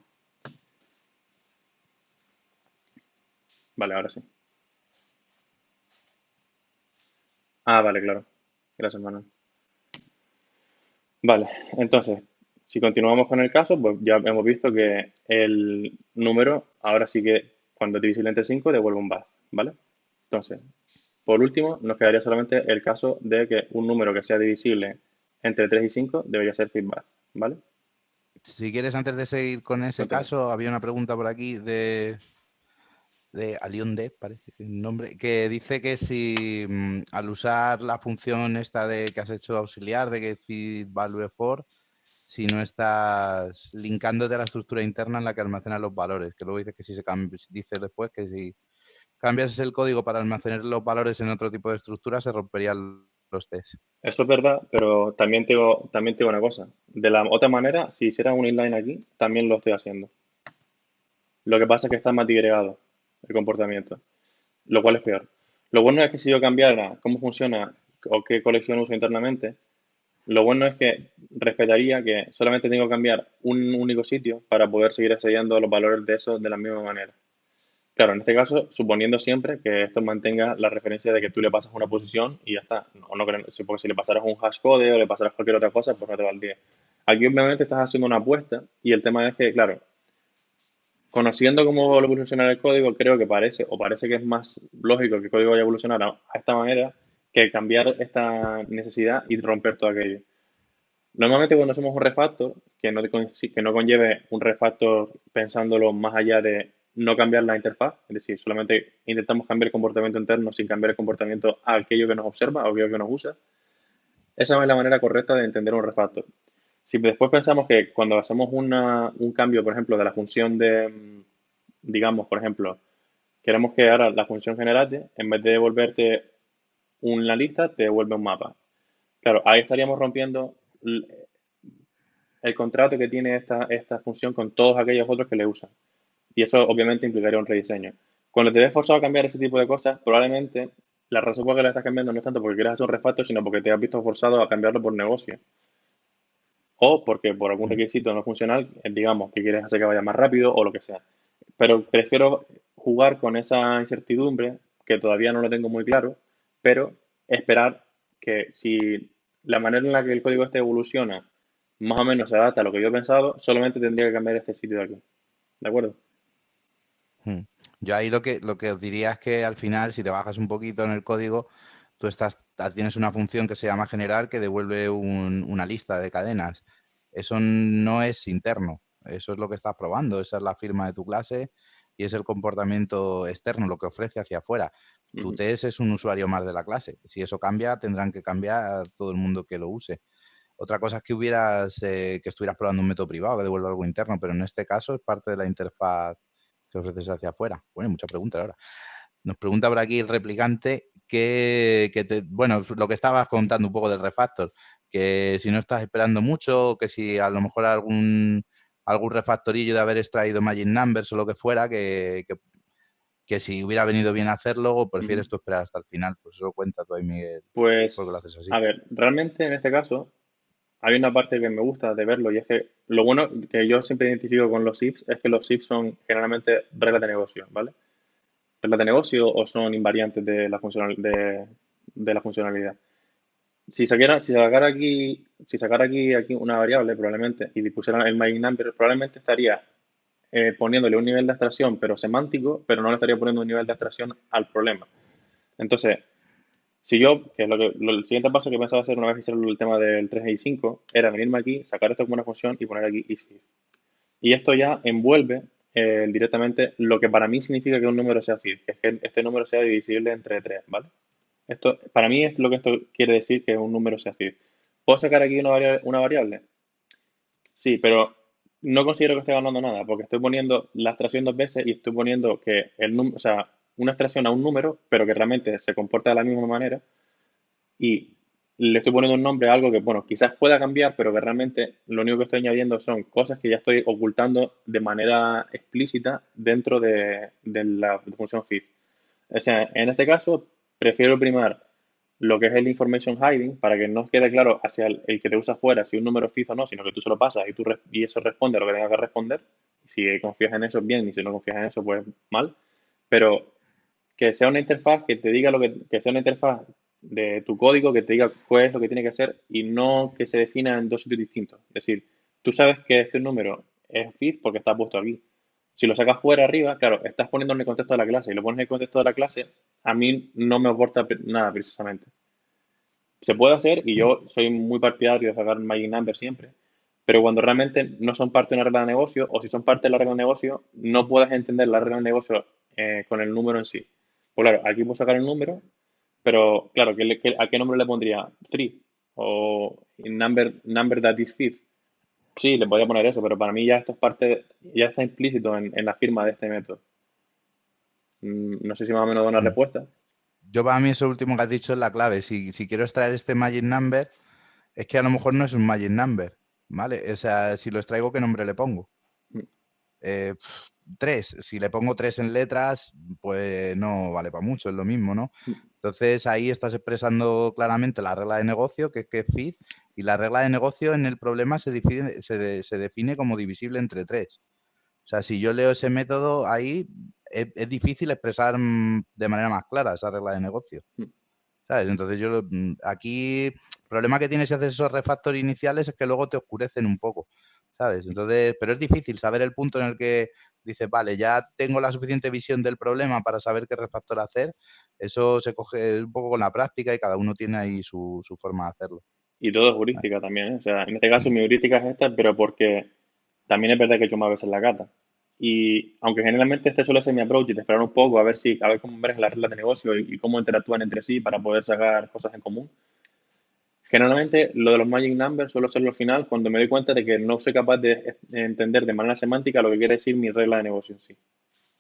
Speaker 1: Vale, ahora sí. Ah, vale, claro. Gracias, Manuel. Vale, entonces, si continuamos con el caso, pues ya hemos visto que el número, ahora sí que cuando es divisible entre 5 devuelve un bath, ¿vale? Entonces, por último, nos quedaría solamente el caso de que un número que sea divisible entre 3 y 5 debería ser bath, ¿vale?
Speaker 2: Si quieres, antes de seguir con ese
Speaker 1: Continúa.
Speaker 2: caso, había una pregunta por aquí de Alionde, parece que es el nombre, que dice que si al usar la función esta de que has hecho auxiliar, de que feed value for, si no estás linkándote a la estructura interna en la que almacenan los valores, que luego dice que si se cambia, dice después que si cambias el código para almacenar los valores en otro tipo de estructura, se romperían los test.
Speaker 1: Eso es verdad, pero también te digo una cosa. De la otra manera, si hiciera un inline aquí, también lo estoy haciendo. Lo que pasa es que está más digregado el comportamiento, lo cual es peor. Lo bueno es que si yo cambiara cómo funciona o qué colección uso internamente, lo bueno es que respetaría que solamente tengo que cambiar un único sitio para poder seguir accediendo a los valores de esos de la misma manera. Claro, en este caso, suponiendo siempre que esto mantenga la referencia de que tú le pasas una posición y ya está. O no, porque si le pasaras un hashcode o le pasaras cualquier otra cosa, pues no te valdría. Aquí obviamente estás haciendo una apuesta y el tema es que, claro, conociendo cómo va a evolucionar el código, creo que parece que es más lógico que el código vaya a evolucionar a esta manera que cambiar esta necesidad y romper todo aquello. Normalmente cuando hacemos un refactor, que no conlleve un refactor pensándolo más allá de no cambiar la interfaz, es decir, solamente intentamos cambiar el comportamiento interno sin cambiar el comportamiento a aquello que nos observa o aquello que nos usa, esa es la manera correcta de entender un refactor. Si después pensamos que cuando hacemos un cambio, por ejemplo, de la función digamos, por ejemplo, queremos que ahora la función generate, en vez de devolverte una lista, te devuelve un mapa. Claro, ahí estaríamos rompiendo el contrato que tiene esta función con todos aquellos otros que le usan. Y eso obviamente implicaría un rediseño. Cuando te ves forzado a cambiar ese tipo de cosas, probablemente la razón por la que la estás cambiando no es tanto porque quieras hacer un refactor, sino porque te has visto forzado a cambiarlo por negocio. O porque por algún
Speaker 2: Mm.
Speaker 1: requisito no funcional, digamos, que quieres hacer que vaya más rápido o lo que sea. Pero prefiero jugar con esa incertidumbre, que todavía no lo tengo muy claro, pero esperar que si la manera en la que el código este evoluciona más o menos se adapta a lo que yo he pensado, solamente tendría que cambiar este sitio de aquí. ¿De acuerdo?
Speaker 2: Mm. Yo ahí lo que os diría es que al final, si te bajas un poquito en el código, tú tienes una función que se llama generar que devuelve una lista de cadenas. Eso no es interno, eso es lo que estás probando, esa es la firma de tu clase y es el comportamiento externo, lo que ofrece hacia afuera. Tu
Speaker 1: Ujú.
Speaker 2: test es un usuario más de la clase. Si eso cambia, tendrán que cambiar todo el mundo que lo use. Otra cosa es que que estuvieras probando un método privado que devuelva algo interno, pero en este caso es parte de la interfaz que ofreces hacia afuera. Bueno, muchas preguntas ahora. Nos pregunta por aquí el replicante bueno, lo que estabas contando un poco del refactor, que si no estás esperando mucho, que si a lo mejor algún refactorillo de haber extraído Magic Numbers o lo que fuera, que si hubiera venido bien hacerlo, o
Speaker 1: Ujú.
Speaker 2: prefieres tú esperar hasta el final. Pues eso cuenta tú ahí, Miguel, porque lo
Speaker 1: Pues,
Speaker 2: haces así.
Speaker 1: a ver, realmente en este caso hay una parte que me gusta de verlo y es que lo bueno que yo siempre identifico con los ifs es que los ifs son generalmente reglas de negocio, ¿vale? Reglas de negocio o son invariantes de la funcionalidad. Si sacara aquí una variable probablemente y pusiera el my number, probablemente estaría poniéndole un nivel de abstracción pero semántico, pero no le estaría poniendo un nivel de abstracción al problema. Entonces, si yo, que es el siguiente paso que pensaba hacer una vez que hiciera el tema del 3 y 5, era venirme aquí, sacar esto como una función y poner aquí isIf. Y esto ya envuelve directamente lo que para mí significa que un número sea FIF, que es que este número sea divisible entre 3, ¿vale? Esto, para mí es lo que esto quiere decir que un número sea FIF. ¿Puedo sacar aquí una variable? Sí, pero no considero que esté ganando nada, porque estoy poniendo la abstracción dos veces y estoy poniendo que o sea, una abstracción a un número, pero que realmente se comporta de la misma manera, y le estoy poniendo un nombre a algo que, bueno, quizás pueda cambiar, pero que realmente lo único que estoy añadiendo son cosas que ya estoy ocultando de manera explícita dentro de la función FIF. O sea, en este caso, prefiero primar lo que es el information hiding para que no quede claro hacia el que te usa fuera si un número es FIF o no, sino que tú se lo pasas y eso responde a lo que tenga que responder. Si confías en eso, bien, y si no confías en eso, pues mal. Pero que sea una interfaz que te diga que sea una interfaz de tu código que te diga cuál es lo que tiene que hacer y no que se defina en dos sitios distintos. Es decir, tú sabes que este número es FIF porque está puesto aquí. Si lo sacas fuera arriba, claro, estás poniendo en el contexto de la clase y lo pones en el contexto de la clase, a mí no me aporta nada precisamente. Se puede hacer y yo soy muy partidario de sacar Magic Number siempre, pero cuando realmente no son parte de una regla de negocio o si son parte de la regla de negocio, no puedes entender la regla de negocio con el número en sí. Pues claro, aquí puedo sacar el número, pero claro, ¿a qué nombre le pondría? Three o number that is fifth. Sí, le podría poner eso, pero para mí ya esto es ya está implícito en la firma de este método. No sé si más o menos da una
Speaker 2: Mm.
Speaker 1: respuesta.
Speaker 2: Yo para mí eso último que has dicho es la clave. Si quiero extraer este Magic Number, es que a lo mejor no es un Magic Number, ¿vale? O sea, si lo extraigo, ¿qué nombre le pongo?
Speaker 1: Mm.
Speaker 2: 3. Si le pongo 3 en letras, pues no vale para mucho, es lo mismo, ¿no? Entonces ahí estás expresando claramente la regla de negocio, que es FID, y la regla de negocio en el problema se define como divisible entre 3. O sea, si yo leo ese método, ahí es difícil expresar de manera más clara esa regla de negocio.
Speaker 1: Mm.
Speaker 2: ¿Sabes? Entonces aquí el problema que tienes si haces esos refactores iniciales es que luego te oscurecen un poco, ¿sabes? Entonces, pero es difícil saber el punto en el que dices, vale, ya tengo la suficiente visión del problema para saber qué refactor hacer. Eso se coge un poco con la práctica y cada uno tiene ahí su forma de hacerlo.
Speaker 1: Y todo es heurística también, ¿eh? O sea, en este caso mi heurística es esta, pero porque también es verdad que he hecho más veces la gata. Y aunque generalmente este suele ser mi approach y te esperar un poco a ver cómo ves las reglas de negocio y cómo interactúan entre sí para poder sacar cosas en común. Generalmente lo de los magic numbers suelo hacerlo al final cuando me doy cuenta de que no soy capaz de entender de manera semántica lo que quiere decir mi regla de negocio en sí.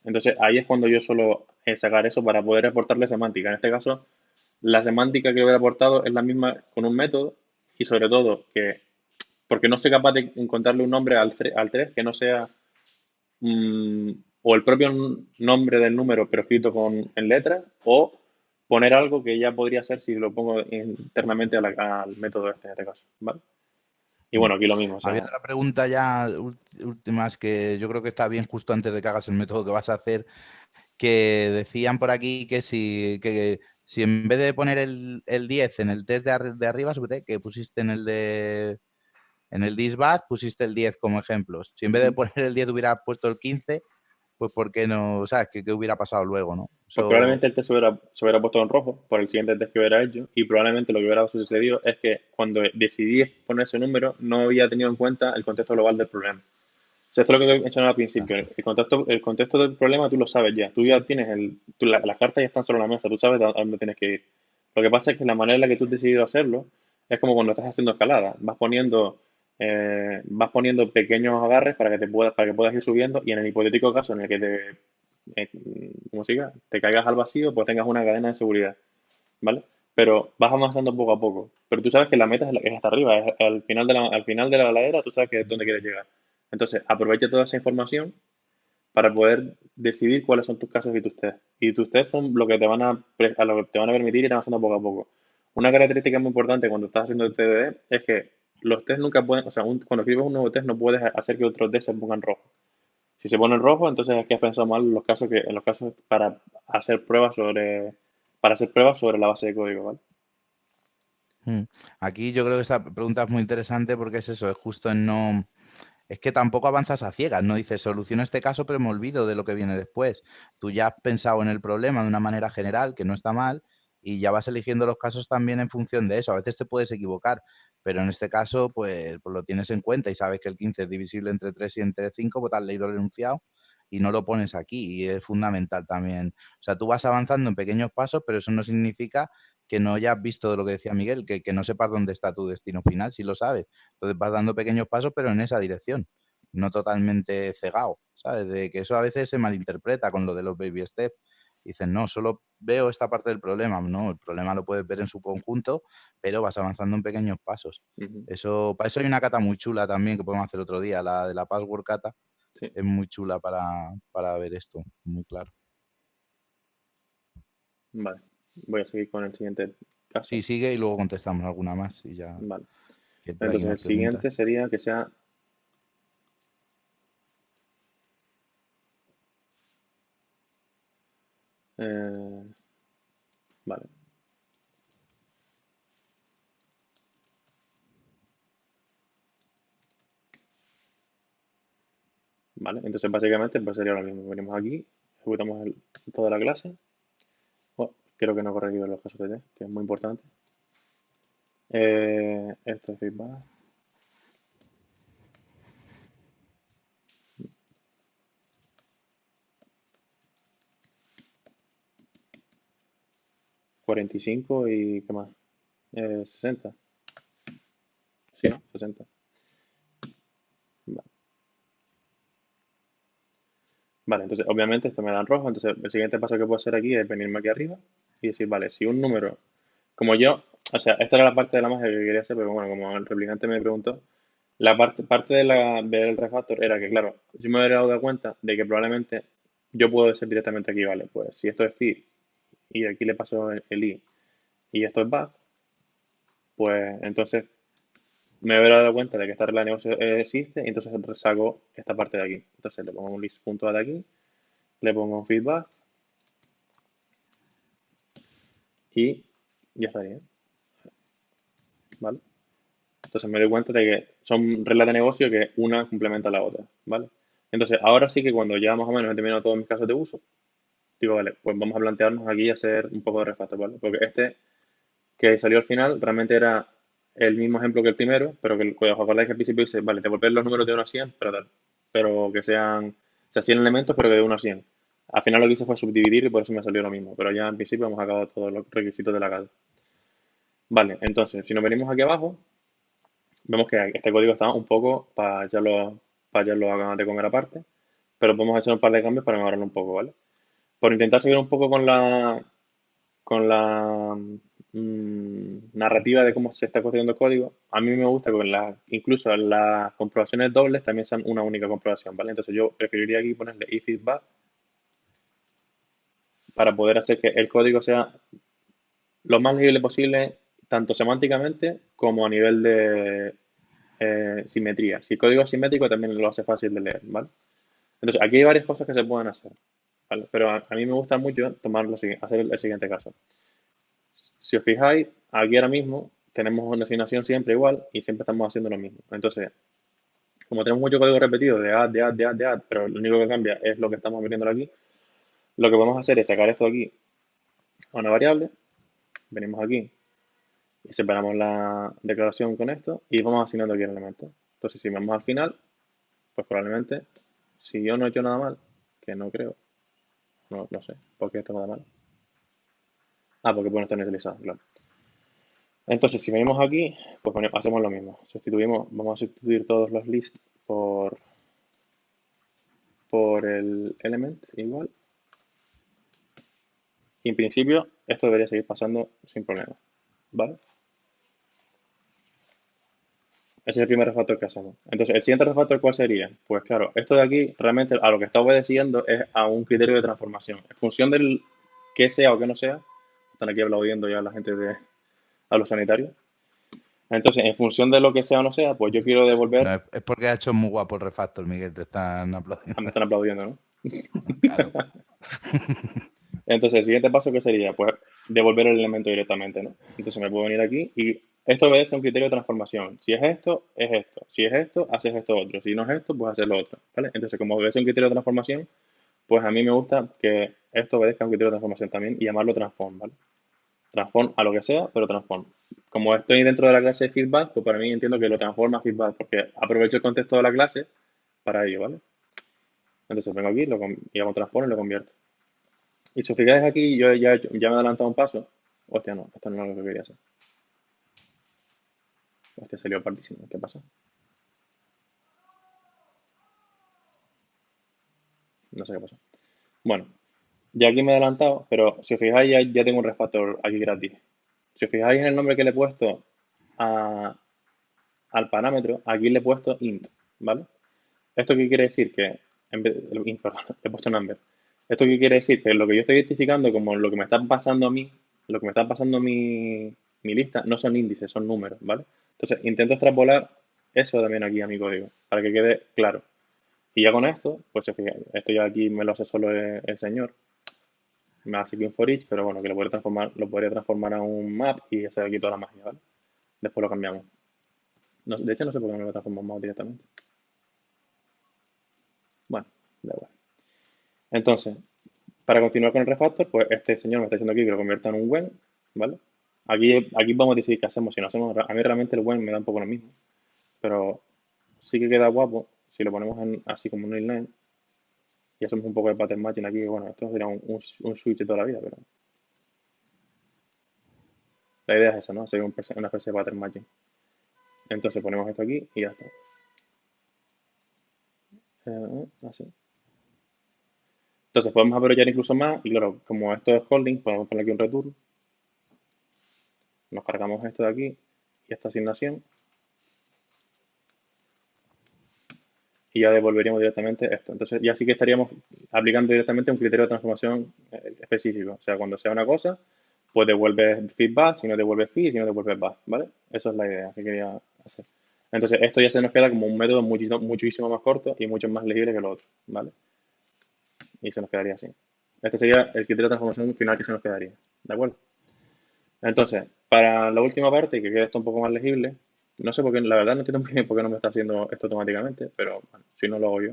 Speaker 1: Entonces ahí es cuando yo suelo sacar eso para poder aportarle semántica. En este caso, la semántica que hubiera aportado es la misma con un método y sobre todo que, porque no soy capaz de encontrarle un nombre al 3 que no sea mm, o el propio nombre del número pero escrito en letras o poner algo que ya podría ser si lo pongo internamente al método en este caso, ¿vale? Y
Speaker 2: Mm.
Speaker 1: bueno, aquí lo mismo, o
Speaker 2: Había
Speaker 1: sea,
Speaker 2: otra pregunta ya últimas que yo creo que está bien justo antes de que hagas el método que vas a hacer, que decían por aquí que si en vez de poner el 10 en el test de arriba, suponte que pusiste en el disbad, pusiste el 10 como ejemplo. Si en vez de
Speaker 1: ujú.
Speaker 2: poner el 10 hubiera puesto el 15, pues ¿por qué no? ¿Sabes? ¿Qué hubiera pasado luego, no?
Speaker 1: Pues
Speaker 2: Eso,
Speaker 1: probablemente el test se hubiera puesto en rojo por el siguiente test que hubiera hecho y probablemente lo que hubiera sucedido es que cuando decidí poner ese número no había tenido en cuenta el contexto global del problema. sea, esto es lo que te he mencionado al principio. El contexto del problema tú lo sabes ya. Tú ya tienes las cartas ya están sobre la mesa. Tú sabes a dónde tienes que ir. Lo que pasa es que la manera en la que tú has decidido hacerlo es como cuando estás haciendo escalada. Vas poniendo pequeños agarres para que puedas ir subiendo y en el hipotético caso en el que eh, como se diga, te caigas al vacío, pues tengas una cadena de seguridad. ¿Vale? Pero vas avanzando poco a poco. Pero tú sabes que la meta es hasta arriba, es al final de la ladera, tú sabes que es donde quieres llegar. Entonces, aprovecha toda esa información para poder decidir cuáles son tus casos y tus test. Y tus test son lo que lo que te van a permitir ir avanzando poco a poco. Una característica muy importante cuando estás haciendo el TDD es que los test nunca pueden, o sea, cuando escribes un nuevo test no puedes hacer que otros test se pongan rojo. Si se pone rojo, entonces es que has pensado mal en los casos para hacer pruebas sobre la base de código, ¿vale?
Speaker 2: Mm. Aquí yo creo que esta pregunta es muy interesante porque es eso, es justo en no... Es que tampoco avanzas a ciegas, no dices soluciono este caso, pero me olvido de lo que viene después. Tú ya has pensado en el problema de una manera general, que no está mal, y ya vas eligiendo los casos también en función de eso. A veces te puedes equivocar, pero en este caso, pues lo tienes en cuenta y sabes que el 15 es divisible entre 3 y entre 5, pues te has leído el enunciado y no lo pones aquí, y es fundamental también. O sea, tú vas avanzando en pequeños pasos, pero eso no significa que no hayas visto de lo que decía Miguel, que no sepas dónde está tu destino final, si lo sabes. Entonces vas dando pequeños pasos, pero en esa dirección, no totalmente cegado, ¿sabes? De que eso a veces se malinterpreta con lo de los baby steps. Dicen, no, solo veo esta parte del problema. No, el problema lo puedes ver en su conjunto, pero vas avanzando en pequeños pasos.
Speaker 1: Ujú.
Speaker 2: Eso, para eso hay una cata muy chula también que podemos hacer otro día, la de la password cata.
Speaker 1: Sí,
Speaker 2: Es muy chula para ver esto, muy claro.
Speaker 1: vale. Voy a seguir con el siguiente caso.
Speaker 2: Sí, sigue y luego contestamos alguna más y ya
Speaker 1: Vale.
Speaker 2: que por aquí
Speaker 1: Entonces,
Speaker 2: más
Speaker 1: el
Speaker 2: preguntas.
Speaker 1: siguiente sería que sea. eh, vale. Vale. Entonces, básicamente, pues sería lo mismo. Venimos aquí, ejecutamos toda la clase. Oh, creo que no he corregido los casos de test, que es muy importante. Esto es feedback. ¿45 y qué más? 60. Sí, ¿no? 60. Vale. Vale, entonces obviamente esto me da en rojo, entonces el siguiente paso que puedo hacer aquí es venirme aquí arriba y decir, vale, si un número, como yo, o sea, esta era la parte de la magia que quería hacer, pero bueno, como el replicante me preguntó, la parte del refactor era que, claro, yo me había dado cuenta de que probablemente yo puedo decir directamente aquí, vale, pues si esto es fi y aquí le paso el i y esto es back, pues entonces me habría dado cuenta de que esta regla de negocio existe y entonces saco esta parte de aquí. Entonces le pongo un list.add aquí, le pongo un feedback y ya estaría, ¿vale? Entonces me doy cuenta de que son reglas de negocio que una complementa a la otra, ¿vale? Entonces ahora sí que cuando ya más o menos he terminado todos mis casos de uso, digo, vale, pues vamos a plantearnos aquí hacer un poco de refactor, ¿vale? Porque este que salió al final realmente era el mismo ejemplo que el primero, pero que os acordáis que al principio dice, vale, devolver los números de 1 a 100, pero que sean, o sea, 100 elementos, pero que de 1 a 100. Al final lo que hice fue subdividir y por eso me salió lo mismo, pero ya en principio hemos acabado todos los requisitos de la CAD. Vale, entonces, si nos venimos aquí abajo, vemos que este código está un poco para ya lo hagan de comer aparte, pero podemos hacer un par de cambios para mejorarlo un poco, ¿vale? Por intentar seguir un poco con la narrativa de cómo se está construyendo el código, a mí me gusta que incluso las comprobaciones dobles también sean una única comprobación, ¿vale? Entonces yo preferiría aquí ponerle ifeedback para poder hacer que el código sea lo más legible posible, tanto semánticamente como a nivel de simetría. Si el código es simétrico, también lo hace fácil de leer, ¿vale? Entonces, aquí hay varias cosas que se pueden hacer, ¿vale? Pero a mí me gusta mucho hacer el siguiente caso. Si os fijáis, aquí ahora mismo tenemos una asignación siempre igual y siempre estamos haciendo lo mismo. Entonces, como tenemos mucho código repetido de add, de add, de add, de add, pero lo único que cambia es lo que estamos metiendo aquí, lo que vamos a hacer es sacar esto aquí a una variable, venimos aquí y separamos la declaración con esto y vamos asignando aquí el elemento. Entonces, si vamos al final, pues probablemente, si yo no he hecho nada mal, que no creo, no sé, ¿por qué esto nada mal? Ah, porque puede no estar inicializado, claro. Entonces, si venimos aquí, pues hacemos lo mismo. Vamos a sustituir todos los lists por el element igual. Y en principio, esto debería seguir pasando sin problema, ¿vale? Ese es el primer refactor que hacemos. Entonces, el siguiente refactor, ¿cuál sería? Pues claro, esto de aquí realmente a lo que está obedeciendo es a un criterio de transformación. En función del que sea o que no sea, están aquí aplaudiendo ya la gente a los sanitarios. Entonces, en función de lo que sea o no sea, pues yo quiero
Speaker 2: No,
Speaker 1: devolver.
Speaker 2: es porque ha hecho muy guapo el refactor, Miguel, te están aplaudiendo.
Speaker 1: Ah, me están aplaudiendo, ¿no?
Speaker 2: Claro.
Speaker 1: Entonces, el siguiente paso, ¿qué sería? Pues devolver el elemento directamente, ¿no? Entonces me puedo venir aquí y esto obedece a un criterio de transformación. Si es esto, es esto. Si es esto, haces esto otro. Si no es esto, pues haces lo otro, ¿vale? Entonces, como obedece a un criterio de transformación, pues a mí me gusta que esto obedezca a un criterio de transformación también y llamarlo transform, ¿vale? Transform a lo que sea, pero transform. Como estoy dentro de la clase de feedback, pues para mí entiendo que lo transforma a feedback, porque aprovecho el contexto de la clase para ello, ¿vale? Entonces vengo aquí, y hago transform y lo convierto. Y si os fijáis aquí, yo ya me he adelantado un paso. Hostia, no, esto no es lo que quería hacer. Hostia, salió partísimo. ¿Qué pasa? No sé qué pasa. Bueno, ya aquí me he adelantado, pero si os fijáis, ya tengo un refactor aquí gratis. Si os fijáis en el nombre que le he puesto a- al parámetro, aquí le he puesto int, ¿vale? ¿Esto qué quiere decir? Que, perdón, le he puesto number. ¿Esto qué quiere decir? Que lo que yo estoy identificando como lo que me está pasando a mí, lo que me está pasando a mi lista, no son índices, son números, ¿vale? Entonces, intento extrapolar eso también aquí a mi código, para que quede claro. Y ya con esto, pues esto ya aquí me lo hace solo el señor. Me hace aquí un for each, pero bueno, que lo podría transformar a un map y hacer aquí toda la magia, ¿vale? Después lo cambiamos. De hecho, no sé por qué no lo transformamos en map directamente. Bueno, da igual. Entonces, para continuar con el refactor, pues este señor me está diciendo aquí que lo convierta en un when, ¿vale? Aquí vamos a decidir qué hacemos. Si no hacemos, a mí realmente el when me da un poco lo mismo, pero sí que queda guapo si lo ponemos así como un inline y hacemos un poco de pattern matching aquí. Bueno, esto sería un switch de toda la vida, pero la idea es esa, ¿no? Hacer una especie de pattern matching. Entonces ponemos esto aquí y ya está. Así. Entonces podemos aprovechar incluso más y claro, como esto es holding, podemos poner aquí un return. Nos cargamos esto de aquí y esta asignación y ya devolveríamos directamente esto. Entonces ya sí que estaríamos aplicando directamente un criterio de transformación específico. O sea, cuando sea una cosa, pues devuelves feedback, si no devuelves feed, si no devuelves back, ¿vale? Esa es la idea que quería hacer. Entonces esto ya se nos queda como un método muchísimo más corto y mucho más legible que lo otro, ¿vale? Y se nos quedaría así. Este sería el criterio de transformación final que se nos quedaría, ¿de acuerdo? Entonces, para la última parte, que quede esto un poco más legible, no sé por qué, la verdad no entiendo muy bien por qué no me está haciendo esto automáticamente, pero bueno, si no lo hago yo.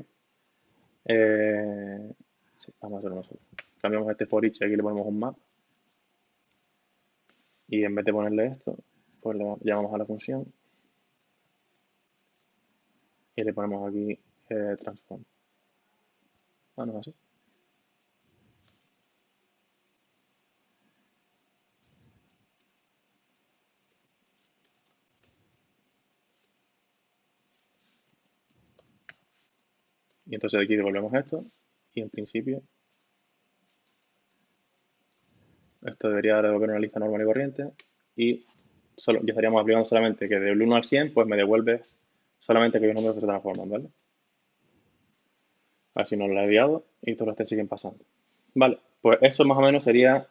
Speaker 1: Sí, vamos a hacerlo nosotros. Cambiamos este for each y aquí le ponemos un map. Y en vez de ponerle esto, pues le llamamos a la función y le ponemos aquí transform. Ah, no es así. Y entonces aquí devolvemos esto y en principio esto debería devolver una lista normal y corriente y ya estaríamos aplicando solamente que del 1 al 100 pues me devuelve solamente aquellos números que se transforman, ¿vale? A ver si no lo he enviado y todos los test siguen pasando. Vale, pues eso más o menos sería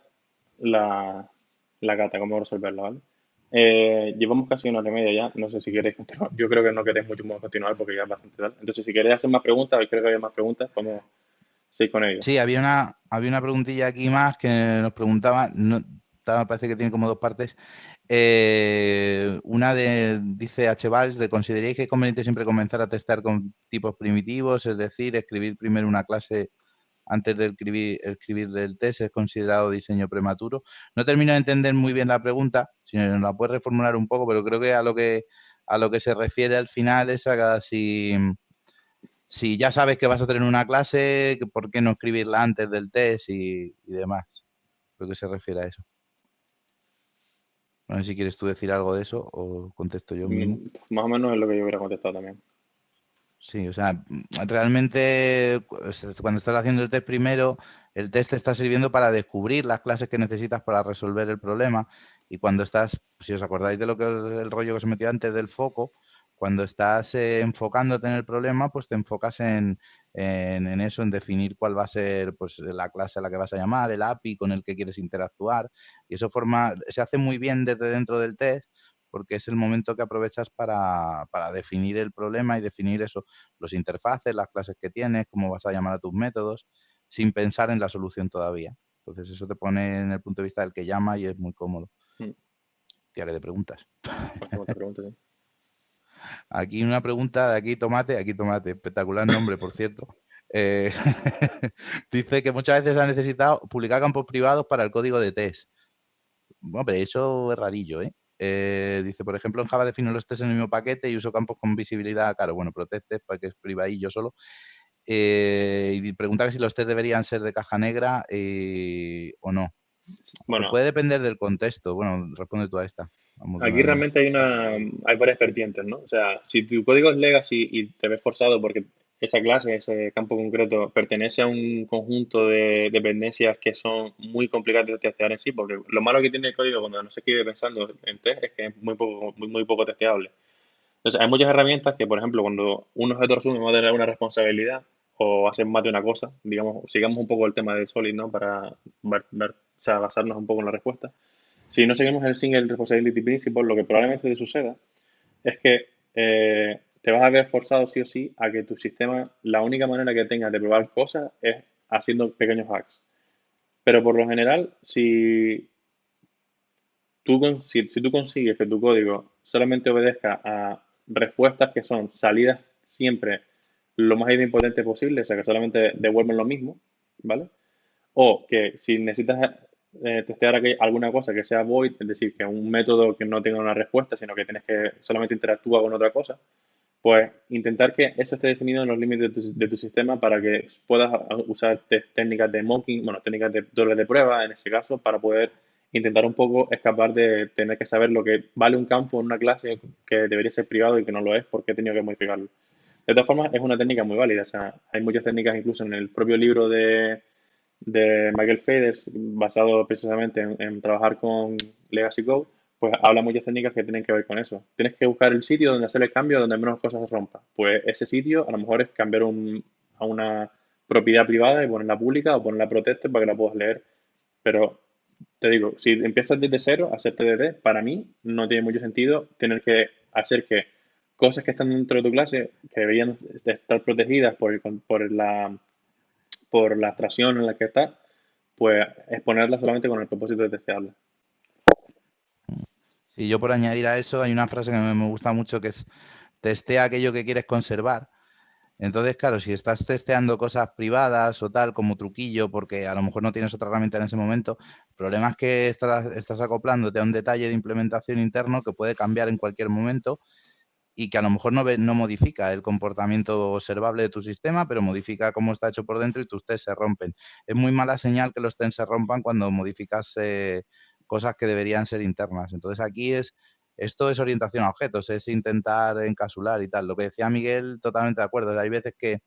Speaker 1: la cata, cómo resolverla, ¿vale? Llevamos casi una hora y media ya, no sé si queréis continuar. Yo creo que no queréis mucho más continuar porque ya es bastante tarde. Entonces, si queréis hacer más preguntas, creo que había más preguntas, podemos seguir con ello.
Speaker 2: Sí, había una preguntilla aquí más que nos preguntaba, no, me parece que tiene como dos partes. Dice H. Valls, ¿le consideréis que es conveniente siempre comenzar a testar con tipos primitivos? Es decir, escribir primero una clase antes de escribir del test es considerado diseño prematuro. No termino de entender muy bien la pregunta, si nos la puedes reformular un poco, pero creo que a lo que se refiere al final es a si ya sabes que vas a tener una clase, ¿por qué no escribirla antes del test y demás? Creo que se refiere a eso. No sé si quieres tú decir algo de eso o contesto yo mismo.
Speaker 1: Más o menos es lo que yo hubiera contestado también.
Speaker 2: Sí, o sea, realmente cuando estás haciendo el test primero, el test te está sirviendo para descubrir las clases que necesitas para resolver el problema. Y cuando estás, si os acordáis de lo que el rollo que os metió antes del foco, cuando estás enfocándote en el problema, pues te enfocas en eso, en definir cuál va a ser pues, la clase a la que vas a llamar, el API con el que quieres interactuar. Y eso se hace muy bien desde dentro del test porque es el momento que aprovechas para definir el problema y definir eso, los interfaces, las clases que tienes, cómo vas a llamar a tus métodos, sin pensar en la solución todavía. Entonces eso te pone en el punto de vista del que llama y es muy cómodo.
Speaker 1: Mm.
Speaker 2: Ya que te preguntas.
Speaker 1: Hostia, cuántas preguntas, sí.
Speaker 2: Aquí una pregunta de aquí tomate, espectacular nombre, por cierto. Eh, dice que muchas veces ha necesitado publicar campos privados para el código de test. Bueno, pero eso es rarillo, ¿eh? Dice, por ejemplo, en Java defino los tests en el mismo paquete y uso campos con visibilidad, claro, bueno, protectes para que es privadillo solo. Y preguntaba si los test deberían ser de caja negra o no. Pues
Speaker 1: Bueno,
Speaker 2: puede depender del contexto. Bueno, responde tú a esta. Vamos de
Speaker 1: aquí
Speaker 2: una en una.
Speaker 1: realmente hay varias vertientes, ¿no? O sea, si tu código es legacy y te ves forzado porque esa clase, ese campo concreto, pertenece a un conjunto de dependencias que son muy complicadas de testear en sí, porque lo malo que tiene el código cuando no se escribe pensando en test es que es muy poco testeable. Entonces, hay muchas herramientas que, por ejemplo, cuando un objeto resume va a tener una responsabilidad o hacer más de una cosa, digamos, sigamos un poco el tema de Solid, ¿no? Para o sea, basarnos un poco en la respuesta. Si no seguimos el Single Responsibility Principle, lo que probablemente te suceda es que te vas a ver forzado sí o sí a que tu sistema, la única manera que tengas de probar cosas es haciendo pequeños hacks. Pero por lo general, si tú consigues que tu código solamente obedezca a respuestas que son salidas siempre lo más idempotente posible, o sea, que solamente devuelven lo mismo, ¿vale? O que si necesitas testear alguna cosa que sea void, es decir, que un método que no tenga una respuesta, sino que tienes que solamente interactúa con otra cosa, pues intentar que eso esté definido en los límites de tu sistema para que puedas usar técnicas de mocking, bueno, técnicas de doble de prueba en este caso, para poder intentar un poco escapar de tener que saber lo que vale un campo en una clase que debería ser privado y que no lo es porque he tenido que modificarlo. De todas formas, es una técnica muy válida. O sea, hay muchas técnicas incluso en el propio libro de Michael Faders, basado precisamente en trabajar con Legacy Code, pues habla muchas técnicas que tienen que ver con eso. Tienes que buscar el sitio donde hacer el cambio, donde menos cosas se rompan. Pues ese sitio a lo mejor es cambiar a una propiedad privada y ponerla pública o ponerla protected para que la puedas leer. Pero te digo, si empiezas desde cero a hacer TDD, para mí no tiene mucho sentido tener que hacer que cosas que están dentro de tu clase, que deberían estar protegidas por la abstracción en la que está, pues exponerla solamente con el propósito de testearla.
Speaker 2: Sí, yo por añadir a eso hay una frase que me gusta mucho que es testea aquello que quieres conservar. Entonces, claro, si estás testeando cosas privadas o tal, como truquillo, porque a lo mejor no tienes otra herramienta en ese momento, el problema es que estás acoplándote a un detalle de implementación interno que puede cambiar en cualquier momento y que a lo mejor no modifica el comportamiento observable de tu sistema, pero modifica cómo está hecho por dentro y tus tests se rompen. Es muy mala señal que los tests se rompan cuando modificas cosas que deberían ser internas. Entonces aquí esto es orientación a objetos, es intentar encapsular y tal. Lo que decía Miguel, totalmente de acuerdo. Hay veces que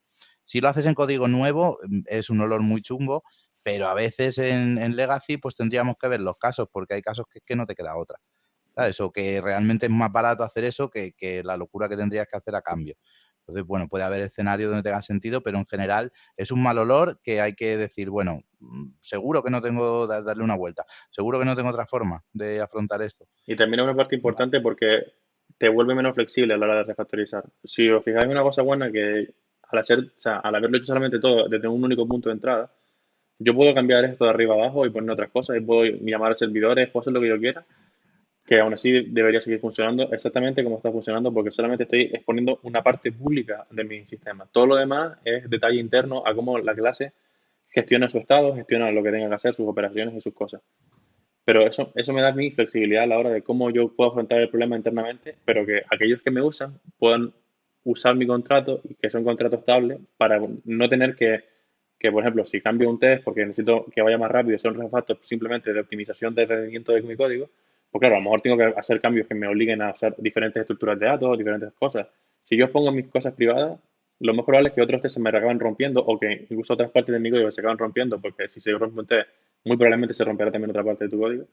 Speaker 2: si lo haces en código nuevo es un olor muy chungo, pero a veces en Legacy pues tendríamos que ver los casos, porque hay casos que no te queda otra. ¿Sabes? O que realmente es más barato hacer eso que la locura que tendrías que hacer a cambio. Entonces, bueno, puede haber escenarios donde tenga sentido, pero en general es un mal olor que hay que decir, bueno, seguro que no tengo darle una vuelta, seguro que no tengo otra forma de afrontar esto.
Speaker 1: Y también es una parte
Speaker 2: Vale.
Speaker 1: importante porque te vuelve menos flexible a la hora de refactorizar. Si os fijáis, una cosa buena que o sea, al haberlo hecho solamente todo desde un único punto de entrada, yo puedo cambiar esto de arriba abajo y poner otras cosas, y puedo llamar a servidores, puedo hacer lo que yo quiera, que aún así debería seguir funcionando exactamente como está funcionando, porque solamente estoy exponiendo una parte pública de mi sistema. Todo lo demás es detalle interno a cómo la clase gestiona su estado, gestiona lo que tenga que hacer, sus operaciones y sus cosas. Pero eso me da mi flexibilidad a la hora de cómo yo puedo afrontar el problema internamente, pero que aquellos que me usan puedan usar mi contrato y que sea un contrato estable para no tener que, por ejemplo, si cambio un test porque necesito que vaya más rápido y sea un refactor simplemente de optimización de rendimiento de mi código, pues claro, a lo mejor tengo que hacer cambios que me obliguen a hacer diferentes estructuras de datos, diferentes cosas. Si yo pongo mis cosas privadas, lo más probable es que otros test se me acaben rompiendo o que incluso otras partes de mi código se acaban rompiendo, porque si se rompe un test, muy probablemente se romperá también otra parte de tu código,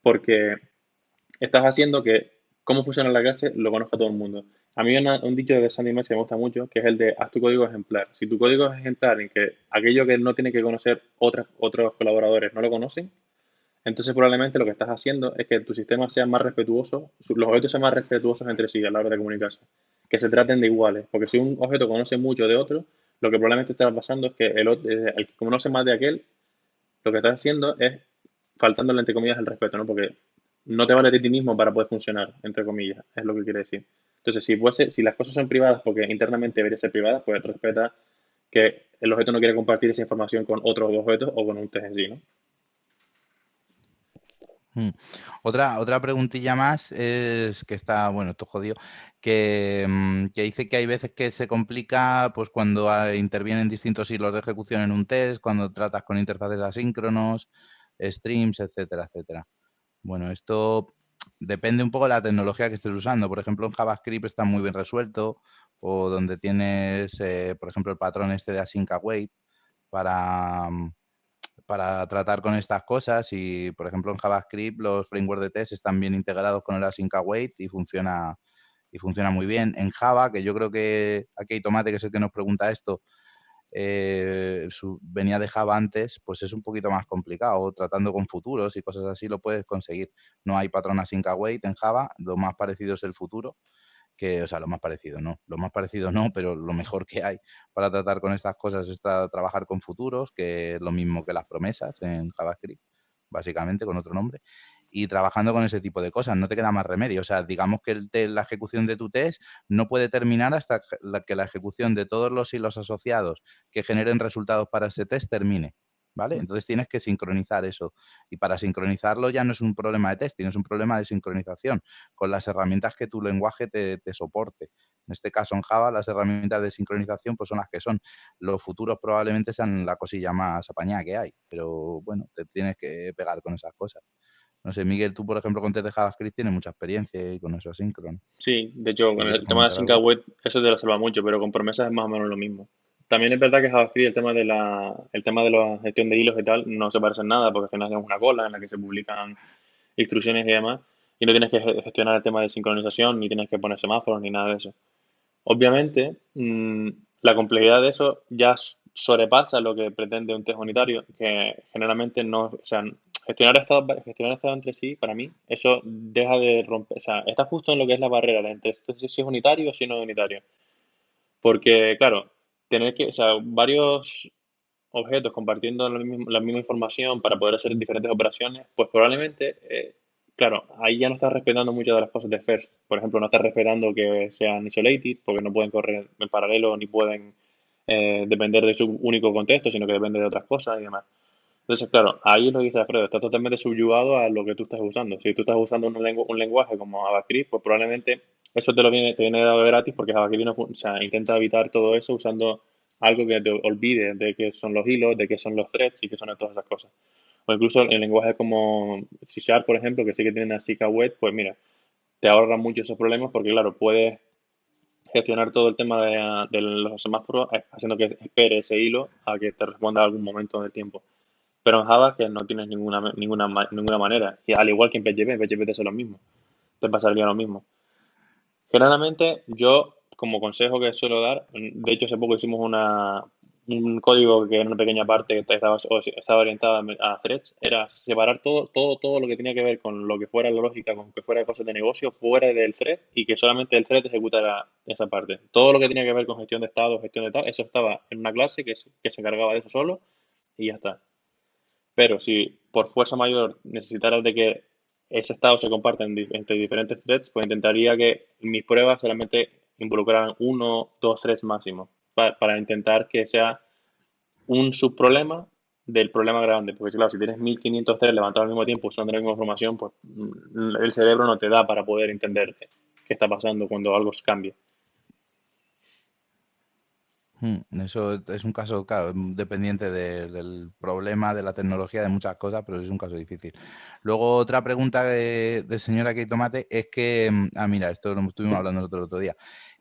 Speaker 1: porque estás haciendo que cómo funciona la clase lo conozca todo el mundo. A mí hay un dicho de Sandy Mesh que me gusta mucho, que es el de haz tu código ejemplar. Si tu código es ejemplar en que aquello que no tiene que conocer otros colaboradores no lo conocen, entonces probablemente lo que estás haciendo es que tu sistema sea más respetuoso, los objetos sean más respetuosos entre sí a la hora de comunicarse, que se traten de iguales, porque si un objeto conoce mucho de otro, lo que probablemente estará pasando es que el que conoce más de aquel, lo que estás haciendo es faltándole entre comillas el respeto, ¿no? Porque no te vale de ti mismo para poder funcionar, entre comillas, es lo que quiere decir. Entonces, si las cosas son privadas porque internamente deberían ser privadas, pues respeta que el objeto no quiere compartir esa información con otros objetos o con un test en sí, ¿no?
Speaker 2: Mm. Otra preguntilla más es que está, bueno, esto jodido, que dice que hay veces que se complica pues cuando intervienen distintos hilos de ejecución en un test, cuando tratas con interfaces asíncronos, streams, etcétera, etcétera. Bueno, esto depende un poco de la tecnología que estés usando. Por ejemplo, en JavaScript está muy bien resuelto, o donde tienes, por ejemplo, el patrón este de async await para, para tratar con estas cosas. Y, por ejemplo, en JavaScript los frameworks de test están bien integrados con el async await y funciona muy bien. En Java, que yo creo que aquí hay Tomate, que es el que nos pregunta esto, venía de Java antes, pues es un poquito más complicado. Tratando con futuros y cosas así lo puedes conseguir. No hay patrón async await en Java, lo más parecido es el futuro, que, o sea, lo más parecido no, pero lo mejor que hay para tratar con estas cosas es trabajar con futuros, que es lo mismo que las promesas en JavaScript, básicamente con otro nombre, y trabajando con ese tipo de cosas, no te queda más remedio. O sea, digamos que la ejecución de tu test no puede terminar hasta que la ejecución de todos los hilos asociados que generen resultados para ese test termine. ¿Vale? Entonces tienes que sincronizar eso. Y para sincronizarlo ya no es un problema de test, tienes un problema de sincronización con las herramientas que tu lenguaje te soporte. En este caso, en Java, las herramientas de sincronización pues son las que son. Los futuros probablemente sean la cosilla más apañada que hay, pero bueno, te tienes que pegar con esas cosas. No sé, Miguel, tú, por ejemplo, con test de JavaScript tienes mucha experiencia y con eso asíncrono.
Speaker 1: Sí, de hecho, con
Speaker 2: Si
Speaker 1: el
Speaker 2: quieres
Speaker 1: tema de
Speaker 2: comentar
Speaker 1: Async
Speaker 2: algo.
Speaker 1: Await, eso te lo salva mucho, pero con promesas es más o menos lo mismo. También es verdad que JavaScript, el tema de la gestión de hilos y tal, no se parece en nada, porque al final es una cola en la que se publican instrucciones y demás, y no tienes que gestionar el tema de sincronización, ni tienes que poner semáforos, ni nada de eso. Obviamente, la complejidad de eso ya sobrepasa lo que pretende un test unitario, que generalmente no, o sea, gestionar estados entre sí, para mí, eso deja de romper, o sea, está justo en lo que es la barrera de entre si es unitario o si no es unitario. Porque, claro, tener que, o sea, varios objetos compartiendo la misma información para poder hacer diferentes operaciones, pues probablemente, claro, ahí ya no estás respetando muchas de las cosas de first. Por ejemplo, no estás respetando que sean isolated, porque no pueden correr en paralelo ni pueden depender de su único contexto, sino que depende de otras cosas y demás. Entonces, claro, ahí es lo que dice Alfredo, está totalmente subyugado a lo que tú estás usando. Si tú estás usando un lenguaje como JavaScript, pues probablemente eso te viene dado de gratis porque JavaScript o sea, intenta evitar todo eso usando algo que te olvide de qué son los hilos, de qué son los threads y qué son todas esas cosas. O incluso en lenguajes como C Sharp, por ejemplo, que sí que tienen así web, pues mira, te ahorra mucho esos problemas porque, claro, puedes gestionar todo el tema de los semáforos haciendo que espere ese hilo a que te responda a algún momento del tiempo. Pero en Java que no tienes ninguna manera. Y al igual que en PHP te hace lo mismo. Te pasaría lo mismo. Generalmente yo, como consejo que suelo dar, de hecho hace poco hicimos un código que era una pequeña parte que estaba orientada a threads, era separar todo lo que tenía que ver con lo que fuera la lógica, con que fuera cosas de negocio, fuera del thread y que solamente el thread ejecutara esa parte. Todo lo que tenía que ver con gestión de estado, gestión de tal, eso estaba en una clase que se encargaba de eso solo y ya está. Pero si por fuerza mayor necesitaras de que ese estado se comparta entre diferentes threads, pues intentaría que mis pruebas solamente involucraran uno, dos threads máximo, para intentar que sea un subproblema del problema grande. Porque claro, si tienes 1500 threads levantados al mismo tiempo usando la misma información, pues el cerebro no te da para poder entender qué está pasando cuando algo cambia.
Speaker 2: Eso es un caso, claro, dependiente del problema, de la tecnología, de muchas cosas, pero es un caso difícil. Luego, otra pregunta de señora Key Tomate es que, mira, esto lo estuvimos hablando el otro día,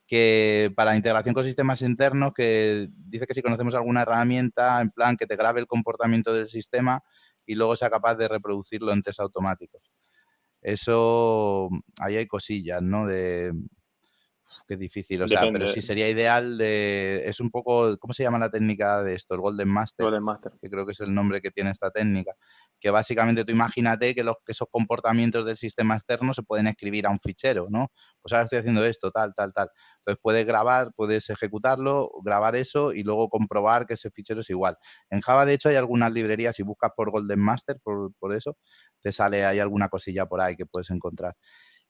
Speaker 2: que para la integración con sistemas internos, que dice que si conocemos alguna herramienta, en plan, que te grabe el comportamiento del sistema y luego sea capaz de reproducirlo en test automáticos. Eso, ahí hay cosillas, ¿no? Qué difícil, o sea, pero
Speaker 1: Depende.
Speaker 2: sí sería ideal de... Es un poco, ¿cómo se llama la técnica de esto? El Golden Master,
Speaker 1: Golden Master.
Speaker 2: que creo que es el nombre que tiene esta técnica, que básicamente tú imagínate que esos comportamientos del sistema externo se pueden escribir a un fichero, ¿no? Pues ahora estoy haciendo esto, tal, tal, tal. Entonces puedes grabar, puedes ejecutarlo, grabar eso y luego comprobar que ese fichero es igual. En Java, de hecho, hay algunas librerías, si buscas por Golden Master, por eso, te sale, hay alguna cosilla por ahí que puedes encontrar.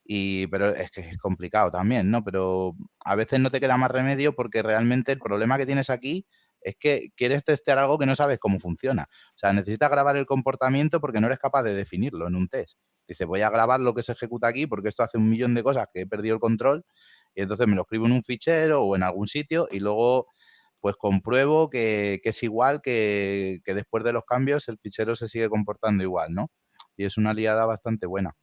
Speaker 2: Pero es que es complicado también, ¿no? Pero a veces no te queda más remedio porque realmente el problema que tienes aquí es que quieres testear algo que no sabes cómo funciona. O sea, necesitas grabar el comportamiento porque no eres capaz de definirlo en un test. Dice, voy a grabar lo que se ejecuta aquí porque esto hace un millón de cosas que he perdido el control y entonces me lo escribo en un fichero o en algún sitio y luego pues compruebo que es igual, que después de los cambios el fichero se sigue comportando igual, ¿no? Y es una liada bastante buena.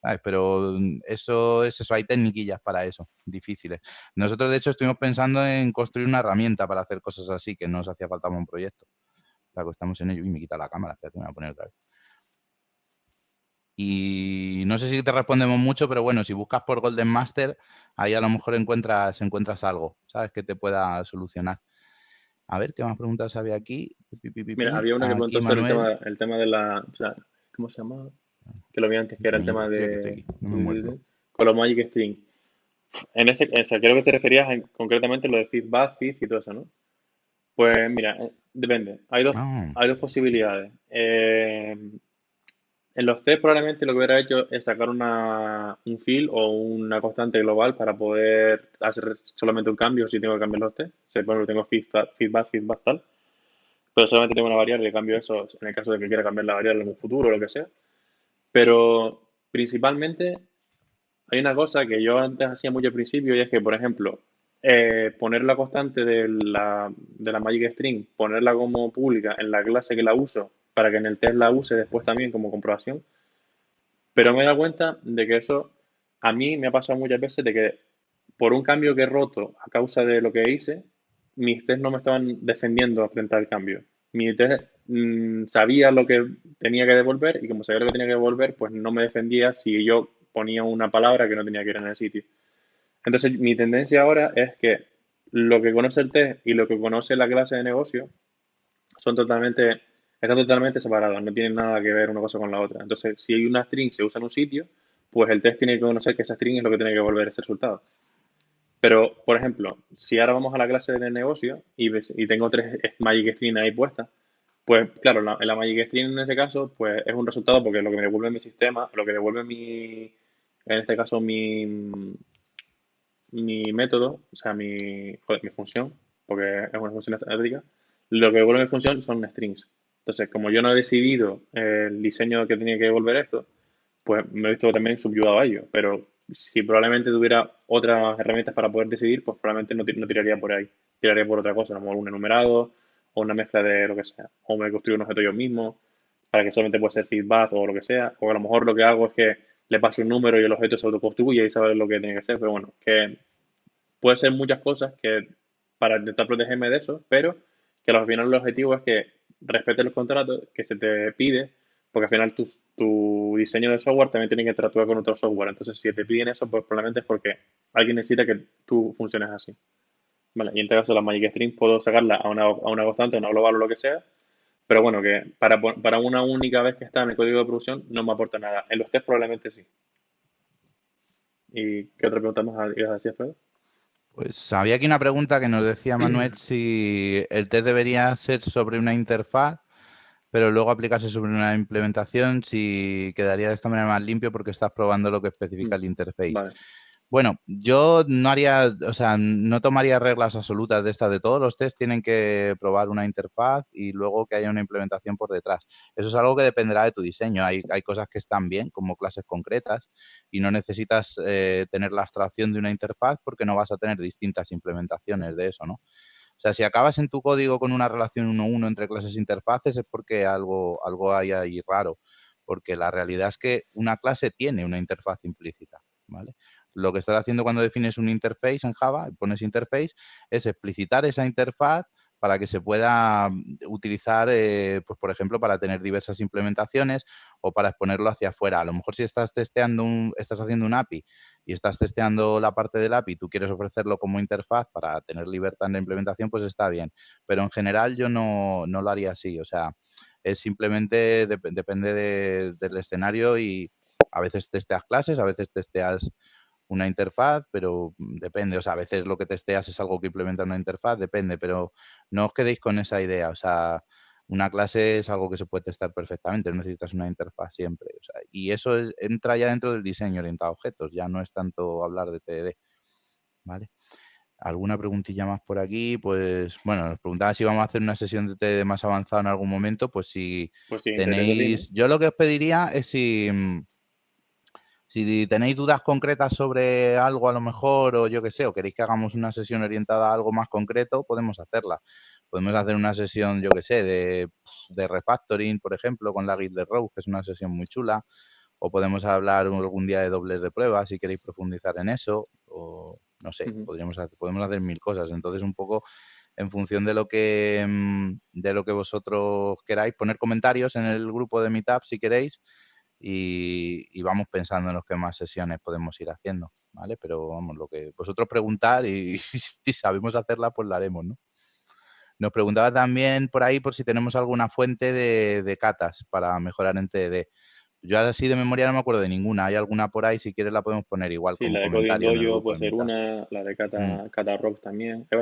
Speaker 2: ¿Sabes? Pero eso es eso, hay tecniquillas para eso, difíciles. Nosotros, de hecho, estuvimos pensando en construir una herramienta para hacer cosas así, que nos hacía falta un proyecto. O sea, que estamos en ello y me quita la cámara, espérate, me voy a poner otra vez. Y no sé si te respondemos mucho, pero bueno, si buscas por Golden Master, ahí a lo mejor encuentras algo, ¿sabes? Que te pueda solucionar. A ver, ¿qué más preguntas había aquí?
Speaker 1: Mira, había una que
Speaker 2: Aquí
Speaker 1: preguntó sobre
Speaker 2: Manuel.
Speaker 1: el tema de la, o sea, ¿cómo se llama? Que lo vi antes, que era el tema
Speaker 2: Estoy aquí, estoy aquí, no me he muerto.
Speaker 1: con los Magic String. O sea, creo que te referías concretamente a lo de feedback, feed y todo eso, ¿no? Pues mira, depende.
Speaker 2: Ah,
Speaker 1: Hay dos posibilidades. En los test probablemente lo que hubiera hecho es sacar un field o una constante global para poder hacer solamente un cambio si tengo que cambiar los test. Si por ejemplo tengo feedback tal, pero solamente tengo una variable y cambio eso en el caso de que quiera cambiar la variable en un futuro o lo que sea. Pero principalmente hay una cosa que yo antes hacía mucho al principio y es que, por ejemplo, poner la constante de la Magic String, ponerla como pública en la clase que la uso para que en el test la use después también como comprobación. Pero me he dado cuenta de que eso a mí me ha pasado muchas veces de que por un cambio que he roto a causa de lo que hice, mis test no me estaban defendiendo frente al cambio. Mi test sabía lo que tenía que devolver y como sabía lo que tenía que devolver, pues no me defendía si yo ponía una palabra que no tenía que ir en el sitio. Entonces, mi tendencia ahora es que lo que conoce el test y lo que conoce la clase de negocio son están totalmente separadas, no tienen nada que ver una cosa con la otra. Entonces, si hay una string se usa en un sitio, pues el test tiene que conocer que esa string es lo que tiene que devolver ese resultado. Pero, por ejemplo, si ahora vamos a la clase de negocio y tengo tres Magic String ahí puestas, pues claro, la Magic String en ese caso, pues es un resultado porque lo que me devuelve mi sistema, lo que devuelve en este caso mi método, o sea, mi función, porque es una función estática, lo que devuelve mi función son strings. Entonces, como yo no he decidido el diseño que tenía que devolver esto, pues me he visto también subyugado a ello. Pero si probablemente tuviera otras herramientas para poder decidir, pues probablemente no tiraría por ahí. Tiraría por otra cosa, como un enumerado o una mezcla de lo que sea. O me construyo un objeto yo mismo para que solamente pueda ser feedback o lo que sea. O a lo mejor lo que hago es que le paso un número y el objeto se autoconstruye y sabe lo que tiene que hacer. Pero bueno, que puede ser muchas cosas que para intentar protegerme de eso, pero que al final el objetivo es que respetes los contratos que se te pide, porque al final tu diseño de software también tiene que interactuar con otro software. Entonces, si te piden eso, pues probablemente es porque alguien necesita que tú funciones así. Vale, y en este caso la Magic String puedo sacarla a una constante, a una global o lo que sea, pero bueno, que para una única vez que está en el código de producción no me aporta nada. En los test probablemente sí. ¿Y qué otra pregunta más ibas a decir, Fred?
Speaker 2: pues había aquí una pregunta que nos decía Manuel si el test debería ser sobre una interfaz, pero luego aplicarse sobre una implementación, si quedaría de esta manera más limpio porque estás probando lo que especifica el interface.
Speaker 1: Vale.
Speaker 2: Bueno, yo no haría, o sea, no tomaría reglas absolutas de estas. De todos los test tienen que probar una interfaz y luego que haya una implementación por detrás. Eso es algo que dependerá de tu diseño. Hay cosas que están bien, como clases concretas, y no necesitas tener la abstracción de una interfaz porque no vas a tener distintas implementaciones de eso, ¿no? O sea, si acabas en tu código con una relación 1-1 entre clases e interfaces es porque algo hay ahí raro, porque la realidad es que una clase tiene una interfaz implícita, ¿vale? Lo que estás haciendo cuando defines un interface en Java, pones interface, es explicitar esa interfaz para que se pueda utilizar, pues por ejemplo, para tener diversas implementaciones o para exponerlo hacia afuera. A lo mejor si estás estás haciendo un API y estás testeando la parte del API, tú quieres ofrecerlo como interfaz para tener libertad en la implementación, pues está bien. Pero en general yo no lo haría así. O sea, es simplemente depende del escenario y a veces testeas clases, a veces testeas una interfaz, pero depende, o sea, a veces lo que testeas es algo que implementa una interfaz, depende, pero no os quedéis con esa idea, o sea, una clase es algo que se puede testar perfectamente, no necesitas una interfaz siempre, o sea, y eso entra ya dentro del diseño orientado a objetos, ya no es tanto hablar de TDD, ¿vale? ¿Alguna preguntilla más por aquí? Pues bueno, nos preguntaba si vamos a hacer una sesión de TDD más avanzada en algún momento, pues si
Speaker 1: Pues sí, interesa, sí, ¿no?
Speaker 2: tenéis, yo lo que os pediría es si tenéis dudas concretas sobre algo a lo mejor, o yo qué sé, o queréis que hagamos una sesión orientada a algo más concreto, podemos hacerla. Podemos hacer una sesión, yo qué sé, de refactoring, por ejemplo, con la Git de Rose, que es una sesión muy chula. O podemos hablar algún día de dobles de prueba, si queréis profundizar en eso. O no sé,
Speaker 1: Ujú.
Speaker 2: podemos hacer mil cosas. Entonces, un poco en función de lo que vosotros queráis, poner comentarios en el grupo de Meetup si queréis y vamos pensando en los que más sesiones podemos ir haciendo, ¿vale? Pero vamos, lo que vosotros preguntad y si sabemos hacerla, pues la haremos, ¿no? Nos preguntaba también por ahí por si tenemos alguna fuente de catas para mejorar en TDD. Yo ahora sí de memoria no me acuerdo de ninguna. ¿Hay alguna por ahí? Si quieres la podemos poner igual
Speaker 1: Sí,
Speaker 2: como
Speaker 1: la de Coding
Speaker 2: comentario en el
Speaker 1: Dojo
Speaker 2: grupo
Speaker 1: puede
Speaker 2: de
Speaker 1: ser
Speaker 2: mitad.
Speaker 1: una, la de
Speaker 2: Mm.
Speaker 1: Kata Rocks también. Hay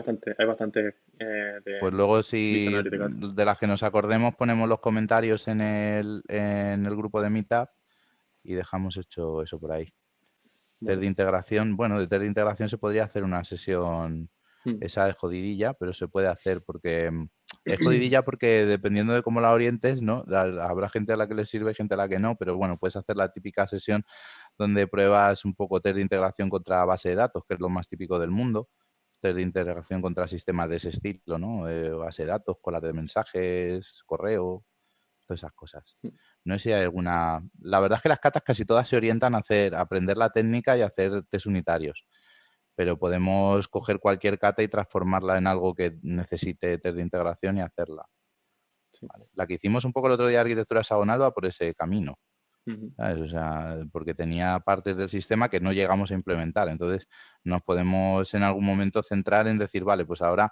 Speaker 1: bastante
Speaker 2: Pues
Speaker 1: de
Speaker 2: luego si
Speaker 1: diccionarios de kata.
Speaker 2: de las que nos acordemos ponemos los comentarios en el grupo de Meetup y dejamos hecho eso por ahí. Test
Speaker 1: Vale.
Speaker 2: de integración, bueno, de test de integración se podría hacer una sesión,
Speaker 1: Mm.
Speaker 2: esa es jodidilla, pero se puede hacer porque es jodidilla porque dependiendo de cómo la orientes, ¿no? Habrá gente a la que le sirve, gente a la que no, pero bueno, puedes hacer la típica sesión donde pruebas un poco test de integración contra base de datos, que es lo más típico del mundo, test de integración contra sistemas de ese estilo, ¿no? Base de datos, colas de mensajes, correo, todas esas cosas. No sé si hay alguna. La verdad es que las catas casi todas se orientan a aprender la técnica y a hacer test unitarios. Pero podemos coger cualquier cata y transformarla en algo que necesite test de integración y hacerla.
Speaker 1: Sí.
Speaker 2: ¿Vale? La que hicimos un poco el otro día de arquitectura hexagonal va por ese camino.
Speaker 1: Ujú.
Speaker 2: ¿Sabes? O sea, porque tenía partes del sistema que no llegamos a implementar. Entonces, nos podemos en algún momento centrar en decir, vale, pues ahora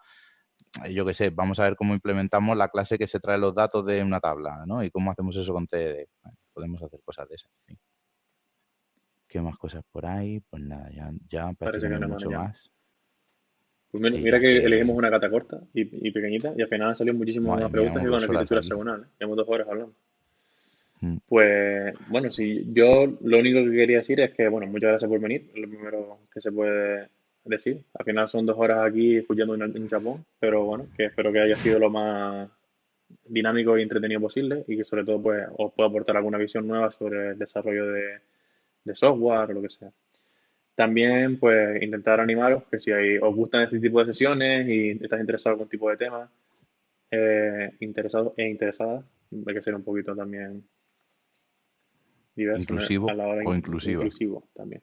Speaker 2: yo qué sé, vamos a ver cómo implementamos la clase que se trae los datos de una tabla, ¿no? Y cómo hacemos eso con TDD. Bueno, podemos hacer cosas de esas. ¿Sí? ¿Qué más cosas por ahí? Pues nada, ya parece
Speaker 1: Parece
Speaker 2: que
Speaker 1: que
Speaker 2: no hay
Speaker 1: no hay más
Speaker 2: mucho
Speaker 1: ya, ¿no?
Speaker 2: más.
Speaker 1: Pues mira,
Speaker 2: Sí,
Speaker 1: mira
Speaker 2: ya
Speaker 1: que elegimos
Speaker 2: que,
Speaker 1: una cata corta y pequeñita y al final han salido muchísimas
Speaker 2: madre
Speaker 1: más
Speaker 2: mía,
Speaker 1: preguntas que
Speaker 2: hemos
Speaker 1: con
Speaker 2: 2 horas
Speaker 1: arquitectura
Speaker 2: aquí.
Speaker 1: hexagonal, ¿eh? Llevamos 2 horas hablando.
Speaker 2: Mm.
Speaker 1: Pues bueno, sí, yo lo único que quería decir es que, bueno, muchas gracias por venir, es lo primero que se puede decir. Al final son 2 horas aquí escuchando un Japón, pero bueno, que espero que haya sido lo más dinámico y entretenido posible y que sobre todo pues os pueda aportar alguna visión nueva sobre el desarrollo de software o lo que sea. También pues intentar animaros que si os gustan este tipo de sesiones y estás interesado en algún tipo de tema, interesado e interesada, hay que ser un poquito también diverso, ¿no?
Speaker 2: Inclusivo
Speaker 1: A la hora
Speaker 2: o inclusiva.
Speaker 1: inclusivo también.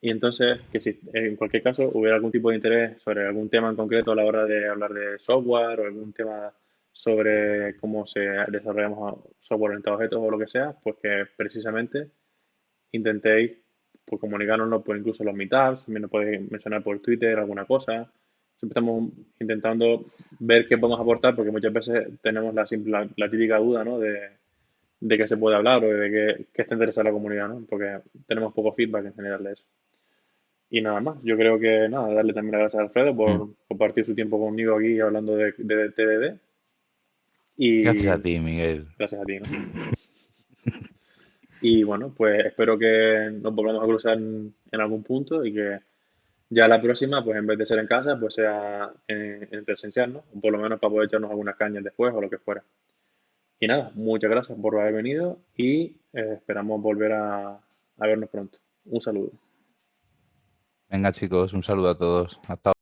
Speaker 1: Y entonces, que si en cualquier caso hubiera algún tipo de interés sobre algún tema en concreto a la hora de hablar de software o algún tema sobre cómo se desarrollamos software orientado a objetos o lo que sea, pues que precisamente intentéis pues, comunicárnoslo por incluso los meetups, también nos podéis mencionar por Twitter alguna cosa. Siempre estamos intentando ver qué podemos aportar porque muchas veces tenemos la típica duda, ¿no? De qué se puede hablar o de qué está interesada la comunidad, ¿no? Porque tenemos poco feedback en general de eso. Y nada más, yo creo que nada, darle también las gracias a Alfredo
Speaker 2: Mm.
Speaker 1: por compartir su tiempo conmigo aquí hablando de TDD
Speaker 2: Gracias a
Speaker 1: y
Speaker 2: ti, Miguel.
Speaker 1: gracias a ti, ¿no? Y bueno, pues espero que nos volvamos a cruzar en algún punto y que ya la próxima, pues en vez de ser en casa, pues sea en presencial, ¿no? O por lo menos para poder echarnos algunas cañas después o lo que fuera. Y nada, muchas gracias por haber venido y esperamos volver a vernos pronto. Un saludo.
Speaker 2: Venga, chicos, un saludo a todos. Hasta